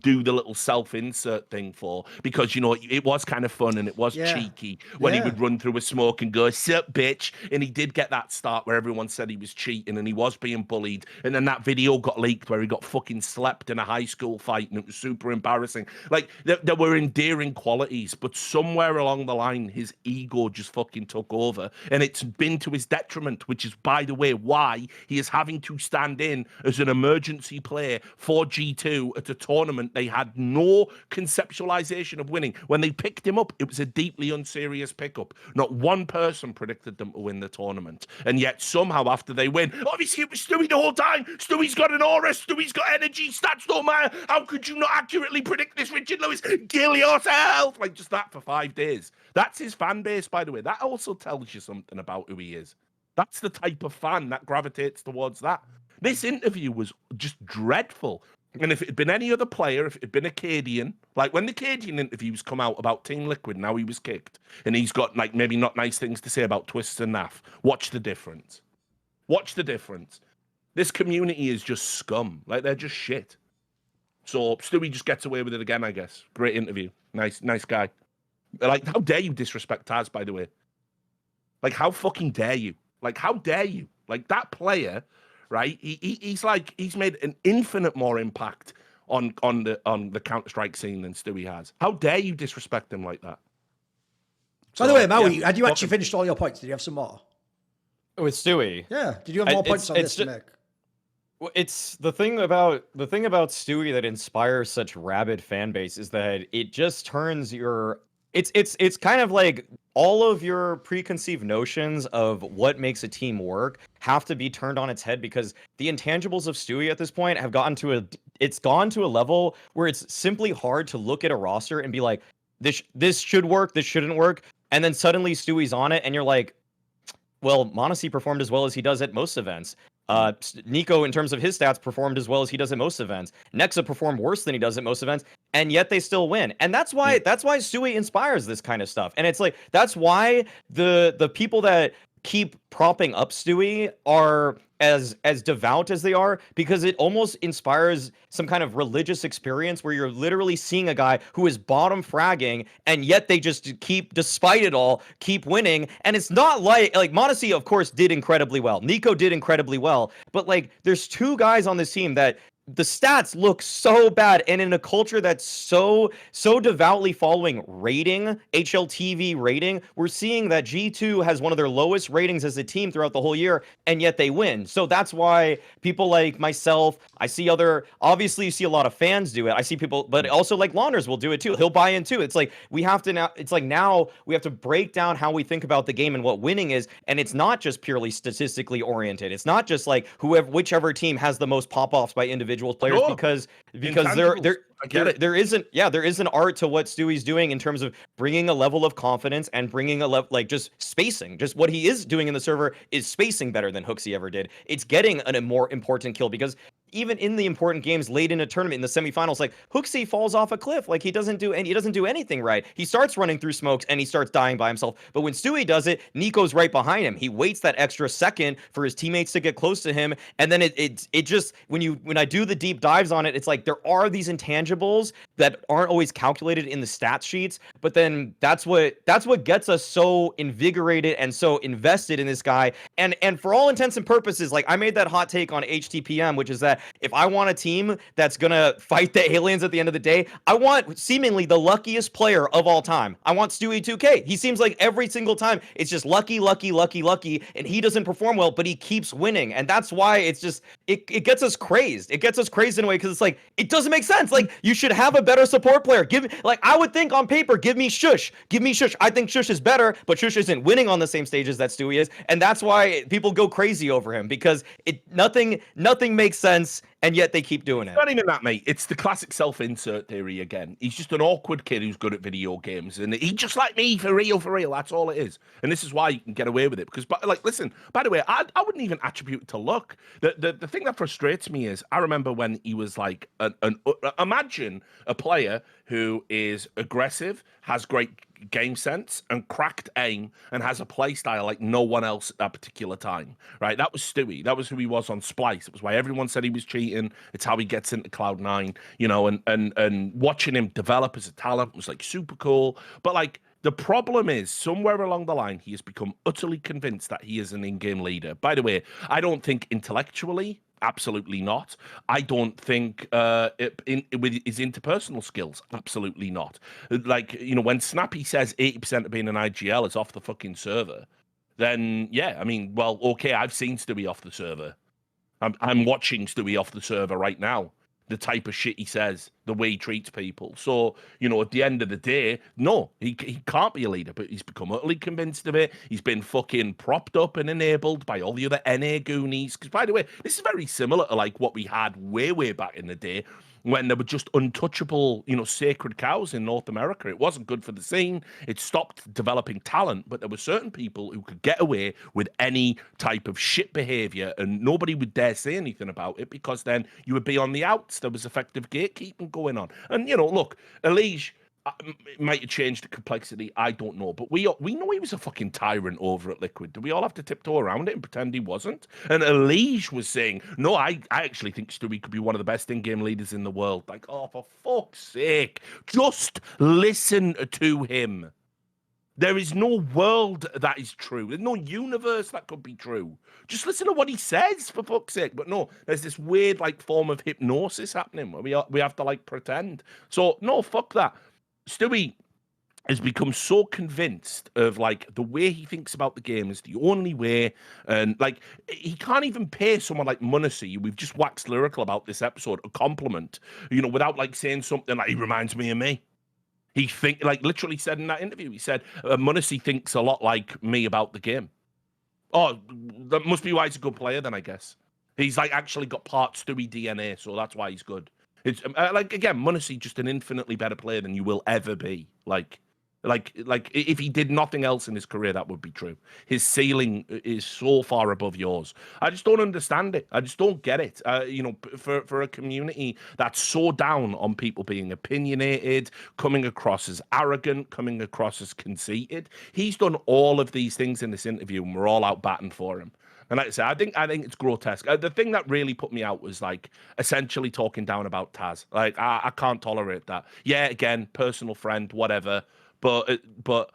do the little self-insert thing for, because, you know, it was kind of fun and it was cheeky when he would run through a smoke and go, sup, bitch. And he did get that start where everyone said he was cheating and he was being bullied. And then that video got leaked where he got fucking slept in a high school fight and it was super embarrassing. Like, there were endearing qualities, but somewhere along the line, his ego just fucking took over. And it's been to his detriment, which is, by the way, why he is having to stand in as an emergency player for G2 at a tournament they had no conceptualization of winning. When they picked him up, it was a deeply unserious pickup. Not one person predicted them to win the tournament. And yet somehow after they win, obviously it was Stewie the whole time. Stewie's got an aura. Stewie's got energy. Stats don't matter. How could you not accurately predict this, Richard Lewis? Kill yourself. Like, just that for 5 days. That's his fan base, by the way. That also tells you something about who he is. That's the type of fan that gravitates towards that. This interview was just dreadful. And if it had been any other player, if it had been a cadiaN, like when the cadiaN interviews come out about Team Liquid, now he was kicked, and he's got like maybe not nice things to say about Twists and Naff. Watch the difference. Watch the difference. This community is just scum. Like they're just shit. So Stewie just gets away with it again, I guess. Great interview. Nice guy. Like, how dare you disrespect Taz, by the way? Like, how fucking dare you? Like, how dare you? Like that player, right? He's made an infinite more impact on the Counter-Strike scene than Stewie has. How dare you disrespect him like that? By the way, Maui, had you actually finished all your points? Did you have some more? With Stewie. Yeah. Did you have more points on this to make? It's the thing about Stewie that inspires such rabid fan base is that it just turns your it's kind of like all of your preconceived notions of what makes a team work have to be turned on its head, because the intangibles of Stewie at this point have gone to a level where it's simply hard to look at a roster and be like, this should work, this shouldn't work, and then suddenly Stewie's on it and you're like, well, m0NESY performed as well as he does at most events. Nico, in terms of his stats, performed as well as he does at most events. Nexa performed worse than he does at most events, and yet they still win. And that's why Stewie inspires this kind of stuff. And it's like that's why the people that keep propping up Stewie are as devout as they are, because it almost inspires some kind of religious experience where you're literally seeing a guy who is bottom fragging, and yet they just keep, despite it all, keep winning. And it's not like m0NESY, of course, did incredibly well. Nico did incredibly well, but like there's two guys on this team that the stats look so bad, and in a culture that's so devoutly following rating, HLTV rating, we're seeing that G2 has one of their lowest ratings as a team throughout the whole year, and yet they win. So that's why people like myself, obviously you see a lot of fans do it. I see people, but also like Launders will do it too. He'll buy in too. It's like now we have to break down how we think about the game and what winning is, and it's not just purely statistically oriented. It's not just like whichever team has the most pop-offs by individual players, because there is an art to what Stewie's doing in terms of bringing a level of confidence and bringing a level, like just spacing. Just what he is doing in the server is spacing better than HooXi ever did. It's getting a more important kill, because even in the important games late in a tournament, in the semifinals, like HooXi falls off a cliff. Like he doesn't do anything right. He starts running through smokes and he starts dying by himself. But when Stewie does it, Nico's right behind him. He waits that extra second for his teammates to get close to him, and then it just when I do the deep dives on it, it's like there are these intangibles that aren't always calculated in the stat sheets. But then that's what gets us so invigorated and so invested in this guy. And for all intents and purposes, like I made that hot take on HTPM, which is that if I want a team that's gonna fight the aliens at the end of the day, I want seemingly the luckiest player of all time. I want Stewie2K. He seems like every single time it's just lucky, and he doesn't perform well, but he keeps winning. And that's why it's just it gets us crazed. It gets us crazed in a way, because it's like it doesn't make sense. Like you should have a better support player. I would think on paper, give me Shush. I think Shush is better, but Shush isn't winning on the same stages that Stewie is, and that's why people go crazy over him, because nothing makes sense. And yet they keep doing it. Not even that, mate. It's the classic self-insert theory again. He's just an awkward kid who's good at video games, and he's just like me, for real. That's all it is. And this is why you can get away with it. Because, like, listen. By the way, I wouldn't even attribute it to luck. The thing that frustrates me is I remember when he was like imagine a player who is aggressive, has great game sense and cracked aim, and has a play style like no one else at that particular time, right? That was Stewie. That was who he was on Splice. It was why everyone said he was cheating. It's how he gets into Cloud9, and watching him develop as a talent was like super cool. But like the problem is somewhere along the line, he has become utterly convinced that he is an in-game leader. By the way, I don't think intellectually, absolutely not. I don't think with his interpersonal skills, absolutely not. Like, when Snappy says 80% of being an IGL is off the fucking server, then yeah, I mean, well, okay, I've seen Stewie off the server. I'm watching Stewie off the server right now. The type of shit he says, the way he treats people. So, at the end of the day, no, he can't be a leader, but he's become utterly convinced of it. He's been fucking propped up and enabled by all the other NA goonies. Because, by the way, this is very similar to like what we had way back in the day when there were just untouchable, sacred cows in North America. It wasn't good for the scene. It stopped developing talent, but there were certain people who could get away with any type of shit behavior and nobody would dare say anything about it because then you would be on the outs. There was effective gatekeeping going on. And, look, Elige, it might have changed the complexity. I don't know. But we know he was a fucking tyrant over at Liquid. Do we all have to tiptoe around it and pretend he wasn't? And Elige was saying, no, I actually think Stewie could be one of the best in-game leaders in the world. Like, oh, for fuck's sake. Just listen to him. There is no world that is true. There's no universe that could be true. Just listen to what he says, for fuck's sake. But no, there's this weird, form of hypnosis happening where we have to, pretend. So, no, fuck that. Stewie has become so convinced of the way he thinks about the game is the only way, and he can't even pay someone like MonteCristo, we've just waxed lyrical about this episode, a compliment, without saying something like he reminds me of me. He literally said in that interview, he said MonteCristo thinks a lot like me about the game. Oh, that must be why he's a good player then, I guess. He's actually got part Stewie DNA, so that's why he's good. It's again, MonteCristo just an infinitely better player than you will ever be. If he did nothing else in his career, that would be true. His ceiling is so far above yours. I just don't understand it. I just don't get it. For a community that's so down on people being opinionated, coming across as arrogant, coming across as conceited, he's done all of these things in this interview, and we're all out batting for him. And like I say, I think it's grotesque. The thing that really put me out was essentially talking down about Taz. I can't tolerate that. Yeah, again, personal friend, whatever. But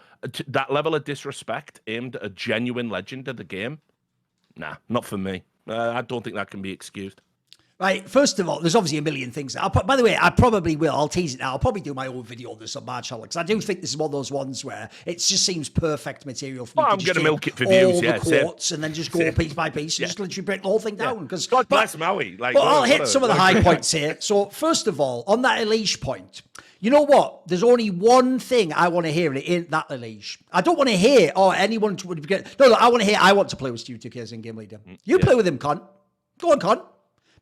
that level of disrespect aimed at a genuine legend of the game, nah, not for me. I don't think that can be excused. Right, first of all, there's obviously a million things. By the way, I probably will. I'll tease it now. I'll probably do my own video on this on my channel because I do think this is one of those ones where it just seems perfect material for me to I'm just going to milk it for all views, the quotes and then just go piece by piece and just literally break the whole thing down. God bless Maui. But I'll hit some of the high points here. So first of all, on that Elige point, you know what? There's only one thing I want to hear, and it ain't that Elige. I don't want to hear, anyone would get. No, I want to hear, I want to play with Stewie2K as in-game leader. You play with him, cunt. Go on, cunt.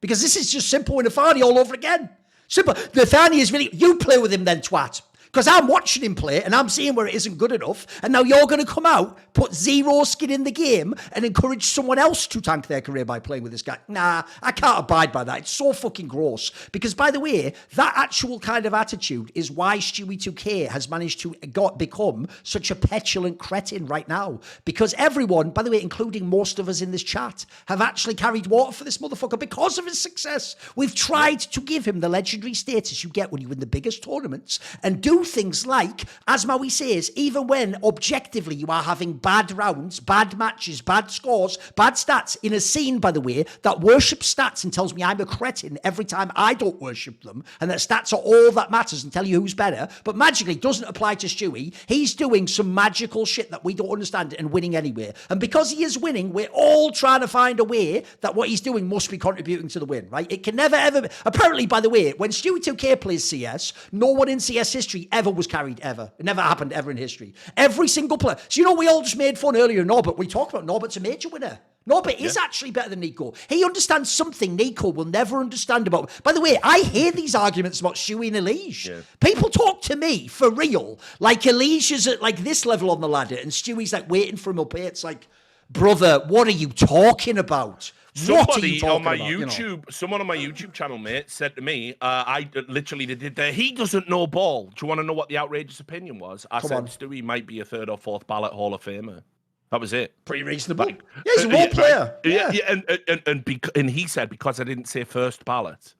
Because this is just simple and Nafani all over again. Simple. Nafani is really, you play with him then, twat. Because I'm watching him play and I'm seeing where it isn't good enough. And now you're going to come out, put zero skin in the game and encourage someone else to tank their career by playing with this guy. Nah, I can't abide by that. It's so fucking gross. Because by the way, that actual kind of attitude is why Stewie2K has managed to become such a petulant cretin right now. Because everyone, by the way, including most of us in this chat, have actually carried water for this motherfucker because of his success. We've tried to give him the legendary status you get when you win the biggest tournaments and do things like, as Maui says, even when objectively you are having bad rounds, bad matches, bad scores, bad stats in a scene, by the way, that worships stats and tells me I'm a cretin every time I don't worship them, and that stats are all that matters and tell you who's better, but magically doesn't apply to Stewie. He's doing some magical shit that we don't understand and winning anyway. And because he is winning, we're all trying to find a way that what he's doing must be contributing to the win, right? It can never, ever... Apparently, by the way, when Stewie2K plays CS, no one in CS history ever was carried, ever. It never happened ever in history. Every single player. So, we all just made fun earlier of Norbert. We talked about Norbert's a major winner. Norbert is actually better than Nico. He understands something Nico will never understand about. By the way, I hear these arguments about Stewie and Elige. Yeah. People talk to me, for real, like Elige is at this level on the ladder and Stewie's waiting for him up here. It's brother, what are you talking about? Somebody on my YouTube, someone on my YouTube channel, mate, said to me, I literally did that. He doesn't know ball. Do you want to know what the outrageous opinion was? I said Stewie might be a third or fourth ballot Hall of Famer. That was it. Pretty reasonable. Yeah, he's a role player. Yeah. And he said because I didn't say first ballot.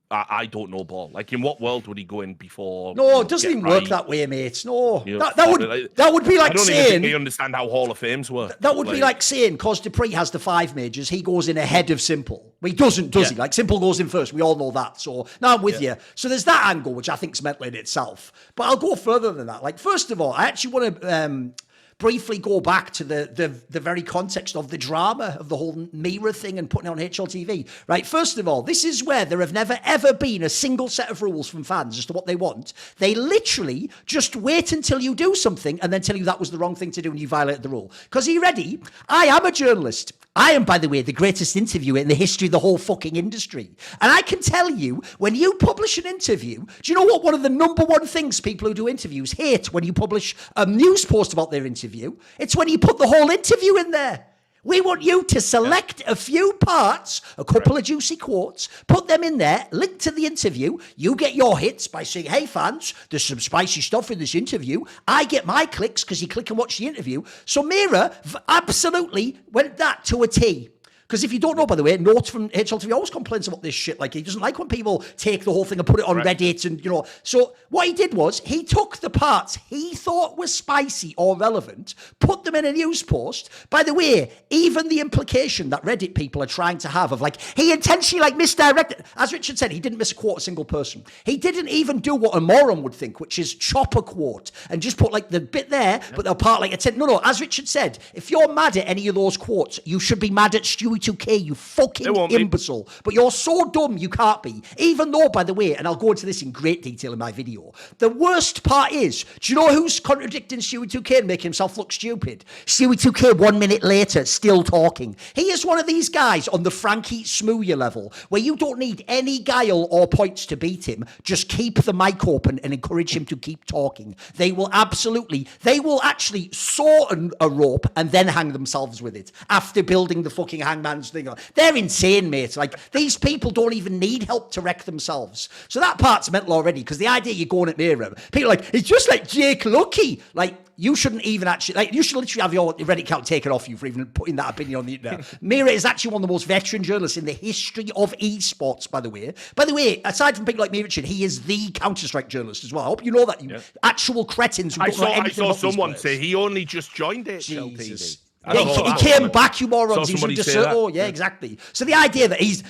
I don't know ball. In what world would he go in before? No, it doesn't even work that way, mate. No, that would be like saying. I don't even think they understand how Hall of Fames work. That would be like saying Cos Dupree has the 5 majors. He goes in ahead of Simple. Well, he doesn't, does he? Simple goes in first. We all know that. So now I'm with you. So there's that angle, which I think is mental in itself. But I'll go further than that. First of all, I actually want to briefly go back to the very context of the drama of the whole Mira thing and putting it on HLTV, right? First of all, this is where there have never ever been a single set of rules from fans as to what they want. They literally just wait until you do something and then tell you that was the wrong thing to do and you violated the rule. Because are you ready? I am a journalist. I am, by the way, the greatest interviewer in the history of the whole fucking industry. And I can tell you, when you publish an interview, do you know what one of the number one things people who do interviews hate when you publish a news post about their interview? It's when you put the whole interview in there. We want you to select a few parts, a couple of juicy quotes, put them in there, link to the interview. You get your hits by saying, hey, fans, there's some spicy stuff in this interview. I get my clicks because you click and watch the interview. So Mira absolutely went that to a T. Because if you don't know, by the way, Note from HLTV always complains about this shit. Like, he doesn't like when people take the whole thing and put it on Reddit and, you know. So what he did was he took the parts he thought were spicy or relevant, put them in a news post. By the way, even the implication that Reddit people are trying to have of, like, he intentionally, like, misdirected. As Richard said, he didn't misquote a single person. He didn't even do what a moron would think, which is chop a quote and just put, like, the bit there, but the part, like, no, as Richard said, if you're mad at any of those quotes, you should be mad at Stewie2K, you fucking imbecile. But you're so dumb you can't be. Even though, by the way, and I'll go into this in great detail in my video, the worst part is, do you know who's contradicting Stewie2K and making himself look stupid? Stewie2K 1 minute later, still talking. He is one of these guys on the Frankie Smooya level, where you don't need any guile or points to beat him. Just keep the mic open and encourage him to keep talking. They will actually saw a rope and then hang themselves with it after building the fucking hangman's thing. They're insane, mate. Like, these people don't even need help to wreck themselves. So that part's mental already, because the idea you're going at Mira, people are like, it's just like Jake Lucky. Like, you shouldn't even actually, like, you should literally have your Reddit account taken off you for even putting that opinion on the internet. Mira is actually one of the most veteran journalists in the history of esports, by the way. By the way, aside from people like me, Richard, he is the Counter-Strike journalist as well. I hope you know that, you actual cretins who don't know anything about I saw someone say he only just joined HLTV. Yeah, he came back, you morons. He's exactly. So the idea that he's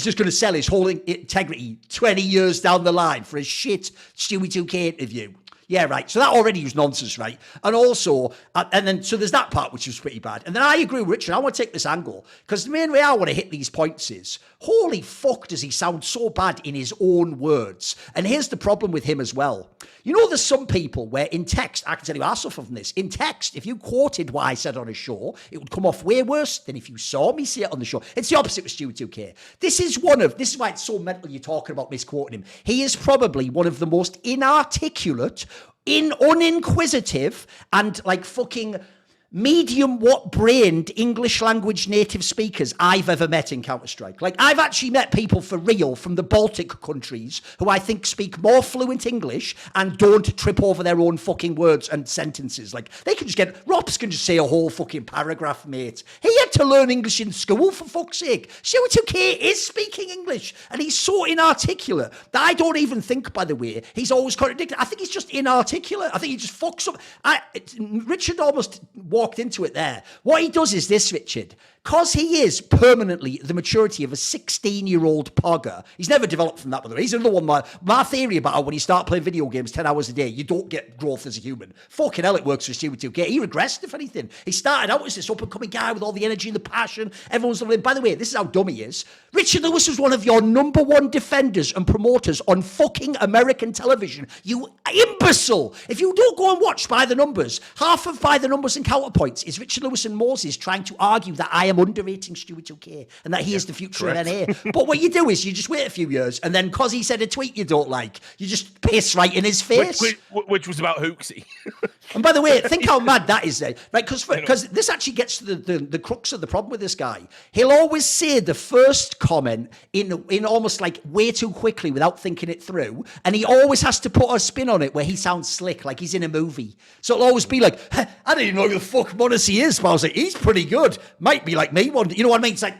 just going to sell his whole integrity 20 years down the line for a shit Stewie2K interview. Yeah, right. So that already was nonsense, right? And also, so there's that part, which was pretty bad. And then I agree with Richard. I want to take this angle, because the main way I want to hit these points is, holy fuck, does he sound so bad in his own words? And here's the problem with him as well. You know, there's some people where in text, I can tell you I suffer from this. In text, if you quoted what I said on a show, it would come off way worse than if you saw me say it on the show. It's the opposite with Stewie2K. This is why it's so mental you're talking about misquoting him. He is probably one of the most inarticulate, uninquisitive, and like fucking medium what-brained English language native speakers I've ever met in Counter-Strike. Like, I've actually met people for real from the Baltic countries who I think speak more fluent English and don't trip over their own fucking words and sentences. Like, Rops can just say a whole fucking paragraph, mate. He had to learn English in school, for fuck's sake. Stewie2K is speaking English, and he's so inarticulate that I don't even think, by the way, he's always contradicted. I think he's just inarticulate. I think he just fucks up. Richard almost walked into it there. What he does is this, Richard. Because he is permanently the maturity of a 16-year-old pogger. He's never developed from that, by the way. He's another one. My theory about how when you start playing video games 10 hours a day, you don't get growth as a human. Fucking hell, it works for Stewie2K. He regressed, if anything. He started out as this up-and-coming guy with all the energy and the passion. Everyone's loving him. By the way, this is how dumb he is. Richard Lewis was one of your number one defenders and promoters on fucking American television. You imbecile. If you don't go and watch By the Numbers, half of By the Numbers and Counterpoints is Richard Lewis and Moses trying to argue that I am underrating Stewie2K and that he is the future of NA. But what you do is you just wait a few years, and then because he said a tweet you don't like, you just piss right in his face. Which was about Hooksy. And by the way, think how mad that is there, right? Because this actually gets to the crux of the problem with this guy. He'll always say the first comment in almost like way too quickly without thinking it through, and he always has to put a spin on it where he sounds slick, like he's in a movie. So it'll always be like, I didn't even know who the fuck Modesty is, but I was like, he's pretty good. Might be like me one. You know what I mean? It's like,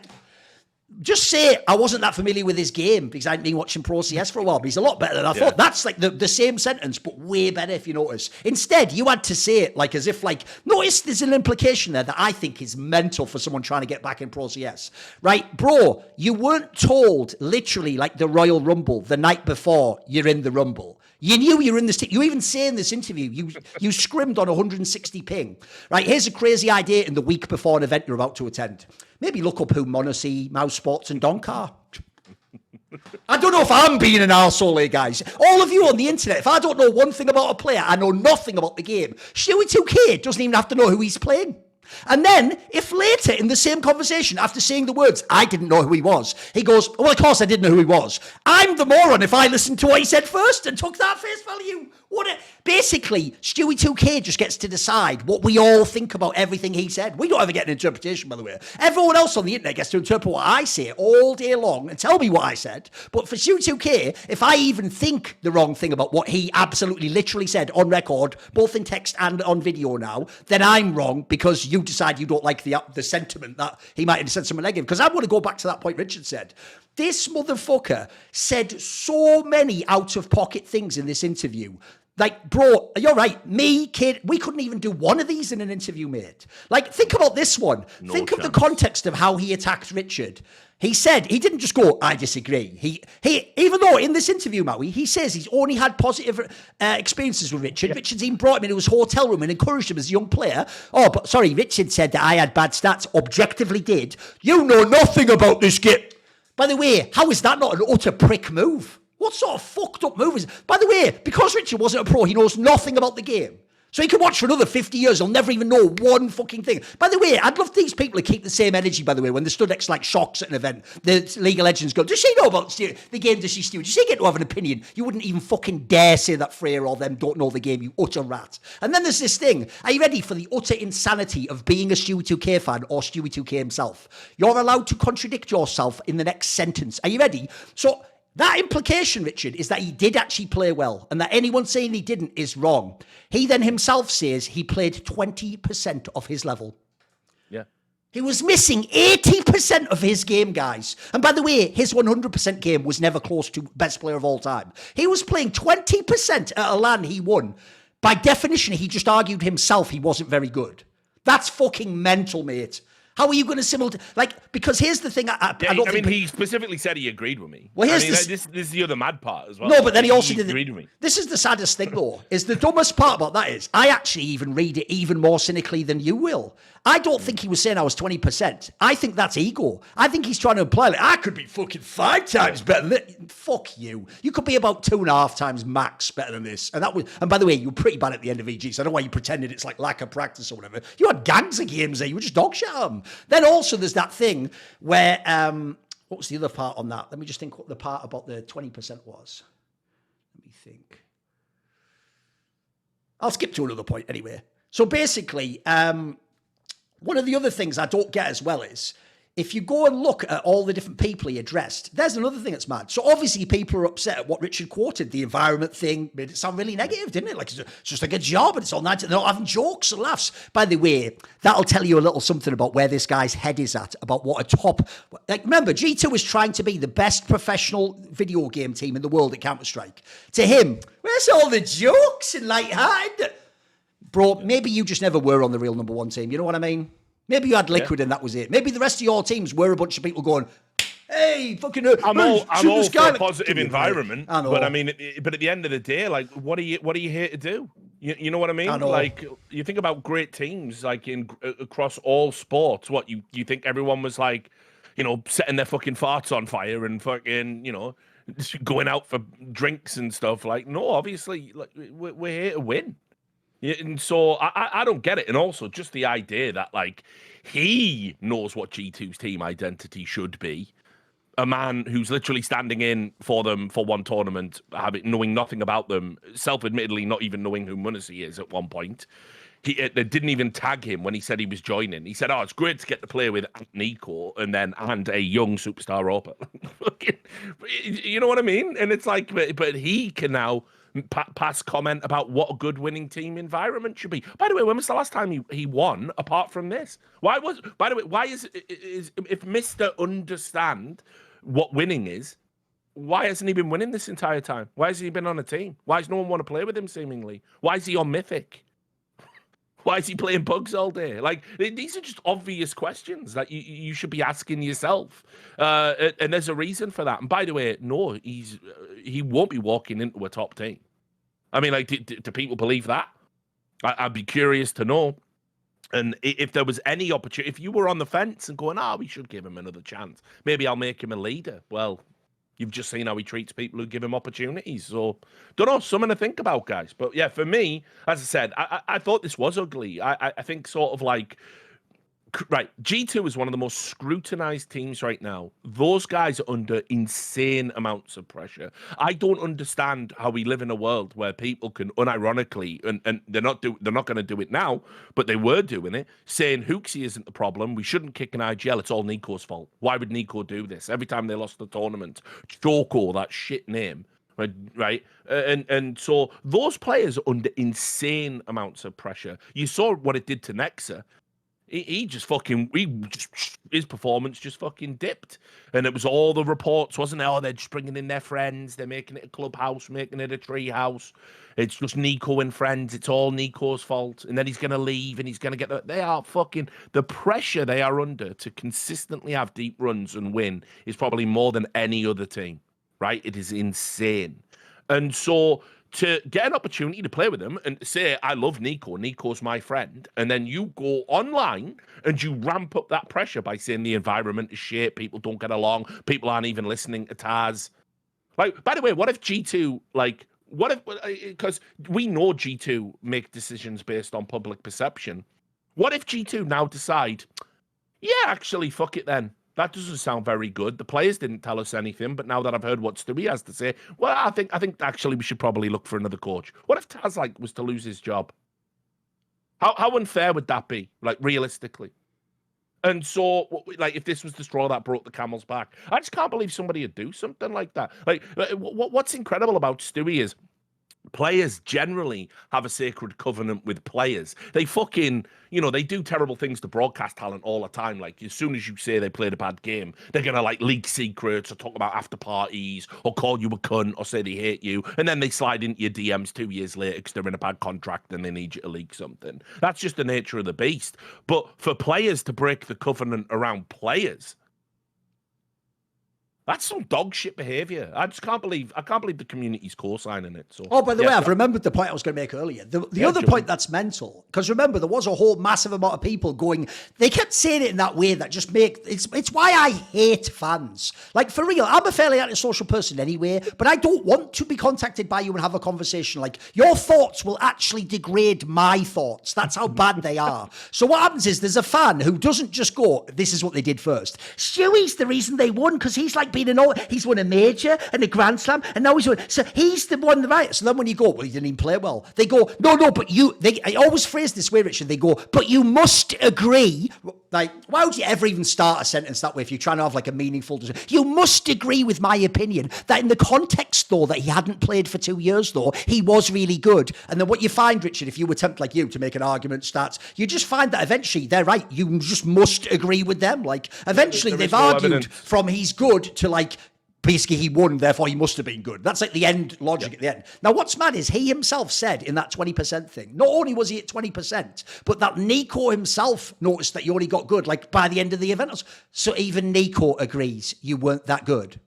just say I wasn't that familiar with his game because I hadn't been watching Pro CS for a while, but he's a lot better than I thought. That's like the same sentence, but way better if you notice. Instead, you had to say it like as if like, notice there's an implication there that I think is mental for someone trying to get back in Pro CS. Right, bro, you weren't told literally like the Royal Rumble the night before you're in the Rumble. You knew you were in this. You even say in this interview, you scrimmed on 160 ping. Right, here's a crazy idea in the week before an event you're about to attend. Maybe look up who Monacy, Mouse Sports and Donk are. I don't know if I'm being an arsehole here, guys. All of you on the internet, if I don't know one thing about a player, I know nothing about the game. Stewie2K doesn't even have to know who he's playing. And then, if later in the same conversation, after saying the words, I didn't know who he was, he goes, well, of course I didn't know who he was. I'm the moron if I listened to what he said first and took that face value. Basically, Stewie2K just gets to decide what we all think about everything he said. We don't ever get an interpretation, by the way. Everyone else on the internet gets to interpret what I say all day long and tell me what I said. But for Stewie2K, if I even think the wrong thing about what he absolutely literally said on record, both in text and on video now, then I'm wrong because you decide you don't like the sentiment that he might have said something negative. Because I want to go back to that point Richard said. This motherfucker said so many out-of-pocket things in this interview. Like, bro, you're right. Me, kid, we couldn't even do one of these in an interview, mate. Like, think about this one. Think of the context of how he attacked Richard. He said, he didn't just go, I disagree. He even though in this interview, Maui, he says he's only had positive experiences with Richard. Yeah. Richard's even brought him into his hotel room and encouraged him as a young player. Oh, but sorry, Richard said that I had bad stats. Objectively did. You know nothing about this game. By the way, how is that not an utter prick move? What sort of fucked up move is... By the way, because Richard wasn't a pro, he knows nothing about the game. So he can watch for another 50 years. He'll never even know one fucking thing. By the way, I'd love these people to keep the same energy, by the way, when they stood next to, like, shocks at an event. The League of Legends go, does she know about the game? Does she, Stewie? Does she get to have an opinion? You wouldn't even fucking dare say that Freya or them don't know the game, you utter rat. And then there's this thing. Are you ready for the utter insanity of being a Stewie2K fan or Stewie2K himself? You're allowed to contradict yourself in the next sentence. Are you ready? So... that implication, Richard, is that he did actually play well and that anyone saying he didn't is wrong. He then himself says he played 20% of his level. Yeah. He was missing 80% of his game, guys. And by the way, his 100% game was never close to best player of all time. He was playing 20% at a LAN he won. By definition, he just argued himself he wasn't very good. That's fucking mental, mate. How are you going to simultaneously... like, because here's the thing... I don't think... he specifically said he agreed with me. Well, here's this is the other mad part as well. No, but then he also did... agreed with me. This is the saddest thing, though, is the dumbest part about that is I actually even read it even more cynically than you will. I don't think he was saying I was 20%. I think that's ego. I think he's trying to imply, like, I could be fucking 5 times better than this. Fuck you. You could be about 2.5 times max better than this. And by the way, you were pretty bad at the end of EG, so I don't know why you pretended it's like lack of practice or whatever. You had gangs of games there. You were just dog shit at them. Then also there's that thing where, what was the other part on that? Let me just think what the part about the 20% was. Let me think. I'll skip to another point anyway. So basically, one of the other things I don't get as well is, if you go and look at all the different people he addressed, there's another thing that's mad. So obviously people are upset at what Richard quoted. The environment thing made it sound really negative, didn't it? Like, it's just like a job and it's all nice. They're not having jokes and laughs. By the way, that'll tell you a little something about where this guy's head is at, about what a top... like, remember, G2 was trying to be the best professional video game team in the world at Counter-Strike. To him, where's all the jokes and lighthearted? Bro, maybe you just never were on the real number one team. You know what I mean? Maybe you had Liquid and that was it. Maybe the rest of your teams were a bunch of people going, hey, fucking... I'm all for a positive environment. I know. But I mean, but at the end of the day, like, what are you here to do? You know what I mean? I know. Like, you think about great teams, like across all sports. What, you think everyone was like, setting their fucking farts on fire and fucking, going out for drinks and stuff? Like, no, obviously, like, we're here to win. Yeah, and so I don't get it. And also just the idea that, like, he knows what G2's team identity should be. A man who's literally standing in for them for one tournament, knowing nothing about them, self-admittedly not even knowing who Munacy is at one point. They didn't even tag him when he said he was joining. He said, it's great to get to play with Nico and a young superstar Roper. You know what I mean? And it's like, but he can now... pass comment about what a good winning team environment should be. By the way, when was the last time he won apart from this? Why is if Mr. Understand what winning is, why hasn't he been winning this entire time? Why has he been on a team? Why does no one want to play with him seemingly? Why is he on Mythic? Why is he playing bugs all day? Like, these are just obvious questions that you should be asking yourself. And there's a reason for that. And by the way, no, he won't be walking into a top team. I mean, like, do people believe that? I'd be curious to know. And if there was any opportunity, if you were on the fence and going, we should give him another chance, maybe I'll make him a leader. Well, you've just seen how he treats people who give him opportunities. So, don't know, something to think about, guys. But yeah, for me, as I said, I thought this was ugly. I think sort of like, right, G2 is one of the most scrutinized teams right now. Those guys are under insane amounts of pressure. I don't understand how we live in a world where people can unironically, and they're not going to do it now, but they were doing it, saying Hooksy isn't the problem. We shouldn't kick an IGL. It's all Nico's fault. Why would Nico do this? Every time they lost the tournament, Choco, that shit name. Right, and so those players are under insane amounts of pressure. You saw what it did to Nexa. His performance just fucking dipped. And it was all the reports, wasn't it? They're just bringing in their friends. They're making it a clubhouse, making it a tree house. It's just Nico and friends. It's all Nico's fault. And then he's going to leave and he's going to get... They are fucking... The pressure they are under to consistently have deep runs and win is probably more than any other team, right? It is insane. And so... to get an opportunity to play with them and say, I love Nico, Nico's my friend, and then you go online and you ramp up that pressure by saying the environment is shit, people don't get along, people aren't even listening to Taz. Like, by the way, what if G2, like, what if, because we know G2 make decisions based on public perception. What if G2 now decide, yeah, actually, fuck it then. That doesn't sound very good. The players didn't tell us anything, but now that I've heard what Stewie has to say, well, I think actually we should probably look for another coach. What if Taz was to lose his job? How unfair would that be? Like, realistically. And so, like, if this was the straw that broke the camel's back, I just can't believe somebody would do something like that. Like, what's incredible about Stewie is players generally have a sacred covenant with players. They fucking, they do terrible things to broadcast talent all the time. Like, as soon as you say they played a bad game, they're going to, like, leak secrets or talk about after parties or call you a cunt or say they hate you. And then they slide into your DMs 2 years later because they're in a bad contract and they need you to leak something. That's just the nature of the beast. But for players to break the covenant around players, that's some dog shit behavior. I can't believe the community's co-signing it. So, by the way, I've remembered the point I was going to make earlier. The other point that's mental, because remember, there was a whole massive amount of people going, they kept saying it in that way that just it's why I hate fans. Like, for real, I'm a fairly antisocial person anyway, but I don't want to be contacted by you and have a conversation. Like, your thoughts will actually degrade my thoughts. That's how bad they are. So what happens is there's a fan who doesn't just go, this is what they did first. Stewie's the reason they won, because he's like he's won a major and a Grand Slam, and now he's won. So he's the one, right? So then when you go, well, he didn't even play well. They go, no, but I always phrase this way, Richard. They go, but you must agree. Like, why would you ever even start a sentence that way if you're trying to have like a meaningful decision? You must agree with my opinion that in the context, though, that he hadn't played for 2 years, though, he was really good. And then what you find, Richard, if you attempt like you to make an argument stats, you just find that eventually they're right. You just must agree with them. Like, eventually they've argued from he's good to like, basically he won, therefore he must have been good. That's like the end logic at the end. Now, what's mad is he himself said in that 20% thing, not only was he at 20%, but that Nico himself noticed that you only got good, like, by the end of the event. So even Nico agrees you weren't that good.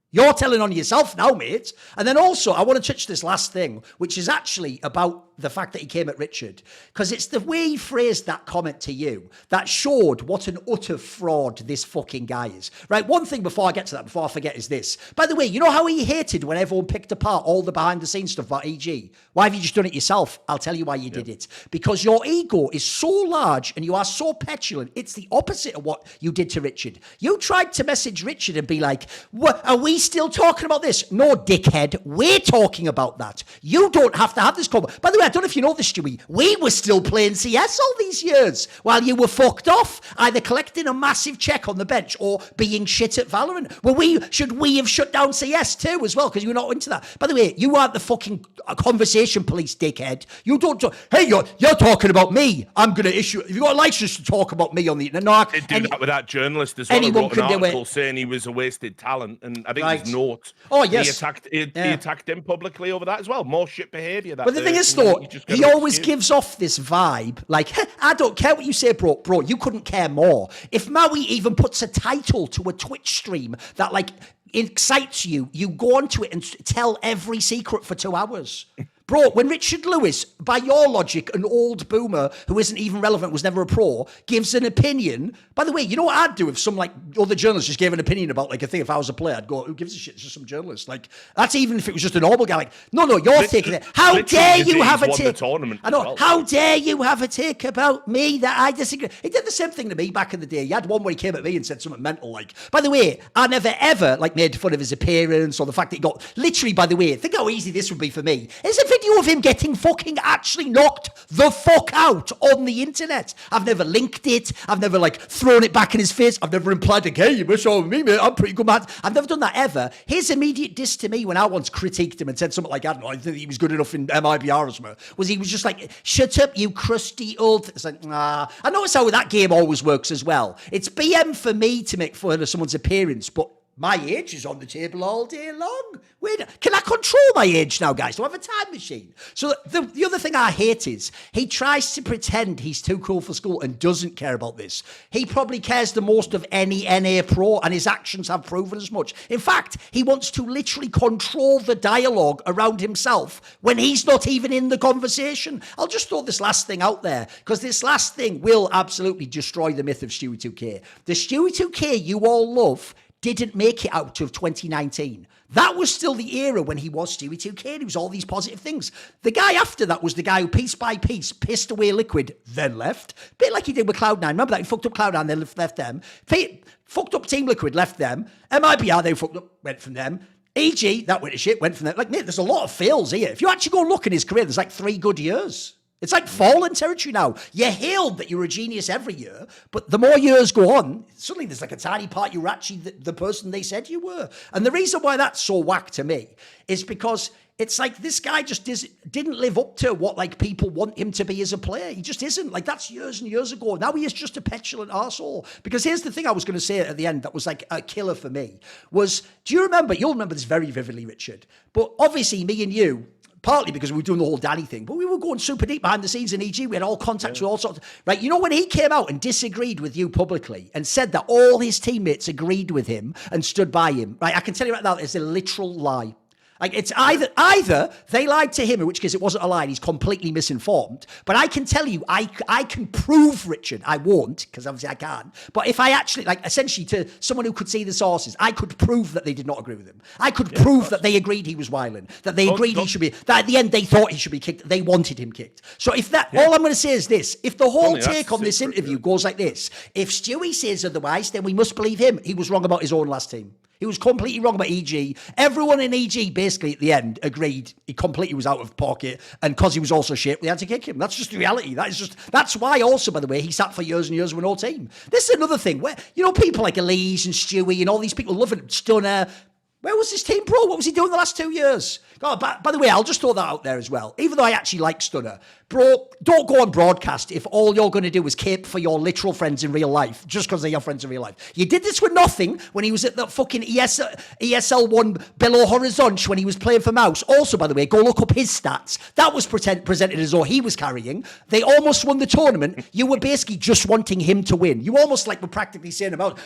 You're telling on yourself now, mate. And then also, I want to touch this last thing, which is actually about the fact that he came at Richard, because it's the way he phrased that comment to you that showed what an utter fraud this fucking guy is. Right, one thing before I get to that, before I forget, is this. By the way, you know how he hated when everyone picked apart all the behind-the-scenes stuff about EG? Why have you just done it yourself? I'll tell you why you did it. Because your ego is so large and you are so petulant. It's the opposite of what you did to Richard. You tried to message Richard and be like, what, are we still talking about this? No, dickhead, we're talking about that. You don't have to have this comment. By the way, I don't know if you know this, Stewie. We were still playing CS all these years while you were fucked off, either collecting a massive check on the bench or being shit at Valorant. Should we have shut down CS too as well because you were not into that? By the way, you aren't the fucking conversation police, dickhead. You don't talk. Hey, you're talking about me. I'm going to issue. Have you got a license to talk about me on the internet? No, they do that with that journalist as well. Anyone can do it. Saying he was a wasted talent, and I think his note. Oh yes, he attacked him publicly over that as well. More shit behaviour. But the thing is, though, he always gives off this vibe like, hey, I don't care what you say, bro. You couldn't care more. If Maui even puts a title to a Twitch stream that like excites you, you go onto it and tell every secret for 2 hours. Bro, when Richard Lewis, by your logic, an old boomer who isn't even relevant, was never a pro, gives an opinion. By the way, you know what I'd do if some like other journalist just gave an opinion about like a thing? If I was a player, I'd go, who gives a shit? It's just some journalist. Like, that's even if it was just a normal guy. Like, no, you're taking it. How dare you have a take? I know. How dare you have a take about me that I disagree? He did the same thing to me back in the day. He had one where he came at me and said something mental. Like, by the way, I never ever like made fun of his appearance or the fact that he got literally. By the way, think how easy this would be for me. There's a video of him getting fucking actually knocked the fuck out on the internet. I've never linked it. I've never like thrown it back in his face. I've never implied like, hey, you must show me, mate. I'm pretty good, man. I've never done that ever. His immediate diss to me when I once critiqued him and said something like, I don't know, I think he was good enough in MIBR or something, was he was just like, shut up, you crusty old. It's like, nah. I notice how that game always works as well. It's BM for me to make fun of someone's appearance, but my age is on the table all day long. Wait, can I control my age now, guys? Do I have a time machine? So the other thing I hate is he tries to pretend he's too cool for school and doesn't care about this. He probably cares the most of any NA pro, and his actions have proven as much. In fact, he wants to literally control the dialogue around himself when he's not even in the conversation. I'll just throw this last thing out there, because this last thing will absolutely destroy the myth of Stewie2K. The Stewie2K you all love didn't make it out of 2019. That was still the era when he was Stewie2K and he was all these positive things. The guy after that was the guy who piece by piece pissed away Liquid, then left. Bit like he did with Cloud9. Remember that? He fucked up Cloud9, then left them. Fucked up Team Liquid, left them. MIBR, they fucked up, went from them. EG, that went to shit, went from them. Like, mate, there's a lot of fails here. If you actually go look in his career, there's like 3 good years. It's like fallen territory now. You're hailed that you're a genius every year, but the more years go on, suddenly there's like a tiny part you're actually the person they said you were. And the reason why that's so whack to me is because it's like this guy just didn't live up to what like people want him to be as a player. He just isn't. Like, that's years and years ago. Now he is just a petulant arsehole. Because here's the thing I was going to say at the end that was like a killer for me was, do you remember, you'll remember this very vividly, Richard, but obviously me and you, partly because we were doing the whole Danny thing, but we were going super deep behind the scenes in EG. We had all contacts with all sorts of, right? You know, when he came out and disagreed with you publicly and said that all his teammates agreed with him and stood by him, right? I can tell you right now, it's a literal lie. Like, it's either they lied to him, in which case it wasn't a lie, he's completely misinformed. But I can tell you, I can prove, Richard, I won't, because obviously I can't. But if I actually, like, essentially to someone who could see the sources, I could prove that they did not agree with him. I could prove that they agreed he was wilding, that they agreed he should be, that at the end they thought he should be kicked, they wanted him kicked. So if that, all I'm going to say is this, if the whole take on this interview goes like this, if Stewie says otherwise, then we must believe him. He was wrong about his own last team. He was completely wrong about EG. Everyone in EG basically at the end agreed he completely was out of pocket, and because he was also shit, we had to kick him. That's just the reality. That's why also, by the way, he sat for years and years with no team. This is another thing where, you know, people like Elise and Stewie and all these people love it. Stunner. Where was his team pro? What was he doing the last 2 years? God, by the way, I'll just throw that out there as well. Even though I actually like Stunner, bro, don't go on broadcast if all you're going to do is cape for your literal friends in real life, just because they're your friends in real life. You did this with nothing when he was at that fucking ESL 1 below Horizonte when he was playing for Mouse. Also, by the way, go look up his stats. That was presented as though he was carrying. They almost won the tournament. You were basically just wanting him to win. You almost like were practically saying about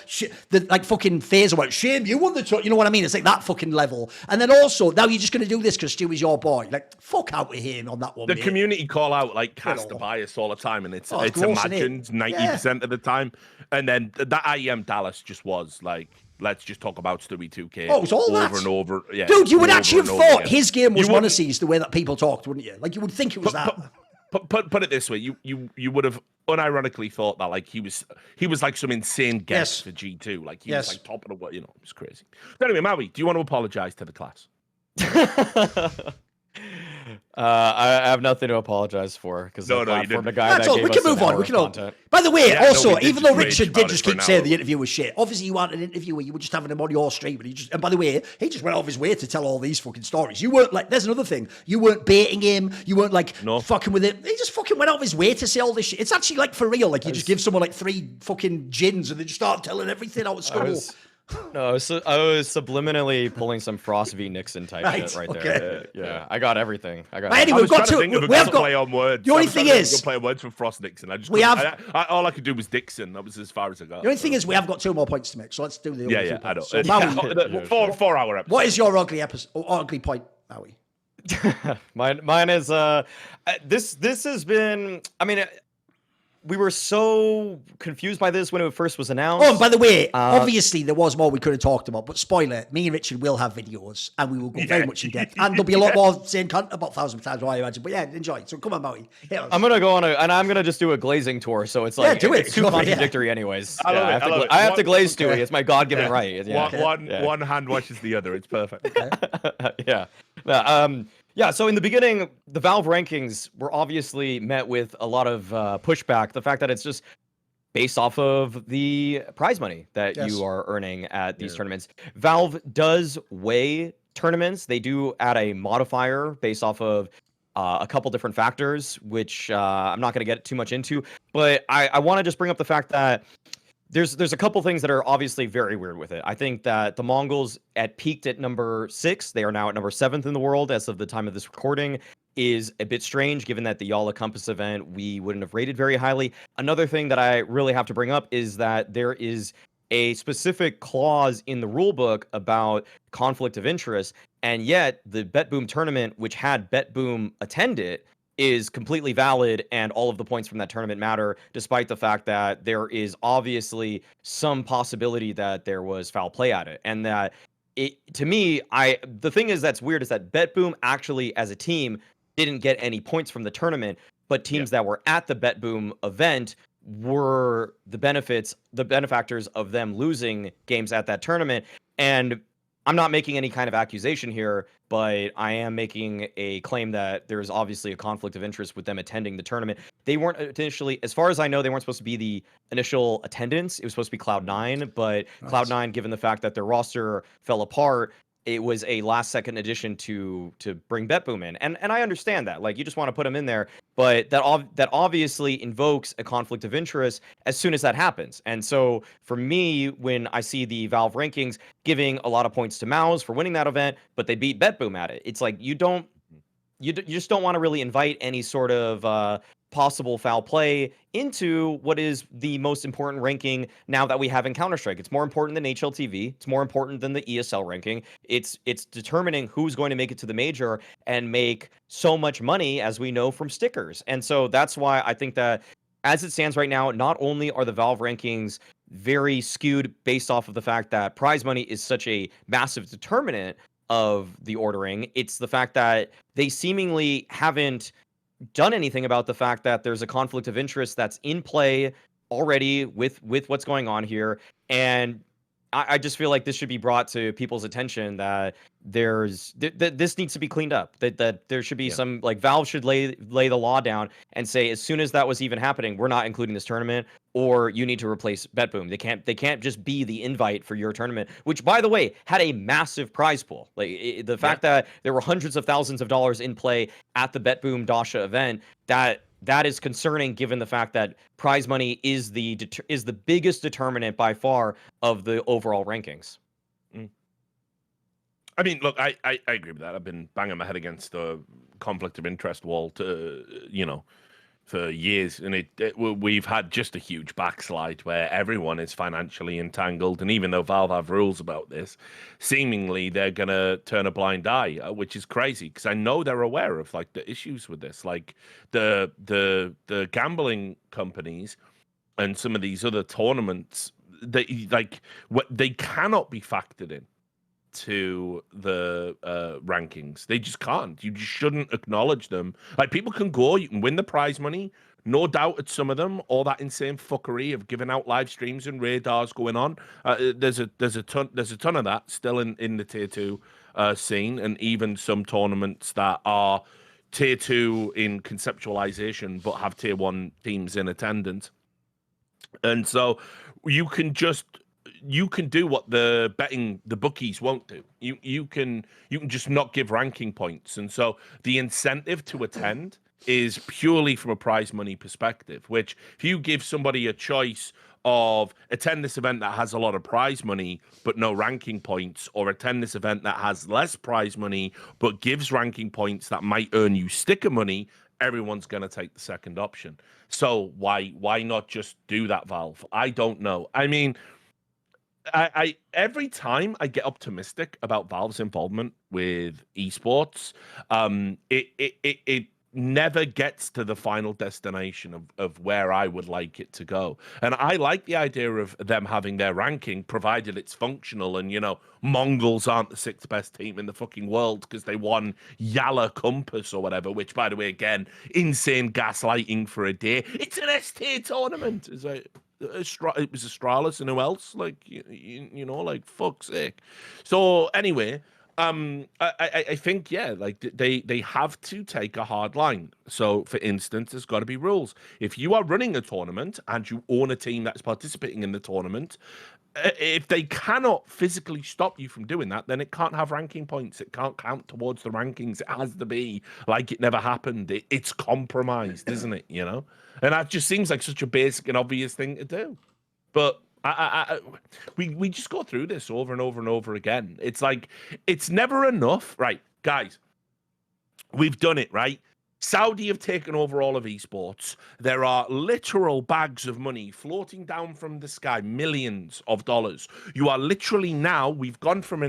like fucking phase about shame. You won the tournament. You know what I mean? It's like that fucking level. And then also, now you're just going to do this because Stewie's your boy. Like, fuck out of here on that one, The mate. community call out, like, cast a bias all the time, and it's imagined 90% of the time. And then that IEM Dallas just was like, let's just talk about Stewie2K. Oh, it was all over that. and over. Yeah, Dude, you would actually have thought again. his game was Monacy's the way that people talked, wouldn't you? Like, you would think it was that. Put it this way, you would have unironically thought that, like, he was like some insane guest for G2, like he was like top of the world, you know, it was crazy. But anyway, Maui, do you want to apologize to the class? I have nothing to apologize for because you didn't. the guy That's that all. gave We us can an move on. hour We of can all. content. By the way, also, we did even though just rage Richard about did it just for keep an saying hour. the interview was shit, obviously you wanted an interview where you were just having him on your stream, and by the way, he just went out of his way to tell all these fucking stories. You weren't like, there's another thing, you weren't baiting him, you weren't like fucking with him. He just fucking went out of his way to say all this shit. It's actually like for real, like you just give someone like 3 fucking gins and they just start telling everything out of school. No, I was subliminally pulling some Frost v Nixon type shit right there. Yeah, I got everything. Anyway, we've got to. We have got. Play on words. The only thing is, play on words for Frost Nixon. All I could do was Dixon. That was as far as I got. The only thing is, we have got 2 more points to make, so let's do the. Yeah, I know. So, Maui, 4 hour episode. what is your ugly point, Maui? Mine is this has been. I mean, we were so confused by this when it first was announced. Oh, and by the way, obviously there was more we could have talked about, but spoiler, me and Richard will have videos and we will go very much in depth. And there'll be a lot more saying cunt about 1,000 times, I imagine. But yeah, enjoy. So come on, Maui. I'm going to go on and I'm going to just do a glazing tour. So it's like, it's too contradictory anyways. I have to glaze Stewie. It's my God-given right. Yeah. One hand washes the other. It's perfect. Yeah. Yeah, so in the beginning, the Valve rankings were obviously met with a lot of pushback. The fact that it's just based off of the prize money that you are earning at these tournaments. Valve does weigh tournaments. They do add a modifier based off of a couple different factors, which I'm not going to get too much into. But I want to just bring up the fact that there's a couple things that are obviously very weird with it. I think that the Mongols peaked at number 6. They are now at number 7th in the world as of the time of this recording. Is a bit strange given that the Yala Compass event we wouldn't have rated very highly. Another thing that I really have to bring up is that there is a specific clause in the rulebook about conflict of interest, and yet the Bet Boom tournament, which had Bet Boom attend it, is completely valid and all of the points from that tournament matter, despite the fact that there is obviously some possibility that there was foul play at it. And that to me, the thing is that's weird is that Bet Boom actually as a team didn't get any points from the tournament, but teams that were at the Bet Boom event were the benefactors of them losing games at that tournament. And I'm not making any kind of accusation here, but I am making a claim that there's obviously a conflict of interest with them attending the tournament. They weren't initially, as far as I know, they weren't supposed to be the initial attendance. It was supposed to be Cloud9, but Cloud9, given the fact that their roster fell apart, it was a last-second addition to bring Bet Boom in. And I understand that. Like, you just want to put them in there, but that obviously invokes a conflict of interest as soon as that happens. And so for me, when I see the Valve rankings giving a lot of points to Maus for winning that event, but they beat Bet Boom at it, it's like you just don't want to really invite any sort of possible foul play into what is the most important ranking now that we have in Counter-Strike. It's more important than HLTV. It's more important than the ESL ranking. It's determining who's going to make it to the major and make so much money, as we know from stickers. And so that's why I think that as it stands right now, not only are the Valve rankings very skewed based off of the fact that prize money is such a massive determinant of the ordering, it's the fact that they seemingly haven't done anything about the fact that there's a conflict of interest that's in play already with what's going on here. And I just feel like this should be brought to people's attention that this needs to be cleaned up, that there should be some, like, Valve should lay the law down and say, as soon as that was even happening, we're not including this tournament, or you need to replace Bet Boom. They can't just be the invite for your tournament, which, by the way, had a massive prize pool. Like, the fact that there were hundreds of thousands of dollars in play at the Bet Boom Dasha event, that is concerning, given the fact that prize money is the biggest determinant by far of the overall rankings. I mean, look, I agree with that. I've been banging my head against the conflict of interest wall for years, and we've had just a huge backslide where everyone is financially entangled, and even though Valve have rules about this, seemingly they're gonna turn a blind eye, which is crazy because I know they're aware of like the issues with this, like the gambling companies and some of these other tournaments. They cannot be factored in to the rankings. They just can't. You just shouldn't acknowledge them. Like, people can go, you can win the prize money, no doubt at some of them, all that insane fuckery of giving out live streams and radars going on. There's a ton of that still in the tier 2 scene, and even some tournaments that are tier 2 in conceptualization but have tier 1 teams in attendance. And so you can do what the bookies won't do. You can just not give ranking points. And so the incentive to attend is purely from a prize money perspective, which if you give somebody a choice of attend this event that has a lot of prize money but no ranking points, or attend this event that has less prize money but gives ranking points that might earn you sticker money, everyone's going to take the second option. So why not just do that, Valve? I don't know. I mean, I every time I get optimistic about Valve's involvement with esports, it never gets to the final destination of where I would like it to go. And I like the idea of them having their ranking, provided it's functional. And, Mongols aren't the sixth best team in the fucking world because they won Yala Compass or whatever, which, by the way, again, insane gaslighting for a day. It's an S-tier tournament. It's like, it was Astralis and who else? Like, like, fuck's sake. So, anyway... I think, yeah, like they have to take a hard line. So, for instance, there's got to be rules. If you are running a tournament and you own a team that's participating in the tournament, if they cannot physically stop you from doing that, then it can't have ranking points. It can't count towards the rankings. It has to be like it never happened. It's compromised, isn't it? And that just seems like such a basic and obvious thing to do. But we just go through this over and over and over again. It's like, it's never enough. Right, guys, we've done it, right? Saudi have taken over all of esports. There are literal bags of money floating down from the sky, millions of dollars. You are literally now, we've gone from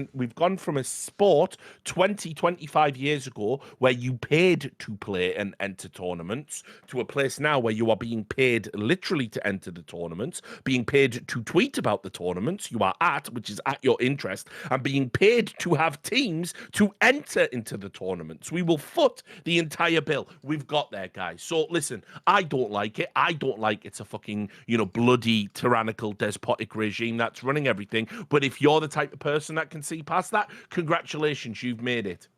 a sport 20, 25 years ago where you paid to play and enter tournaments to a place now where you are being paid literally to enter the tournaments, being paid to tweet about the tournaments you are at, which is at your interest, and being paid to have teams to enter into the tournaments. We will foot the entire bill. We've got there, guys. So listen, I don't like it. I don't like it's a fucking, bloody tyrannical despotic regime that's running everything. But if you're the type of person that can see past that, congratulations, you've made it.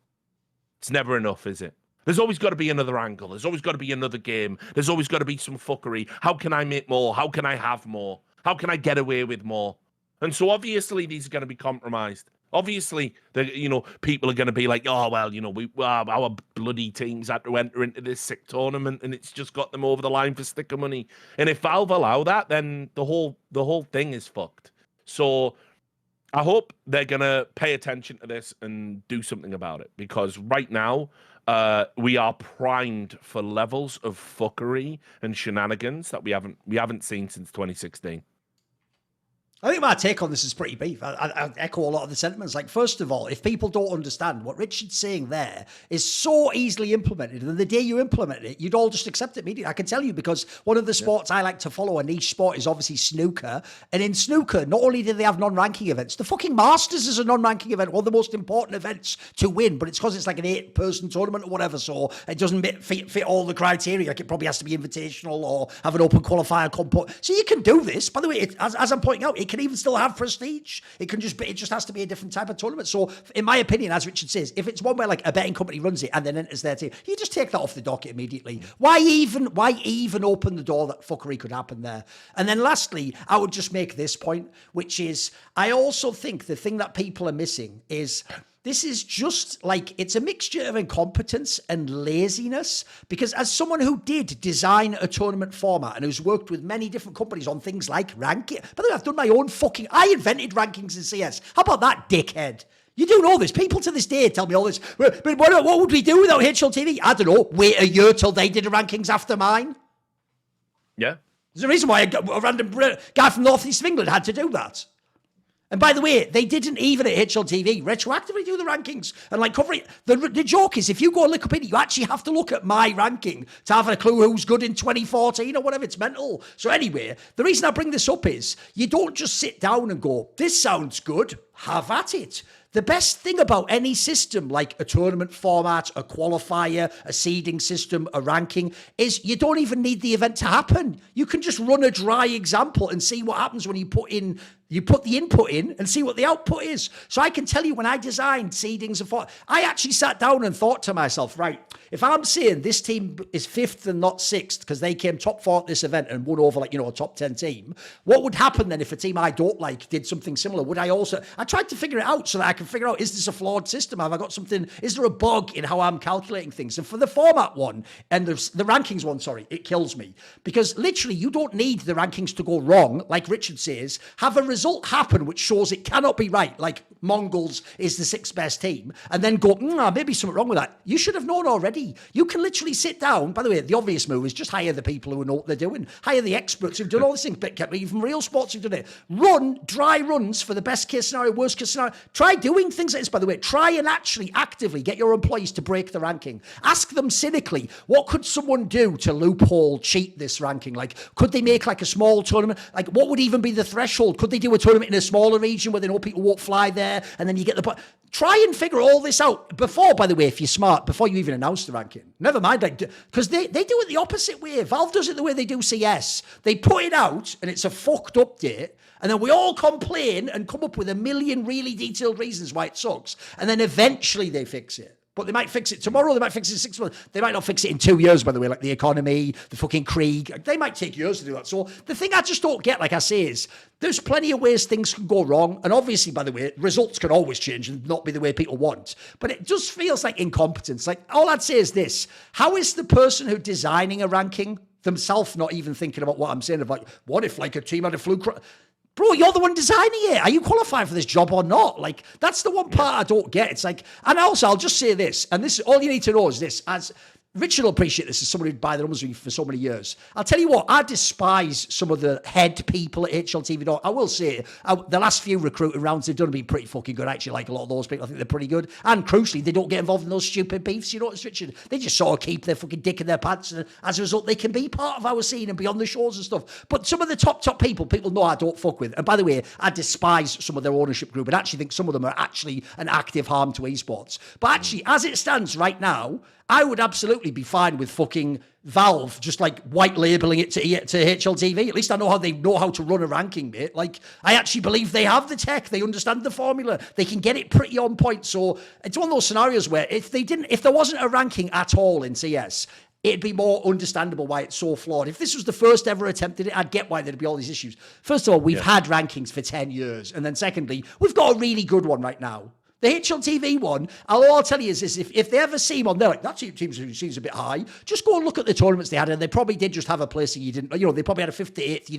It's never enough, is it? There's always got to be another angle. There's always got to be another game. There's always got to be some fuckery. How can I make more? How can I have more? How can I get away with more? And so obviously these are going to be compromised. Obviously, people are going to be like, oh, well, our bloody teams had to enter into this sick tournament and it's just got them over the line for sticker money. And if Valve allow that, then the whole thing is fucked. So I hope they're going to pay attention to this and do something about it, because right now we are primed for levels of fuckery and shenanigans that we haven't seen since 2016. I think my take on this is pretty brief. I echo a lot of the sentiments. Like, first of all, if people don't understand what Richard's saying there is so easily implemented, and the day you implement it, you'd all just accept it immediately. I can tell you, because one of the sports I like to follow, a niche sport, is obviously snooker. And in snooker, not only do they have non-ranking events, the fucking Masters is a non-ranking event, one of the most important events to win, but it's because it's like an 8-person tournament or whatever, so it doesn't fit all the criteria. Like, it probably has to be invitational or have an open qualifier compo. So you can do this. By the way, as I'm pointing out, it can even still have prestige. It just has to be a different type of tournament. So in my opinion, as Richard says, if it's one where like a betting company runs it and then enters their team, you just take that off the docket immediately. Why even open the door that fuckery could happen there? And then lastly, I would just make this point, which is, I also think the thing that people are missing is, this is just like, it's a mixture of incompetence and laziness, because as someone who did design a tournament format and who's worked with many different companies on things like ranking, by the way, I've done my own I invented rankings in CS. How about that, dickhead? You do know this. People to this day tell me all this. But what would we do without HLTV? I don't know. Wait a year till they did the rankings after mine. Yeah. There's a reason why a random guy from North East of England had to do that. And by the way, they didn't even at HLTV retroactively do the rankings and like cover it. The joke is, if you go and look up in it, you actually have to look at my ranking to have a clue who's good in 2014 or whatever. It's mental. So anyway, the reason I bring this up is, you don't just sit down and go, this sounds good, have at it. The best thing about any system, like a tournament format, a qualifier, a seeding system, a ranking, is you don't even need the event to happen. You can just run a dry example and see what happens when you put the input in and see what the output is. So I can tell you, when I designed seedings and I actually sat down and thought to myself, right, if I'm saying this team is 5th and not 6th because they came top 4 at this event and won over a top 10 team, what would happen then if a team I don't like did something similar? I tried to figure it out so that I can figure out, is this a flawed system? Have I got something? Is there a bug in how I'm calculating things? And for the format one and the rankings one, sorry, it kills me, because literally you don't need the rankings to go wrong. Like Richard says, have a result happen which shows it cannot be right, like Mongols is the 6th best team, and then go, maybe something wrong with that. You should have known already. You can literally sit down. By the way, the obvious move is just hire the people who know what they're doing. Hire the experts who've done all these things, but even real sports who've done it. Run dry runs for the best case scenario, worst case scenario. Try doing things like this, by the way. Try and actually actively get your employees to break the ranking. Ask them cynically, what could someone do to loophole, cheat this ranking? Like, could they make like a small tournament? Like, what would even be the threshold? Could they do a tournament in a smaller region where they know people won't fly there, and then you get the point? Try and figure all this out before, by the way, if you're smart, before you even announce the ranking. Never mind, because they do it the opposite way. Valve does it the way they do CS. They put it out, and it's a fucked update, and then we all complain and come up with a million really detailed reasons why it sucks, and then eventually they fix it. But they might fix it tomorrow, they might fix it in 6 months. They might not fix it in 2 years, by the way, like the economy, the fucking Krieg. They might take years to do that. So the thing I just don't get, like I say, is there's plenty of ways things can go wrong. And obviously, by the way, results can always change and not be the way people want. But it just feels like incompetence. Like, all I'd say is this. How is the person who's designing a ranking themselves not even thinking about what I'm saying about, what if like a team had a fluke? Bro, you're the one designing it. Are you qualified for this job or not? Like, that's the one part I don't get. It's like, and also, I'll just say this, and this, all you need to know is this, as Richard will appreciate this as somebody who'd buy the numbers for so many years. I'll tell you what, I despise some of the head people at HLTV. I will say, the last few recruiting rounds they've done have been pretty fucking good. I actually like a lot of those people. I think they're pretty good. And crucially, they don't get involved in those stupid beefs. You notice, Richard? They just sort of keep their fucking dick in their pants. And as a result, they can be part of our scene and be on the shows and stuff. But some of the top people know I don't fuck with. And by the way, I despise some of their ownership group and actually think some of them are actually an active harm to esports. But actually, as it stands right now, I would absolutely be fine with fucking Valve just like white labeling it to HLTV. At least I know how they know how to run a ranking, mate. Like, I actually believe they have the tech. They understand the formula. They can get it pretty on point. So it's one of those scenarios where if there wasn't a ranking at all in CS, it'd be more understandable why it's so flawed. If this was the first ever attempt at it, I'd get why there'd be all these issues. First of all, we've had rankings for 10 years. And then secondly, we've got a really good one right now. The HLTV one, all I'll tell you is this, if they ever see one, they're like, that team seems a bit high, just go and look at the tournaments they had, and they probably did just have a placing you didn't, they probably had a 5th to 8th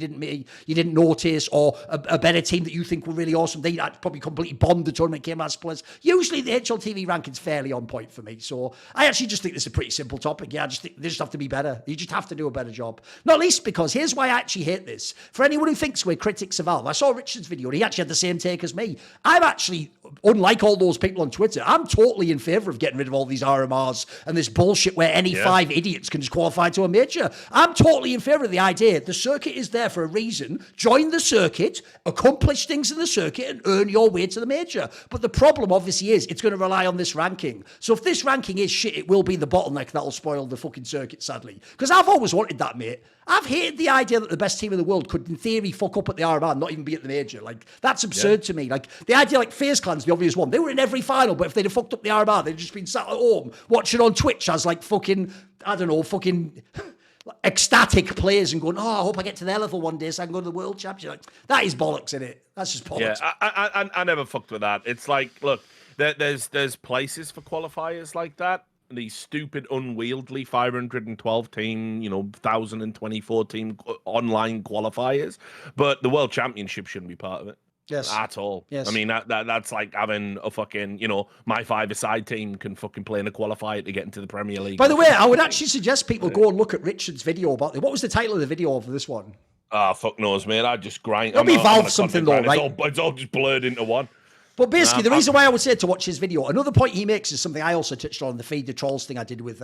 you didn't notice, or a better team that you think were really awesome. They probably completely bombed the tournament, came last place. Usually the HLTV ranking's fairly on point for me, so I actually just think this is a pretty simple topic. Yeah, I just think they just have to be better. You just have to do a better job. Not least because, here's why I actually hate this. For anyone who thinks we're critics of Valve, I saw Richard's video, and he actually had the same take as me. I'm actually, unlike all those people on Twitter, I'm totally in favour of getting rid of all these RMRs and this bullshit where any 5 idiots can just qualify to a major. I'm totally in favour of the idea. The circuit is there for a reason. Join the circuit, accomplish things in the circuit, and earn your way to the major. But the problem obviously is it's going to rely on this ranking. So if this ranking is shit, it will be the bottleneck that'll spoil the fucking circuit, sadly. Because I've always wanted that, mate. I've hated the idea that the best team in the world could, in theory, fuck up at the RMR and not even be at the major. Like, that's absurd to me. Like, the idea, like, FaZe Clan's the obvious one. They were in every final, but if they'd have fucked up the RMR, they'd just been sat at home watching on Twitch as, like, fucking, I don't know, fucking ecstatic players and going, I hope I get to their level one day so I can go to the World Championship. Like, that is bollocks, isn't it? That's just bollocks. Yeah, I never fucked with that. It's like, look, there's places for qualifiers like that. These stupid, unwieldy 512 team, 1,024 team online qualifiers, but the World Championship shouldn't be part of it. Yes. At all. Yes. I mean, that's like having a fucking, my 5-a-side team can fucking play in a qualifier to get into the Premier League. By the way, I would actually suggest people go and look at Richard's video about it. What was the title of the video for this one? Fuck knows, mate. I just grind. It'll be Valve something though, right? It's all just blurred into one. But basically, the reason why I would say to watch his video, another point he makes is something I also touched on, the Feed the Trolls thing I did with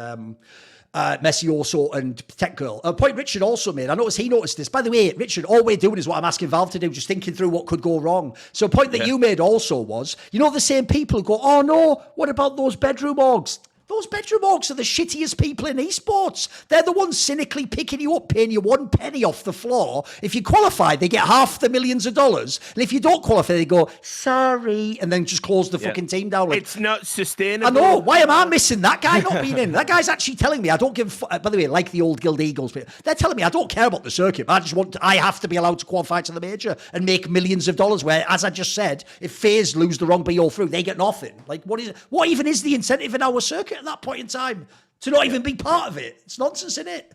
Messioso and Tech Girl. A point Richard also made, I noticed he noticed this. By the way, Richard, all we're doing is what I'm asking Valve to do, just thinking through what could go wrong. So a point that you made also was, the same people who go, oh no, what about those bedroom orgs? Those bedroom orgs are the shittiest people in esports. They're the ones cynically picking you up, paying you 1 penny off the floor. If you qualify, they get half the millions of dollars. And if you don't qualify, they go, sorry, and then just close the fucking team down. Like, it's not sustainable. I know. Why am I missing that guy not being in? That guy's actually telling me I don't give... By the way, like the old Guild Eagles, they're telling me I don't care about the circuit. I have to be allowed to qualify to the major and make millions of dollars, where, as I just said, if FaZe lose the wrong BO through, they get nothing. Like, what even is the incentive in our circuit at that point in time to not even be part of it? It's nonsense, isn't it?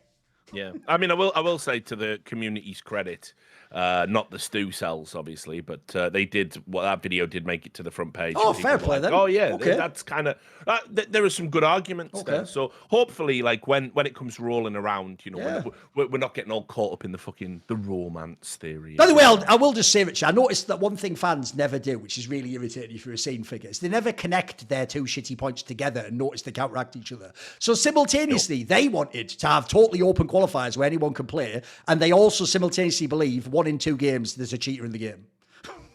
Yeah, I mean, I will say to the community's credit, not the stew cells, obviously, but they did. Well, that video did make it to the front page. Oh, and fair people play were like, then. oh yeah, Okay. that's kind of. There are some good arguments there. So hopefully, like when it comes rolling around, you know, we're not getting all caught up in the romance theory. By the way, I will just say, Richard, I noticed that one thing fans never do, which is really irritating if you're a scene figure, is they never connect their two shitty points together and notice they counteract each other. So simultaneously, they wanted to have totally open qualifiers where anyone can play, and they also simultaneously believe 1 in 2 games there's a cheater in the game.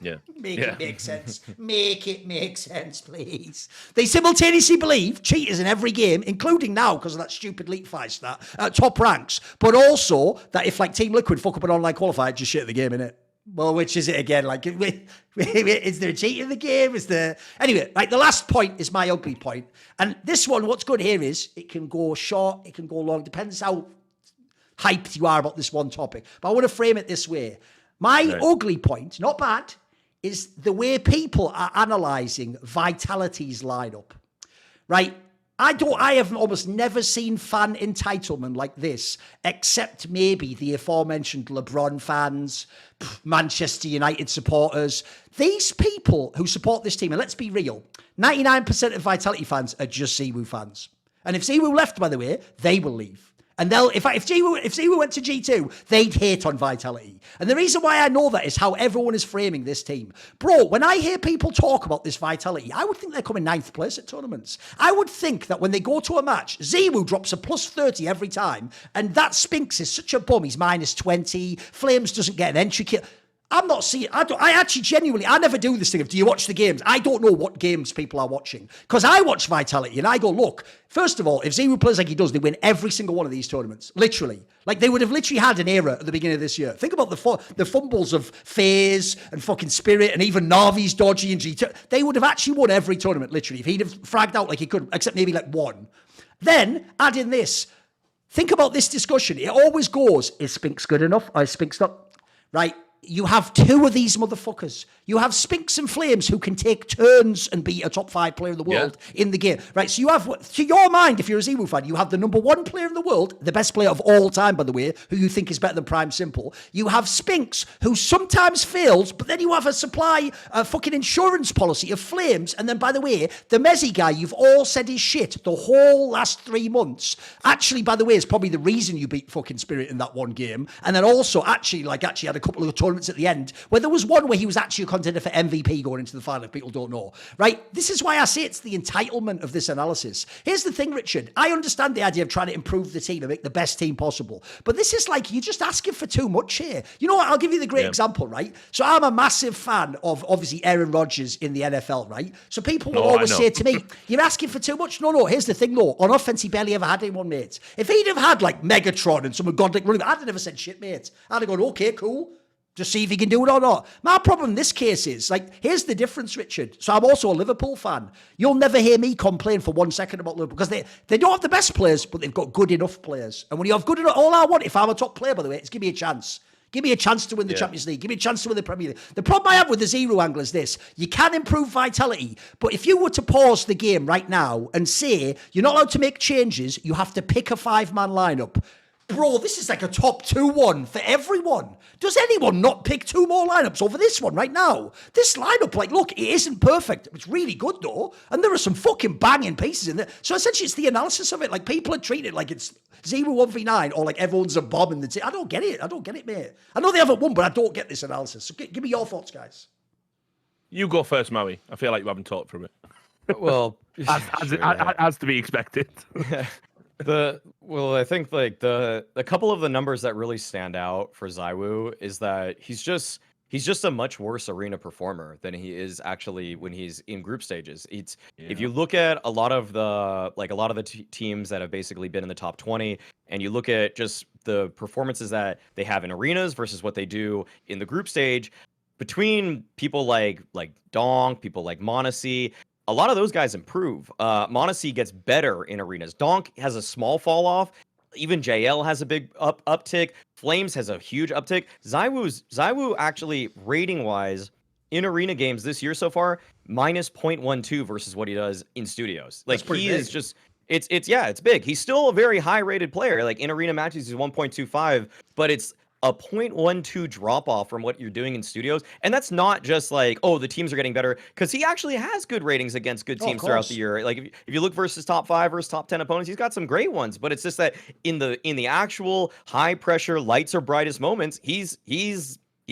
Yeah. Make it make sense. Make it make sense, please. They simultaneously believe cheaters in every game, including now because of that stupid leak fight stat at top ranks, but also that if like Team Liquid fuck up an online qualifier, just shit the game, innit? Well, which is it again? Like, is there a cheat in the game? Is there... Anyway, right, the last point is my ugly point. And this one, what's good here is it can go short, it can go long. Depends how hyped you are about this one topic. But I want to frame it this way. My ugly point, not bad, is the way people are analysing Vitality's lineup. Right? I have almost never seen fan entitlement like this, except maybe the aforementioned LeBron fans, Manchester United supporters. These people who support this team, and let's be real, 99% of Vitality fans are just Stewie fans. And if Stewie left, by the way, they will leave. And if Stewie went to G2, they'd hate on Vitality. And the reason why I know that is how everyone is framing this team. Bro, when I hear people talk about this Vitality, I would think they're coming 9th place at tournaments. I would think that when they go to a match, Stewie drops a plus 30 every time, and that Spinks is such a bum, he's minus 20, Flames doesn't get an entry kit. I'm not seeing, I actually genuinely, I never do this thing of, do you watch the games? I don't know what games people are watching. Because I watch Vitality and I go, look, first of all, if Stewie plays like he does, they win every single one of these tournaments. Literally. Like, they would have literally had an era at the beginning of this year. Think about the fumbles of FaZe and fucking Spirit and even Navi's dodgy and G2. They would have actually won every tournament, literally, if he'd have fragged out like he could, except maybe like one. Then, add in this. Think about this discussion. It always goes, is Spinks good enough? Or is Spinks not? Right? You have 2 of these motherfuckers. You have Spinks and Flames who can take turns and be a top 5 player in the world in the game. Right, so you have, to your mind, if you're a Stewie fan, you have the number 1 player in the world, the best player of all time, by the way, who you think is better than Prime Simple. You have Spinks, who sometimes fails, but then you have a fucking insurance policy of Flames. And then, by the way, the Mezzi guy, you've all said his shit the whole last 3 months. Actually, by the way, is probably the reason you beat fucking Spirit in that one game. And then also, actually had a couple of tournaments at the end where there was one where he was actually a contender for MVP going into the final, if people don't know. Right? This is why I say it's the entitlement of this analysis. Here's the thing, Richard. I understand the idea of trying to improve the team and make the best team possible. But this is like, you're just asking for too much here. You know what? I'll give you the great example, right? So I'm a massive fan of, obviously, Aaron Rodgers in the NFL, right? So people will always say to me, you're asking for too much. No, here's the thing, though. On offense, he barely ever had anyone, mate. If he'd have had, like, Megatron and some godlike running, I'd have never said shit, mate. I'd have gone, okay, cool. Just see if he can do it or not. My problem in this case is, like, here's the difference, Richard. So I'm also a Liverpool fan. You'll never hear me complain for 1 second about Liverpool because they don't have the best players, but they've got good enough players. And when you have good enough, all I want, if I'm a top player, by the way, is give me a chance. Give me a chance to win the Champions League. Give me a chance to win the Premier League. The problem I have with the Zero angle is this. You can improve Vitality, but if you were to pause the game right now and say you're not allowed to make changes, you have to pick a 5-man lineup. Bro, this is like a top 2-1 for everyone. Does anyone not pick 2 more lineups over this one right now? This lineup, like, look, it isn't perfect. It's really good, though. And there are some fucking banging pieces in there. So essentially, it's the analysis of it. Like, people are treating it like it's 0-1v9 or like everyone's a bomb in the team. I don't get it, mate. I know they haven't won, but I don't get this analysis. So give me your thoughts, guys. You go first, Maui. I feel like you haven't talked for a bit. Well, as to be expected. I think like a couple of the numbers that really stand out for ZywOo is that he's just a much worse arena performer than he is actually when he's in group stages. If you look at a lot of the teams that have basically been in the top 20, and you look at just the performances that they have in arenas versus what they do in the group stage, between people like Donk, people like MonteCristo, a lot of those guys improve. MonteCristo gets better in arenas. Donk has a small fall off. Even JL has a big uptick. Flames has a huge uptick. ZywOo actually, rating-wise, in arena games this year so far, minus 0.12 versus what he does in studios. Like, he is just It's big. He's still a very high rated player. Like in arena matches, he's 1.25, but it's a 0.12 drop off from what you're doing in studios. And that's not just like, oh, the teams are getting better, because he actually has good ratings against good teams throughout the year. Like if you look versus top 5 versus top 10 opponents, he's got some great ones. But it's just that in the actual high pressure, lights are brightest moments, he's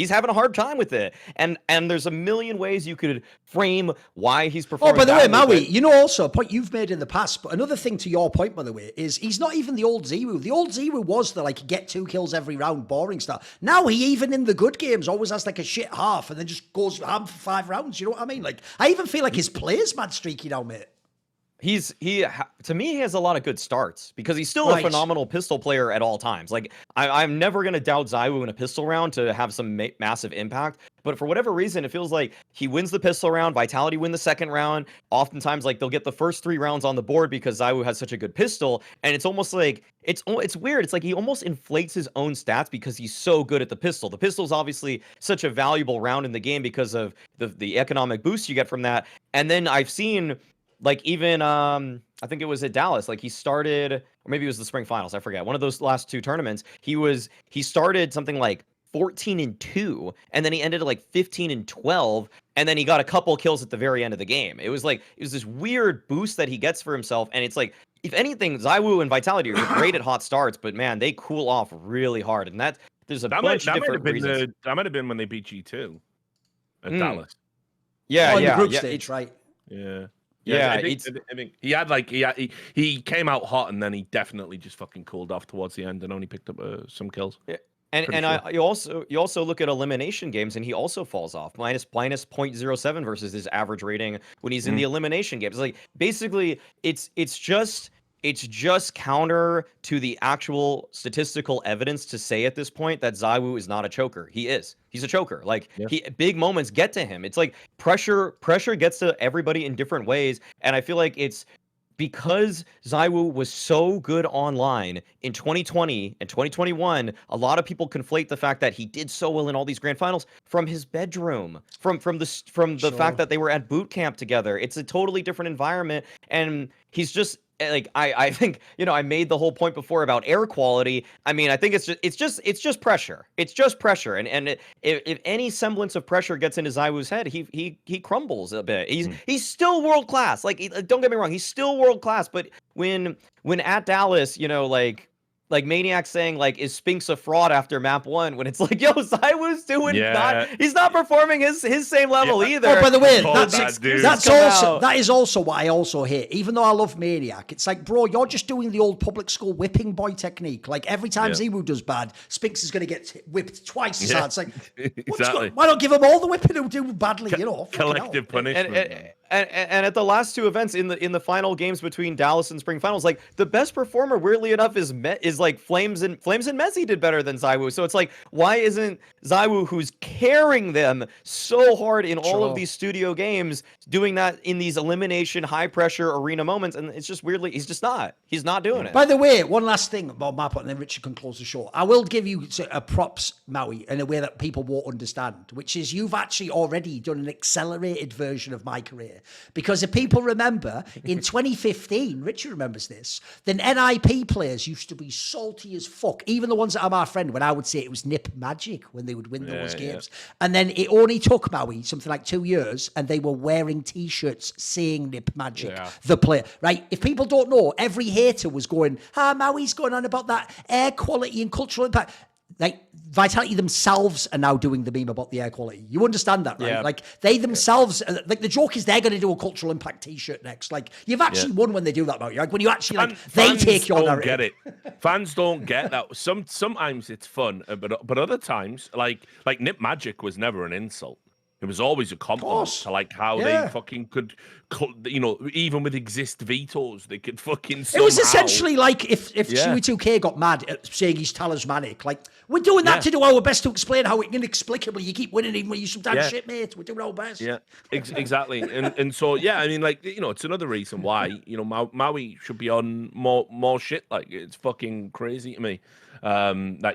having a hard time with it. And there's a million ways you could frame why he's performing. Oh, by the way, Maui, you know, also a point you've made in the past, but another thing to your point, by the way, is he's not even the old Zero. The old Zero was the, like, get 2 kills every round, boring stuff. Now he, even in the good games, always has, like, a shit half and then just goes ham for 5 rounds. You know what I mean? Like, I even feel like his play's mad streaky now, mate. To me, he has a lot of good starts because he's still a phenomenal pistol player at all times. Like I'm never going to doubt ZywOo in a pistol round to have some massive impact. But for whatever reason, it feels like he wins the pistol round, Vitality win the second round. Oftentimes, like they'll get the first 3 rounds on the board because ZywOo has such a good pistol. And it's almost like, it's weird. It's like he almost inflates his own stats because he's so good at the pistol. The pistol is obviously such a valuable round in the game because of the economic boost you get from that. And then I've seen, like, even I think it was at Dallas, like he started, or maybe it was the spring finals, I forget, one of those last 2 tournaments, he started something like 14-2, and then he ended at like 15-12, and then he got a couple kills at the very end of the game. It was this weird boost that he gets for himself, and it's like, if anything, ZywOo and Vitality are great at hot starts, but man, they cool off really hard, and there's a bunch of different reasons. That might have been when they beat G2 at Dallas. Yeah, the group stage, right? Yeah. Yeah, I think he had he came out hot, and then he definitely just fucking cooled off towards the end and only picked up some kills. Yeah. You also look at elimination games, and he also falls off minus 0.07 versus his average rating when he's in the elimination games. Like basically, it's just counter to the actual statistical evidence to say at this point that ZywOo is not a choker. He's a choker. Like big moments get to him. It's like pressure gets to everybody in different ways. And I feel like it's because ZywOo was so good online in 2020 and 2021, a lot of people conflate the fact that he did so well in all these grand finals from his bedroom, from the fact that they were at boot camp together. It's a totally different environment, and he's just like, I think, you know, I made the whole point before about air quality. I mean, I think it's just pressure. It's just pressure, and if any semblance of pressure gets into ZywOo's head, he crumbles a bit. He's still world class. Like, don't get me wrong, he's still world class. But when at Dallas, you know, like Maniac saying, like, is Spinks a fraud after map 1, when it's like, yo, ZywOo's doing he's not performing his same level either. Oh, by the way, that is also what I also hate. Even though I love Maniac, it's like, bro, you're just doing the old public school whipping boy technique. Like, every time ZywOo does bad, Spinks is going to get whipped twice as hard. It's like, exactly. Why not give him all the whipping who do badly, you know? Collective punishment. And at the last 2 events in the final games between Dallas and Spring Finals, like the best performer, weirdly enough, is like Flames and Messi did better than ZywOo. So it's like, why isn't ZywOo, who's carrying them so hard in all of these studio games, doing that in these elimination, high pressure arena moments? And it's just weirdly, he's not doing it. By the way, one last thing about my point, and then Richard can close the show. I will give you a props, Maui, in a way that people won't understand, which is you've actually already done an accelerated version of my career. Because if people remember, in 2015, Richard remembers this, the NIP players used to be salty as fuck. Even the ones that are my friend, when I would say it was nip magic when they would win those games. And then it only took Maui something like 2 years, and they were wearing T-shirts saying nip magic, the player. Right? If people don't know, every hater was going, Maui's going on about that air quality and cultural impact. Like, Vitality themselves are now doing the meme about the air quality. You understand that, right? Yeah. Like, they themselves, like, the joke is they're going to do a cultural impact T-shirt next. Like, you've actually won when they do that about you. Like, when you actually, they take your narrative. Get it. Fans don't get that. Sometimes it's fun, but other times, like Nip Magic was never an insult. It was always a compliment to like how they fucking could, you know, even with exist vetoes, they could fucking somehow... It was essentially like if Stewie2K got mad at saying he's talismanic. Like, we're doing that to do our best to explain how inexplicably you keep winning even when you sometimes shit, mate. We're doing our best. Yeah, exactly. and so, I mean, like, you know, it's another reason why, you know, Maui should be on more shit. Like, it's fucking crazy to me. That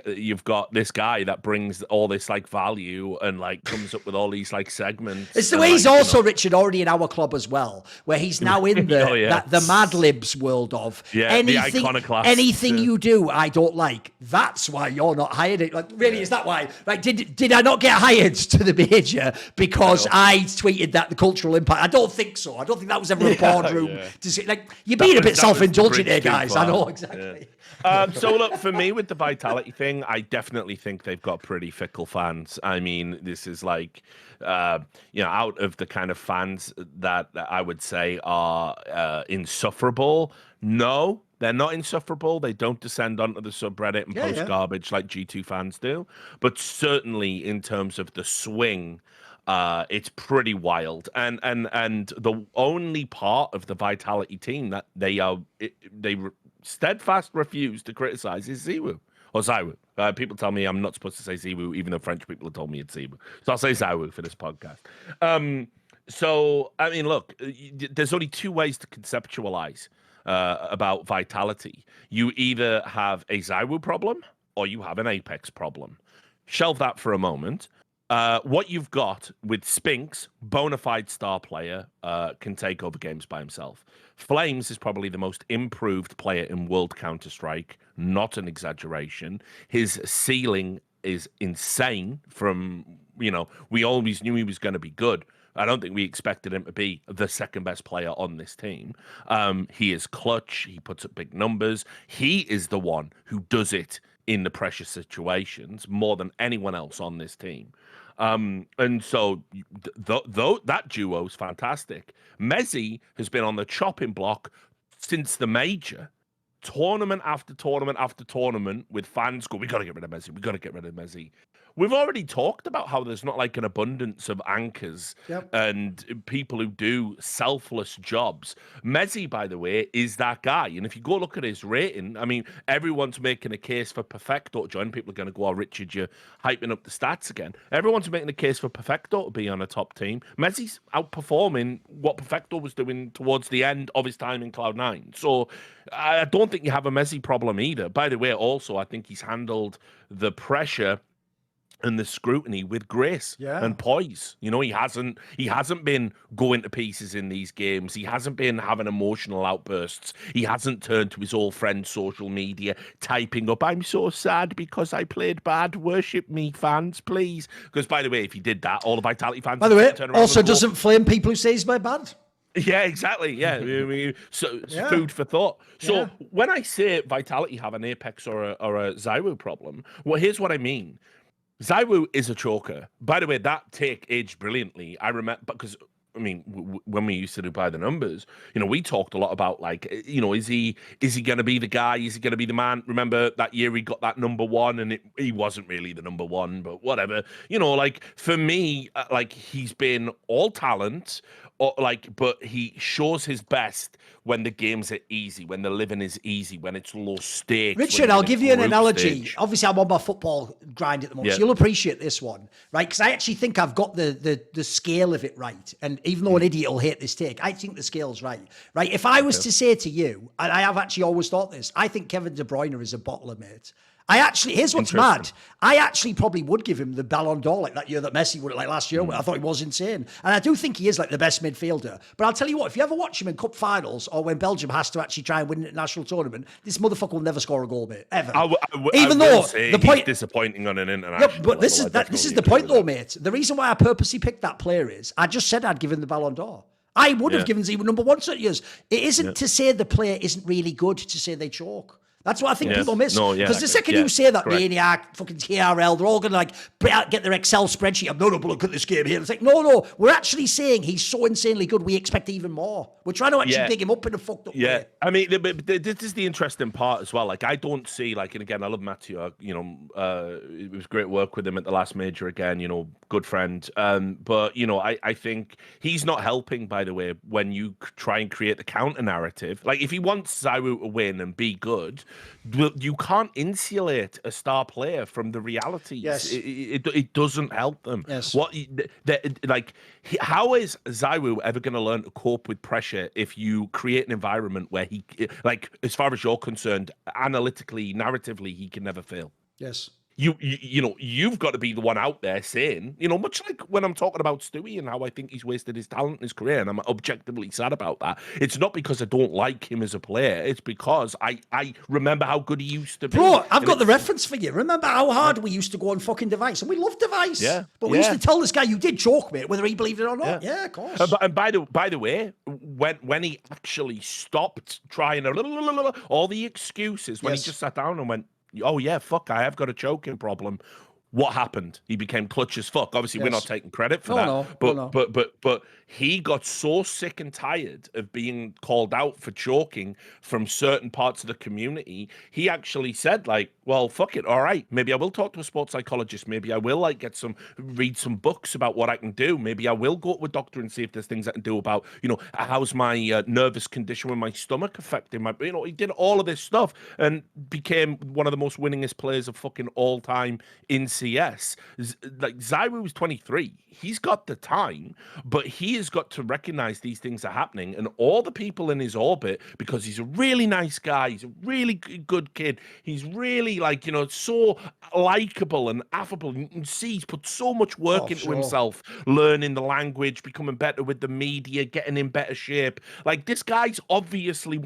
you've got this guy that brings all this like value and like comes up with all these like segments. It's the way he's also Richard already in our club as well, where he's now in the Mad Libs world of the iconoclast. Anything you do I don't like. That's why you're not hired. Like, really, is that why? Like, did I not get hired to the major because I tweeted that the cultural impact? I don't think so. I don't think that was ever a boardroom. To say, like, you're being a bit self-indulgent here, guys. I know, exactly. So look, for me with the Vitality thing, I definitely think they've got pretty fickle fans. I mean, this is like, out of the kind of fans that I would say are insufferable. No, they're not insufferable. They don't descend onto the subreddit and post garbage like G2 fans do. But certainly in terms of the swing, it's pretty wild. And the only part of the Vitality team that they steadfast refuse to criticize is Ziwu. Or Zywoo. People tell me I'm not supposed to say Ziwu, even though French people have told me it's Ziwu. So I'll say Zywoo for this podcast. So, I mean, look, there's only two ways to conceptualize about Vitality. You either have a Zywoo problem or you have an Apex problem. Shelve that for a moment. What you've got with Spinks, bona fide star player, can take over games by himself. Flames is probably the most improved player in World Counter-Strike, not an exaggeration. His ceiling is insane from, we always knew he was going to be good. I don't think we expected him to be the second best player on this team. He is clutch. He puts up big numbers. He is the one who does it in the pressure situations more than anyone else on this team. And so that duo is fantastic. Mezzi has been on the chopping block since the major, tournament after tournament after tournament, with fans go, we got to get rid of Mezzi. We got to get rid of Mezzi. We've already talked about how there's not like an abundance of anchors and people who do selfless jobs. Mezzi, by the way, is that guy. And if you go look at his rating, I mean, everyone's making a case for Perfecto to join. People are going to go, oh, Richard, you're hyping up the stats again. Everyone's making a case for Perfecto to be on a top team. Mezzi's outperforming what Perfecto was doing towards the end of his time in Cloud9. So I don't think you have a Mezzi problem either. By the way, also, I think he's handled the pressure and the scrutiny with grace and poise. He hasn't been going to pieces in these games. He hasn't been having emotional outbursts. He hasn't turned to his old friend's social media, typing up, I'm so sad because I played bad. Worship me, fans, please. Because, by the way, if he did that, all the Vitality fans... By the way, also doesn't flame people who say he's my bad. Yeah, exactly. Yeah, so food for thought. So when I say Vitality have an Apex or a Zywoo problem, well, here's what I mean. Zywoo is a choker. By the way, that take aged brilliantly. I remember, because, I mean, when we used to do By the Numbers, we talked a lot about, like, is he going to be the guy? Is he going to be the man? Remember that year he got that number one and he wasn't really the number one, but whatever. Like, for me, like, he's been all talent, but he shows his best when the games are easy, when the living is easy, when it's low stakes. Richard, I'll give you an analogy. Obviously, I'm on my football grind at the moment, so you'll appreciate this one, right? Because I actually think I've got the scale of it right. And even though an idiot will hate this take, I think the scale's right. Right? If I was to say to you, and I have actually always thought this, I think Kevin De Bruyne is a bottler, mate. Here's what's mad. I actually probably would give him the Ballon d'Or like that year that Messi would, like last year. I thought he was insane. And I do think he is like the best midfielder. But I'll tell you what, if you ever watch him in cup finals or when Belgium has to actually try and win a national tournament, this motherfucker will never score a goal, mate. Ever. Even though the point he's disappointing on an international. Yeah, but this is the point though, mate. The reason why I purposely picked that player is I just said I'd give him the Ballon d'Or. I would have given Ziwu number one certain years. It isn't to say the player isn't really good, to say they choke. That's what I think people miss. Because the second you say that, Maniac, fucking TRL, they're all going to like get their Excel spreadsheet. I'm, no, but look at this game here. It's like, no. We're actually saying he's so insanely good, we expect even more. We're trying to actually dig him up in a fucked up way. I mean, this is the interesting part as well. Like, I don't see, like, and again, I love Matthew. It was great work with him at the last major again, good friend. But, I think he's not helping, by the way, when you try and create the counter narrative. Like, if he wants Zywoo to win and be good, You can't insulate a star player from the realities. Yes. It doesn't help them. Yes. How is Zaiwu ever going to learn to cope with pressure if you create an environment where he, like, as far as you're concerned, analytically, narratively, he can never fail? Yes. You've got to be the one out there saying, much like when I'm talking about Stewie and how I think he's wasted his talent in his career, and I'm objectively sad about that. It's not because I don't like him as a player. It's because I remember how good he used to be. Bro, I've got the reference for you. Remember how hard we used to go on fucking Device? And we loved Device. Yeah. But we used to tell this guy, you did choke, mate, whether he believed it or not. Yeah, of course. And by the way, when he actually stopped trying all the excuses, when he just sat down and went, oh yeah, fuck, I have got a choking problem. What happened? He became clutch as fuck. Obviously, we're not taking credit for that. But he got so sick and tired of being called out for choking from certain parts of the community. He actually said, like, well, fuck it. All right, maybe I will talk to a sports psychologist. Maybe I will read some books about what I can do. Maybe I will go to a doctor and see if there's things I can do about, how's my nervous condition with my stomach affecting my, he did all of this stuff and became one of the most winningest players of fucking all time in CS. Like, Zaiwu was 23. He's got the time, but he has got to recognize these things are happening, and all the people in his orbit, because he's a really nice guy, he's a really good kid, he's really, like, so likable and affable. You can see he's put so much work into himself, learning the language, becoming better with the media, getting in better shape. Like, this guy's obviously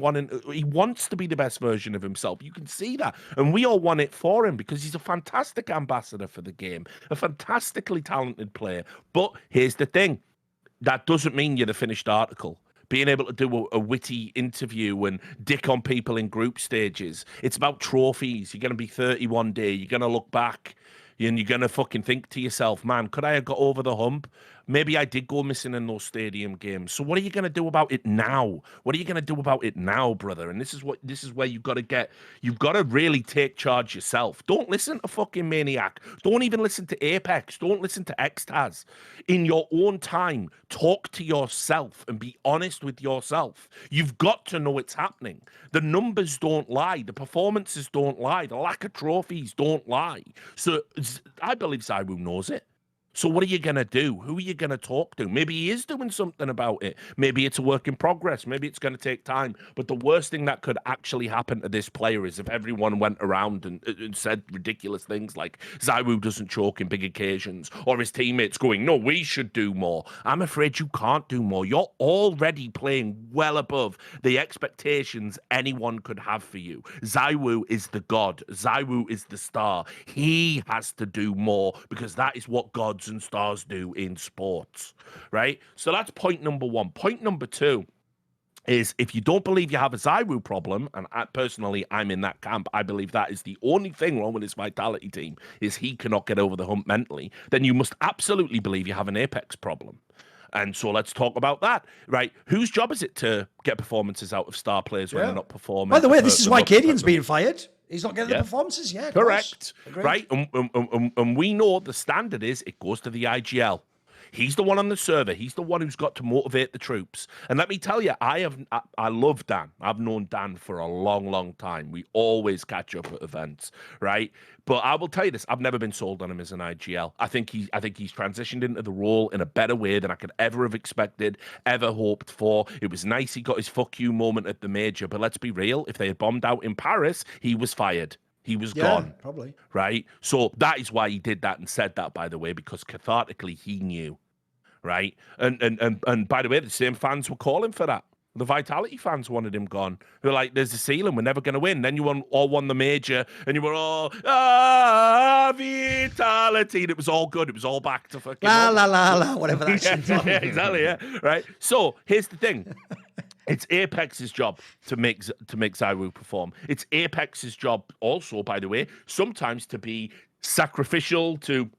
he wants to be the best version of himself. You can see that, and we all want it for him because he's a fantastic ambassador for the game, a fantastically talented player. But here's the thing. That doesn't mean you're the finished article. Being able to do a witty interview and dick on people in group stages. It's about trophies. You're going to be 31 day. You're going to look back and you're going to fucking think to yourself, man, could I have got over the hump? Maybe I did go missing in those stadium games. So what are you going to do about it now? What are you going to do about it now, brother? And this is where you've got to really take charge yourself. Don't listen to fucking Maniac. Don't even listen to Apex. Don't listen to Extaz. In your own time, talk to yourself and be honest with yourself. You've got to know it's happening. The numbers don't lie. The performances don't lie. The lack of trophies don't lie. So I believe Zaiwu knows it. So what are you going to do? Who are you going to talk to? Maybe he is doing something about it. Maybe it's a work in progress. Maybe it's going to take time. But the worst thing that could actually happen to this player is if everyone went around and said ridiculous things like Zaiwu doesn't choke in big occasions, or his teammates going, no, we should do more. I'm afraid you can't do more. You're already playing well above the expectations anyone could have for you. Zaiwu is the god. Zaiwu is the star. He has to do more because that is what gods and stars do in sports, right? So that's point number one. Point number two is, if you don't believe you have a Zaiwu problem, and I'm in that camp, I believe that is the only thing wrong with his Vitality team, is he cannot get over the hump mentally, then you must absolutely believe you have an Apex problem. And so let's talk about that, right? Whose job is it to get performances out of star players when they're not performing? By the way, this is why cadiaN's being fired. He's not getting the performances. Yeah, correct. Right, and we know the standard is it goes to the IGL. He's the one on the server. He's the one who's got to motivate the troops. And let me tell you, I love Dan. I've known Dan for a long, long time. We always catch up at events, right? But I will tell you this: I've never been sold on him as an IGL. I think he's transitioned into the role in a better way than I could ever have expected, ever hoped for. It was nice he got his fuck you moment at the major, but let's be real: if they had bombed out in Paris, he was fired. He was gone. Probably. Right? So that is why he did that and said that, by the way, because cathartically he knew. Right? And by the way, the same fans were calling for that. The Vitality fans wanted him gone. They're like, there's a ceiling, we're never going to win. Then you all won the major, and you were all, Vitality. And it was all good. It was all back to fucking... La, whatever that shit's on. Yeah, exactly, yeah. Right? So, here's the thing. It's Apex's job to make Zaiwu perform. It's Apex's job also, by the way, sometimes to be sacrificial, to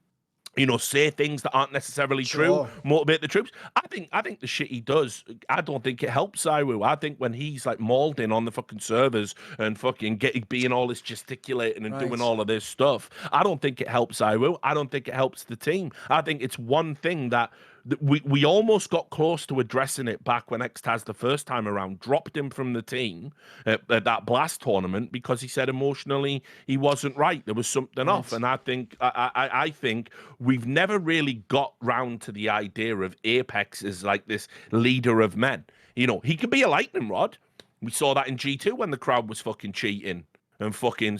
say things that aren't necessarily true, motivate the troops. I think the shit he does, I don't think it helps Zaiwu. I think when he's like mauling on the fucking servers and fucking being all this gesticulating and doing all of this stuff, I don't think it helps Zaiwu. I don't think it helps the team. I think it's one thing that we almost got close to addressing it back when Xtaz the first time around dropped him from the team at that Blast tournament because he said emotionally he wasn't right. There was something off, and I think I think we've never really got round to the idea of Apex as like this leader of men. You know, he could be a lightning rod. We saw that in G2 when the crowd was fucking cheating and fucking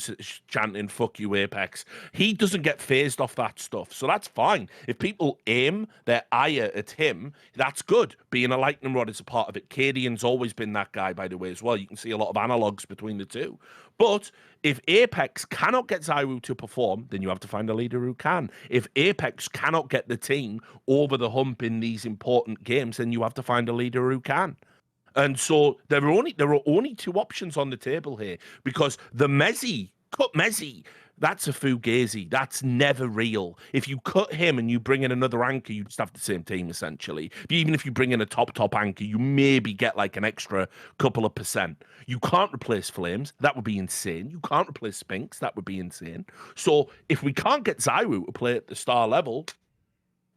chanting "fuck you, Apex." He doesn't get phased off that stuff, so that's fine. If people aim their ire at him, that's good. Being a lightning rod is a part of it. cadiaN's always been that guy, by the way, as well. You can see a lot of analogs between the two. But if Apex cannot get ZywOo to perform, then you have to find a leader who can. If Apex cannot get the team over the hump in these important games, then you have to find a leader who can. And so there are only two options on the table here, because the cut Mezzi, that's a fugazi. That's never real. If you cut him and you bring in another anchor, you just have the same team, essentially. Even if you bring in a top anchor, you maybe get like an extra couple of percent. You can't replace Flames. That would be insane. You can't replace Spinks. That would be insane. So if we can't get ZywOo to play at the star level,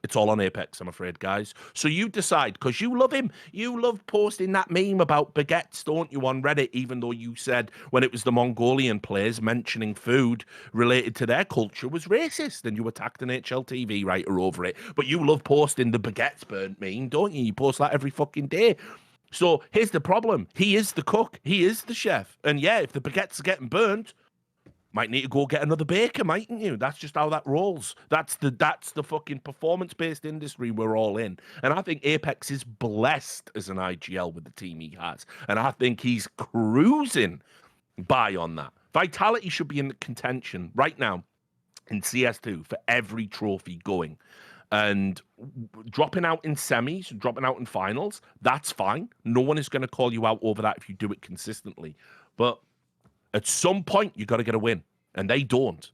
it's all on Apex, I'm afraid, guys. So you decide, because you love him. You love posting that meme about baguettes, don't you, on Reddit, even though you said when it was the Mongolian players mentioning food related to their culture was racist, and you attacked an HLTV writer over it. But you love posting the baguettes burnt meme, don't you? You post that every fucking day. So here's the problem. He is the cook. He is the chef. And yeah, if the baguettes are getting burnt, might need to go get another baker, mightn't you? That's just how that rolls. That's the fucking performance-based industry we're all in. And I think Apex is blessed as an IGL with the team he has. And I think he's cruising by on that. Vitality should be in contention right now in CS2 for every trophy going. And dropping out in semis, dropping out in finals, that's fine. No one is going to call you out over that if you do it consistently. But at some point, you got to get a win, and they don't.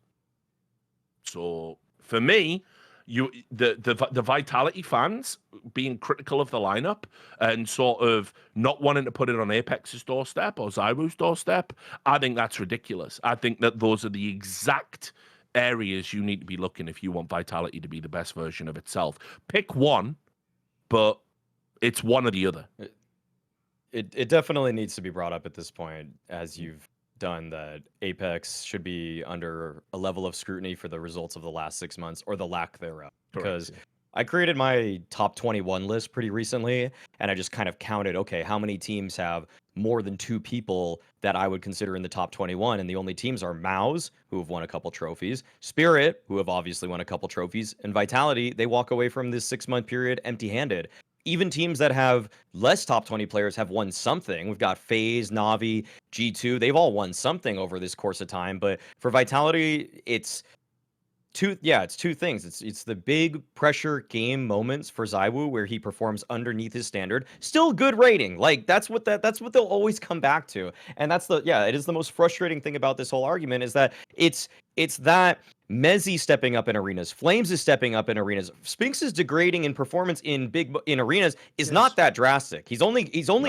So for me, the Vitality fans being critical of the lineup and sort of not wanting to put it on Apex's doorstep or ZywOo's doorstep, I think that's ridiculous. I think that those are the exact areas you need to be looking if you want Vitality to be the best version of itself. Pick one, but it's one or the other. It definitely needs to be brought up at this point, as you've done, that Apex should be under a level of scrutiny for the results of the last 6 months, or the lack thereof. Because I created my top 21 list pretty recently, and I just kind of counted, okay, how many teams have more than 2 people that I would consider in the top 21, and the only teams are MOUs, who have won a couple trophies, Spirit, who have obviously won a couple trophies, and Vitality, they walk away from this 6-month period empty-handed. Even teams that have less top 20 players have won something. We've got FaZe, Na'Vi, G2. They've all won something over this course of time. But for Vitality, it's two things. It's the big pressure game moments for ZywOo where he performs underneath his standard. Still good rating. Like that's what they'll always come back to. And it is the most frustrating thing about this whole argument, is that it's that Mezzi stepping up in arenas, Flames is stepping up in arenas, Spinks is degrading in performance in arenas is not that drastic. He's only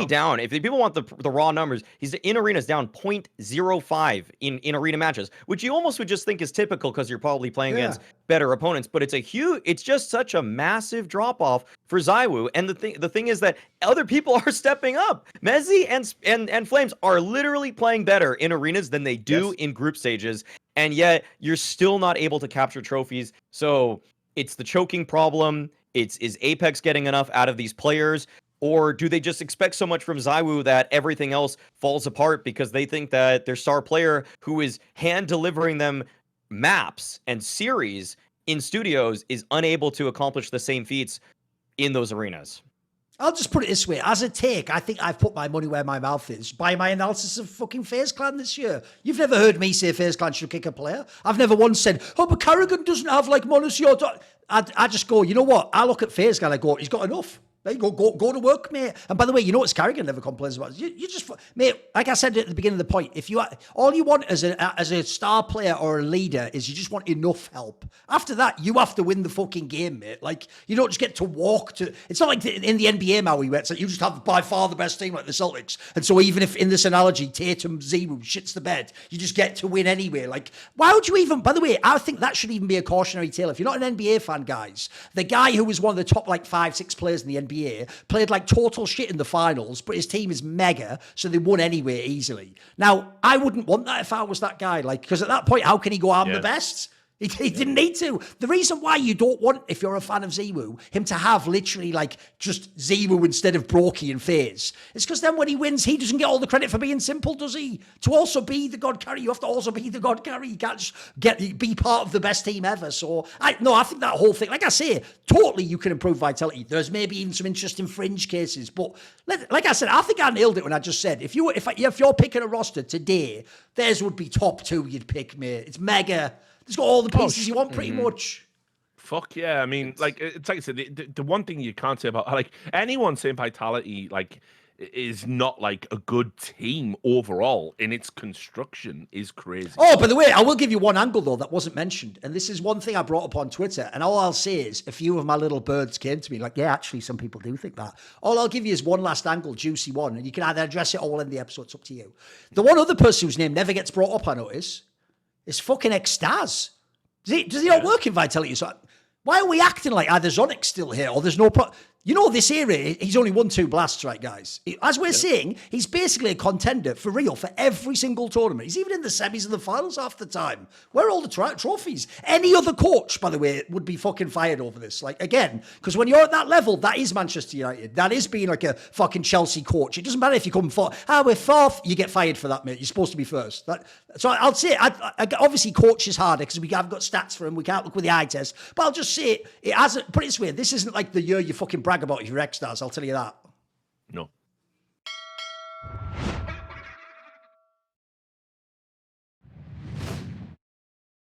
down, if people want the raw numbers, he's in arenas down 0.05 in arena matches, which you almost would just think is typical because you're probably playing against better opponents, but it's just such a massive drop off for ZywOo. And the thing is that other people are stepping up. Mezzi and Flames are literally playing better in arenas than they do in group stages. And yet you're still not able to capture trophies. So it's the choking problem. Is Apex getting enough out of these players? Or do they just expect so much from ZywOo that everything else falls apart because they think that their star player, who is hand delivering them maps and series in studios, is unable to accomplish the same feats in those arenas? I'll just put it this way. As a take, I think I've put my money where my mouth is by my analysis of fucking FaZe Clan this year. You've never heard me say FaZe Clan should kick a player. I've never once said, oh, but Carrigan doesn't have like MonteCristo. I just go, you know what? I look at FaZe Clan, I go, he's got enough. There you go to work, mate. And by the way, you know what Carrigan never complains about? You just, mate, like I said at the beginning of the point, if you all you want as a star player or a leader is you just want enough help. After that, you have to win the fucking game, mate. Like, you don't just get to walk to, it's not like in the NBA, Maui, where it's like you just have by far the best team like the Celtics. And so even if in this analogy, Tatum, Zero shits the bed, you just get to win anyway. Like, why would you even, by the way, I think that should even be a cautionary tale. If you're not an NBA fan, guys, the guy who was one of the top like 5-6 players in the NBA played like total shit in the finals, but his team is mega, so they won anyway easily. Now, I wouldn't want that if I was that guy, like, because at that point, how can he go I'm the best? He didn't need to. The reason why you don't want, if you're a fan of Ziwu, him to have literally like just Ziwu instead of Brokey and FaZe, is because then when he wins, he doesn't get all the credit for being simple, does he? To also be the God Carry, you have to also be the God Carry. You can't just be part of the best team ever. So, I think that whole thing, like I say, totally you can improve vitality. There's maybe even some interesting fringe cases, but like I said, I think I nailed it when I just said, if you're picking a roster today, theirs would be top 2 you'd pick, mate. It's mega. It's got all the pieces you want, pretty much. Fuck yeah! I mean, like it's like I said, the one thing you can't say about like anyone saying Vitality like is not like a good team overall in its construction is crazy. Oh, by the way, I will give you one angle though that wasn't mentioned, and this is one thing I brought up on Twitter. And all I'll say is, a few of my little birds came to me like, "Yeah, actually, some people do think that." All I'll give you is one last angle, juicy one, and you can either address it or in the episode. It's up to you. The one other person whose name never gets brought up, I notice, is fucking Extaz. Does he not work in Vitality? So why are we acting like either Zonic's still here or there's no You know, this era, he's only won 2 blasts, right, guys? As we're saying, he's basically a contender for real for every single tournament. He's even in the semis and the finals half the time. Where are all the trophies? Any other coach, by the way, would be fucking fired over this. Like, again, because when you're at that level, that is Manchester United. That is being like a fucking Chelsea coach. It doesn't matter if you come fourth. We're fourth. You get fired for that, mate. You're supposed to be first. So I'll say, obviously, coach is harder because we haven't got stats for him. We can't look with the eye test. But I'll just say, it hasn't, put it this way, this isn't like the year you fucking brag about if you're Extaz, I'll tell you that. No.